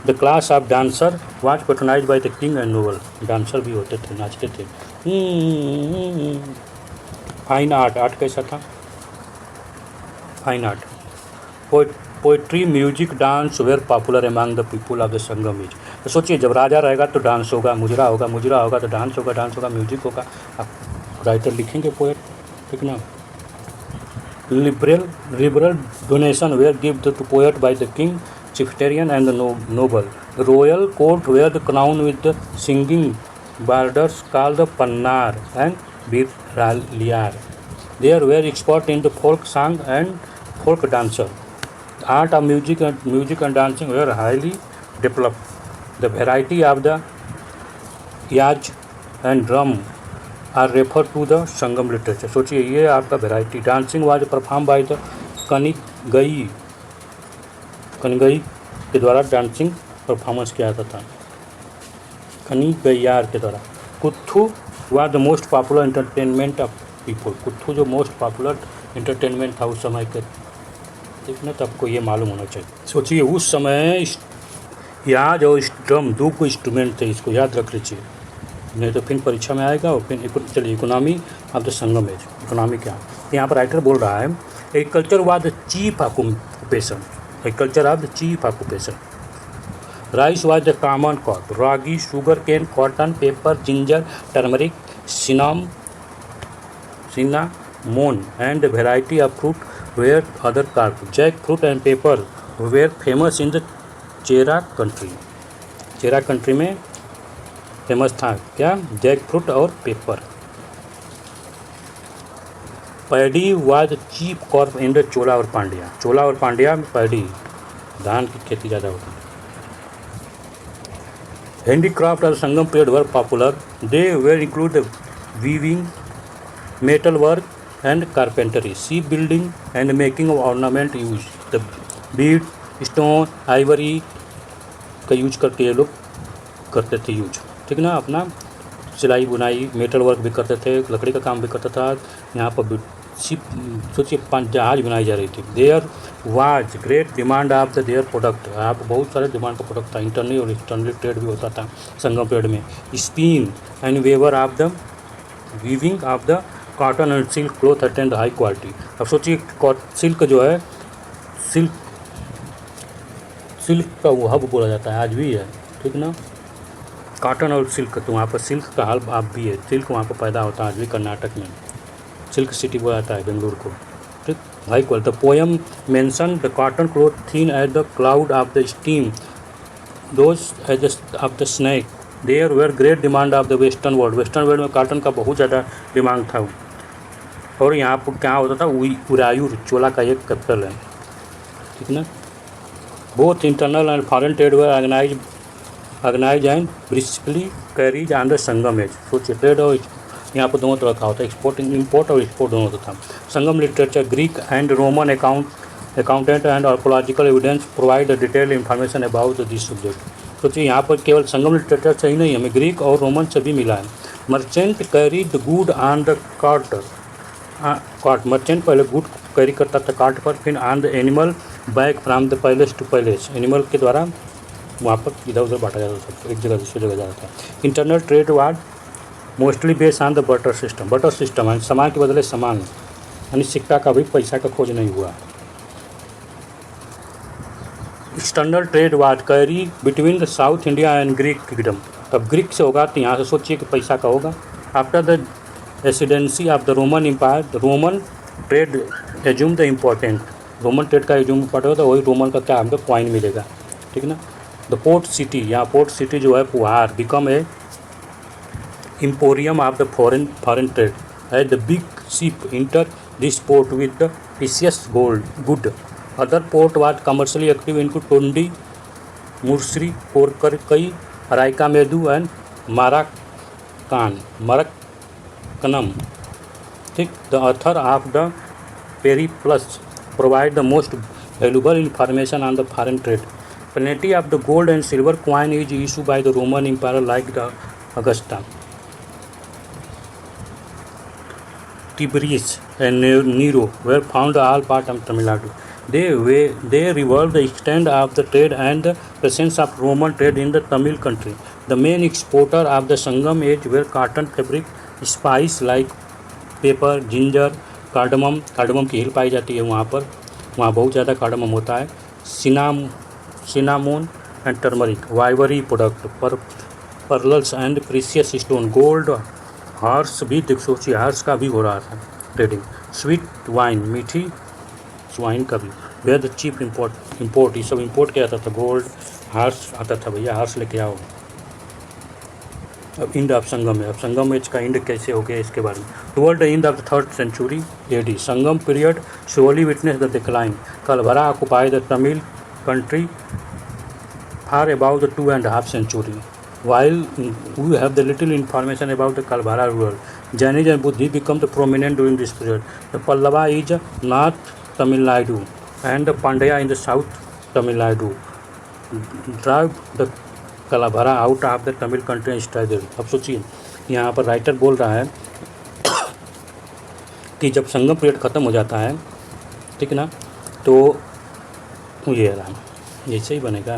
The class of dancer was patronise by the king and noble. Dancer भी होते थे, नाचते थे। फाइन आर्ट कैसा था? Fine art, poetry, music, dance were popular among the people of the Sangam age. तो सोचिए जब राजा रहेगा तो डांस होगा, मुजरा होगा तो डांस होगा, म्यूजिक होगा। आप राइटर लिखेंगे पोएट, ठीक ना। liberal donation were given to poet by the king, chieftain and the noble. The royal court were crowned with the singing barders called the pannar and biraliar. They were expert in the folk song and folk dancer. The art of music and dancing were highly developed. The variety of the yaj and drum are refer to the Sangam literature. सोचिए ये आपका variety. Dancing was perform by the Kanigai के द्वारा dancing performance किया जाता था, कनिगैयार के द्वारा। Koothu was the most popular entertainment of people. Koothu जो मोस्ट पॉपुलर एंटरटेनमेंट था उस समय के, ठीक ना। तो आपको ये मालूम होना चाहिए। सोचिए उस समय याज और ड्रम 2 को इंस्ट्रूमेंट थे, इसको याद रख लीजिए, नहीं तो फिर परीक्षा में आएगा। और फिर चलिए economy of the Sangam age. Economy क्या? यहाँ पर राइटर बोल रहा है agriculture was the chief occupation. Agriculture of the chief occupation. Rice was the common crop. Ragi, sugar cane, cotton, pepper, ginger, turmeric, cinnamon and variety of fruit were other crop. Jack fruit and pepper were famous in the Chera country. Chera country में फेमस था क्या? Jack fruit और pepper. Paddy was chief crop in the चोला और पांड्या में paddy, धान की खेती ज़्यादा होती है। हैंडीक्राफ्ट और Sangam period were popular. They were include the weaving, metal work and carpentry, sea building and making of ornament use. The bead, stone, ivory का यूज करके ये लोग करते थे यूज, ठीक ना, अपना सिलाई बुनाई मेटल वर्क भी करते थे, लकड़ी का काम भी करता था। यहाँ पर शिप सोचिए जहाज बनाई जा रही थी। There was great demand of the their product, यहाँ पर बहुत सारे डिमांड का प्रोडक्ट था। इंटरनली और एक्सटर्नली ट्रेड भी होता था संगम पीरियड में। Spin and weaver of the weaving of the cotton and silk cloth attend high quality. अब सोचिए सिल्क जो है, सिल्क का वो हब बोला जाता है, आज भी है, ठीक ना, कॉटन और सिल्क। तो वहाँ पर सिल्क का हब आप भी है, सिल्क वहाँ पर पैदा होता है आज भी कर्नाटक में। सिल्क सिटी बोला जाता है बेंगलुरु को, ठीक। High quality. The poem mention the cotton cloth thin as the cloud of the steam, those as of the snake, there were great demand of the western world. Western world में cotton का बहुत ज़्यादा demand था। और यहाँ पर क्या होता था, उरायूर चोला का एक कैपिटल है, ठीक ना। Both internal and foreign trade were organise and briskly carries on the Sangam age. सोचिए ट्रेड और यहाँ पर दोनों तरह का होता है, एक्सपोर्ट इम्पोर्ट और एक्सपोर्ट दोनों होता था। Sangam literature, Greek and Roman accountant and archaeological evidence provide detail information about this subject. सोचिए यहाँ पर केवल संगम लिटरेचर से ही नहीं, हमें ग्रीक और रोमन से भी मिला है। Merchant carry the good on the cart, merchant पहले गुड कैरी करता था कार्ट पर, फिर on the animal back from the palace to palace, animal के द्वारा वहाँ पर इधर उधर बांटा जाता था, एक जगह दूसरी जगह जाता था। Internal trade ward mostly based on the butter system, butter system है, सामान के बदले सामान, यानी सिक्का का भी पैसा का खोज नहीं हुआ। External trade ward carry between the south India and Greek kingdom. तब ग्रीक से होगा तो यहाँ से सोचिए कि पैसा का होगा। After the residency of the Roman empire, the Roman trade assume the important, Roman trade का एज्यूम इम्पोर्टेंट होता है, वही रोमन का क्या हमको कॉइन मिलेगा, ठीक ना। द पोर्ट सिटी, यहाँ पोर्ट सिटी जो है Puhar become a emporium of the foreign trade, as the big ship enter this port with the precious good. Other port was commercially active into Tondi, Musiri, Korkai, Arikamedu and Marakkanam, ठीक। The author of the Periplus provide the most valuable information on the foreign trade. Plenty of the gold and silver coin is issued by the Roman Empire like the Augusta, Tiberius and Nero were found all part of Tamil Nadu. They revealed the extent of the trade and the presence of Roman trade in the Tamil country. The main exporter of the Sangam age were cotton, fabric, spice like pepper, ginger, cardamom की हिल पाई जाती है वहाँ पर, वहाँ बहुत ज़्यादा cardamom होता है। Cinnamon and turmeric, ivory product, pearls and precious stone, gold, horse भी सोचिए, हॉर्स का भी हो रहा था ट्रेडिंग। स्वीट वाइन, मीठी वाइन का भी। वेयर द चीप इम्पोर्ट, ये सब इम्पोर्ट किया जाता था। गोल्ड, हॉर्स आता था, भैया हॉर्स लेके आओ। अब इंड ऑफ संगम है, अब संगम एज का इंड कैसे हो गया इसके बारे में। Toward the end of the 3rd century AD, Sangam period slowly witnessed the decline. Kalabara occupied the Tamil country for about 2.5 century. While we have the little information about the Kalabara rural, Jainism and Buddhism become the prominent during this period. The Pallava is North Tamil Nadu and the Pandya in the South Tamil Nadu drive the Kalabhra out of the Tamil country स्ट्राइडल। अब सोचिए यहाँ पर writer बोल रहा है कि जब संगम पीरियड ख़त्म हो जाता है, ठीक ना, तो ये रहा, ऐसे ही बनेगा।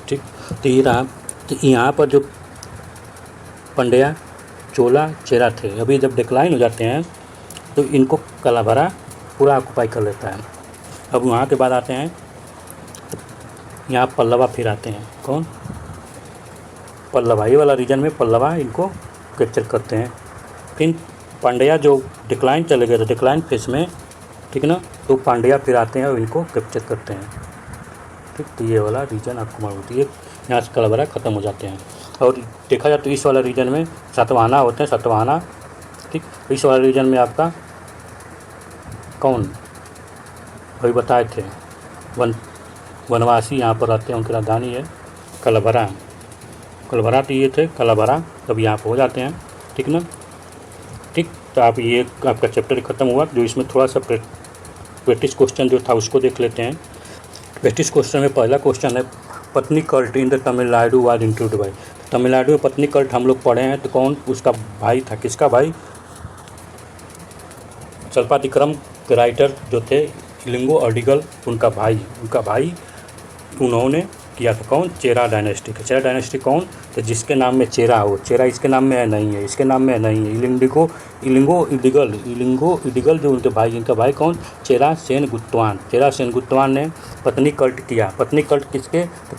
ठीक, तो ये रहा। तो यहाँ पर जो पंड्या, चोला, चेरा थे, अभी जब डिक्लाइन हो जाते हैं तो इनको कलाभरा पूरा ऑक्यूपाई कर लेता है। अब वहाँ के बाद आते हैं यहाँ पल्लवा, फिर आते हैं कौन, पल्लवा, ये वाला रीजन में पल्लवा इनको कैप्चर करते हैं। फिर पांड्या जो डिक्लाइन चले गए थे, डिक्लाइन फेस में, ठीक ना, तो पांड्या फिर आते हैं और इनको कैप्चर करते हैं, ठीक। तो ये वाला रीजन आपको मालूम होती है, यहाँ से कलाभरा ख़त्म हो जाते हैं। और देखा जाए तो इस वाला रीजन में सातवाहना होते हैं, सातवाहना, ठीक। इस वाला रीजन में आपका कौन, वही बताए थे, वनवासी यहाँ पर आते हैं, उनकी राजधानी है कलाभरा। कलाभरा तो ये थे कलाभरा, तब यहाँ पर हो जाते हैं, ठीक ना, ठीक। तो आप ये आपका चैप्टर ख़त्म हुआ। जो इसमें थोड़ा सा प्रैक्टिस क्वेश्चन जो था उसको देख लेते हैं। प्रैक्टिस क्वेश्चन में पहला क्वेश्चन है पत्नी cult in the Tamil Nadu was introduced by. Tamil Nadu में पत्नी कल्ट हम लोग पढ़े हैं, तो कौन उसका भाई था, किसका भाई? चलपातिक्रम के राइटर जो थे इलिंगो अडिगल, उनका भाई उन्होंने किया था। कौन? चेरा डायनेस्टी का। चेरा डायनेस्टी कौन? तो जिसके नाम में चेरा हो, चेरा इसके नाम में है नहीं है, इसके नाम में नहीं है। इलिंगो इडिगल जो उनके भाई, इनका भाई कौन? चेरा सेनगुत्वान। चेरा सेनगुत्वान ने पत्नी कल्ट किया। पत्नी कल्ट किसके? तो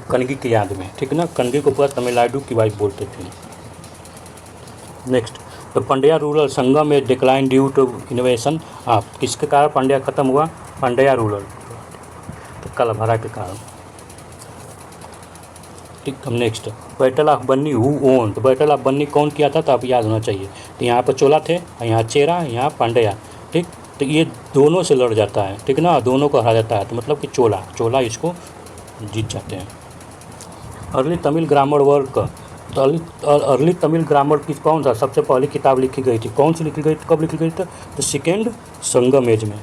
कनगी के याद में, ठीक है ना। कनगी को पूरा तमिलनाडु की वाइफ बोलते थे। नेक्स्ट, तो पंड्या रूरल संगम में decline due to innovation of. किसके कारण पंड्या खत्म हुआ? पंड्या रूरल, तो कलभरा के कारण, ठीक। अब next, battle of Banni who own. तो बैटल ऑफ बन्नी कौन किया था? तो आप याद होना चाहिए। तो यहाँ पर चोला थे, यहाँ चेरा, यहाँ पांड्या, ठीक। तो ये दोनों से लड़ जाता है, ठीक ना, दोनों को हरा जाता है, तो मतलब कि चोला इसको जीत जाते हैं। Early Tamil grammar work. तो अर्ली तमिल ग्रामर की कौन सा सबसे पहली किताब लिखी गई थी? कौन सी लिखी गई थी, कब लिखी गई थी? तो सेकेंड संगम एज में,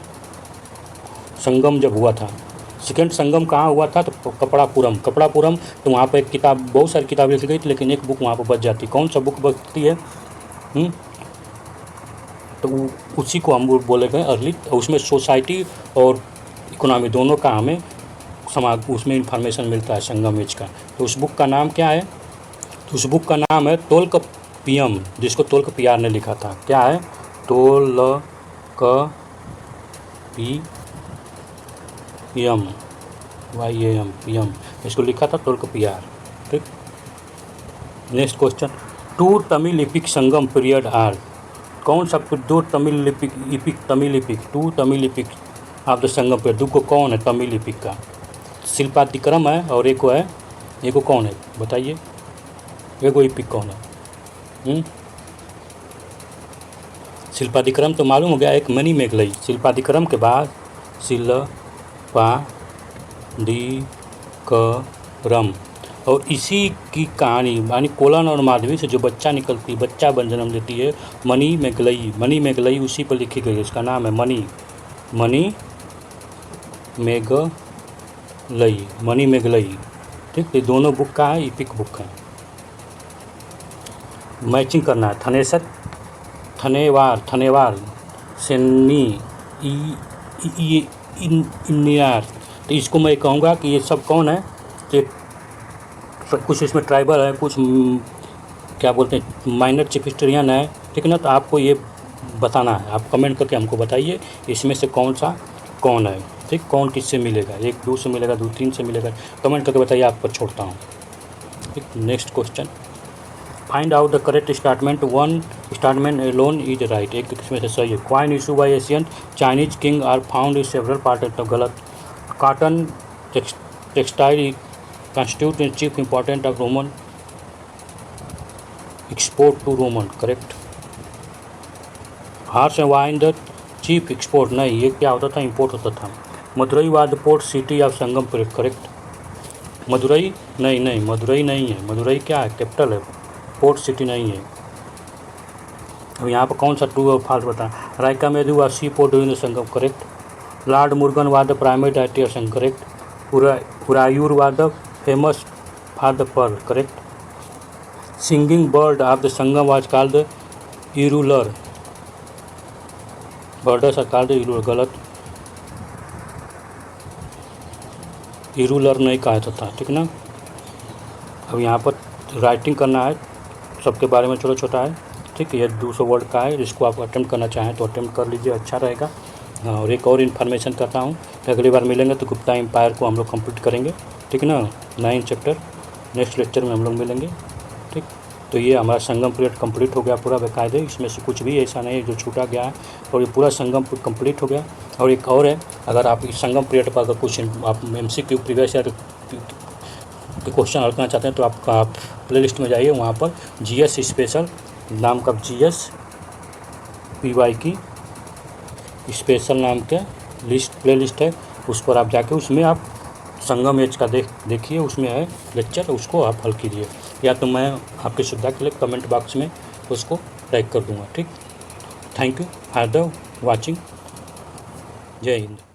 संगम जब हुआ था। सेकेंड संगम कहाँ हुआ था? तो कपड़ापुरम। तो वहाँ पर एक किताब, बहुत सारी किताब लिखी गई थी, लेकिन एक बुक वहाँ पर बच जाती। कौन सा बुक बचती है? तो उसी को हम बोले गए अर्ली। उसमें सोसाइटी और इकोनॉमी दोनों का हमें समाज उसमें इंफॉर्मेशन मिलता है संगम एज का। तो उस बुक का नाम क्या है? तो उस बुक का नाम है तोल्काप्पियम, जिसको तोल्काप्पियर ने लिखा था। क्या है? तोल्काप्पियम, YAM, इसको लिखा था तोल्काप्पियर, ठीक। Next question, two Tamil epic Sangam period are. कौन सा दो Tamil epic two Tamil epic of the Sangam period? दो को कौन है तमिल इपिक का? शिल्पातिक्रम है और एक को कौन है बताइए? एक को इपिक कौन है? शिल्पातिक्रम तो मालूम हो गया, एक मणि मेघलई। शिल्पातिक्रम के बाद शिल्पादिकरम, और इसी की कहानी यानी कोलन और माधवी से जो बच्चा निकलती, बच्चा बन जन्म देती है, मणि मेघलई उसी पर लिखी गई है। इसका नाम है मणि मेघलई, ठीक। ये दोनों बुक का है, इपिक बुक है। मैचिंग करना है। थनेवार सेनी इनियार। तो इसको मैं कहूँगा कि ये सब कौन है? ये कुछ इसमें ट्राइबल है, कुछ क्या बोलते हैं माइनर चिफिस्ट्रियन है, ठीक है ना। तो आपको ये बताना है, आप कमेंट करके हमको बताइए इसमें से कौन सा कौन है, ठीक। कौन किससे मिलेगा, 1 2 से मिलेगा, 2 3 से मिलेगा, कमेंट करके बताइए, आप पर छोड़ता हूँ, ठीक। Next question, find out the correct statement. 1 statement alone is right. एक इसमें से सही है। Coin issue by Asian Chinese king are found in several part. तो गलत। Cotton textile constitute in chief important of Roman export to Roman, correct। Horse and wine the chief export, नहीं, ये क्या होता था? इंपोर्ट होता था। Madurai was the port city of Sangam period, correct. Madurai नहीं, मदुरई नहीं है। मदुरई क्या है? कैपिटल है, पोर्ट सिटी नहीं है। अब यहाँ पर कौन सा ट्रू और फॉल्स बता? Arikamedu was sea port during the Sangam, correct. Lord Murugan was the primary director Sangam, correct. Uraiyur was the famous for the pearl, correct. Singing bird of the Sangam was called the Irular, birds are called the Irular, गलत। इरूलर नहीं कहा था, ठीक ना। अब यहाँ पर writing करना है, सबके बारे में छोटा है, ठीक। ये 200 वर्ड का है, इसको आप अटेम्प्ट करना चाहें तो अटेम्प्ट कर लीजिए, अच्छा रहेगा। और एक और इन्फॉर्मेशन करता हूँ कि अगली बार मिलेंगे तो गुप्ता एम्पायर को हम लोग कंप्लीट करेंगे, ठीक ना। 9 चैप्टर नेक्स्ट लेक्चर में हम लोग मिलेंगे, ठीक। तो ये हमारा संगम पीरियड कंप्लीट हो गया पूरा बेकायदे। इसमें से कुछ भी ऐसा नहीं है जो छूटा गया है, और ये पूरा संगम कंप्लीट हो गया। और एक और है, अगर आप इस संगम पीरियड पर अगर कुछ आप MCQ प्रीवियस ईयर के क्वेश्चन हल करना चाहते हैं तो आप प्ले लिस्ट में जाइए, वहाँ पर GS स्पेशल नाम का GS PY की स्पेशल नाम के प्ले लिस्ट है, उस पर आप जाके उसमें आप संगम एज का देखिए, उसमें है लेक्चर, उसको आप हल कीजिए, या तो मैं आपकी सुविधा के लिए कमेंट बॉक्स में उसको टाइप कर दूंगा, ठीक। Thank you for the watching. जय हिंद।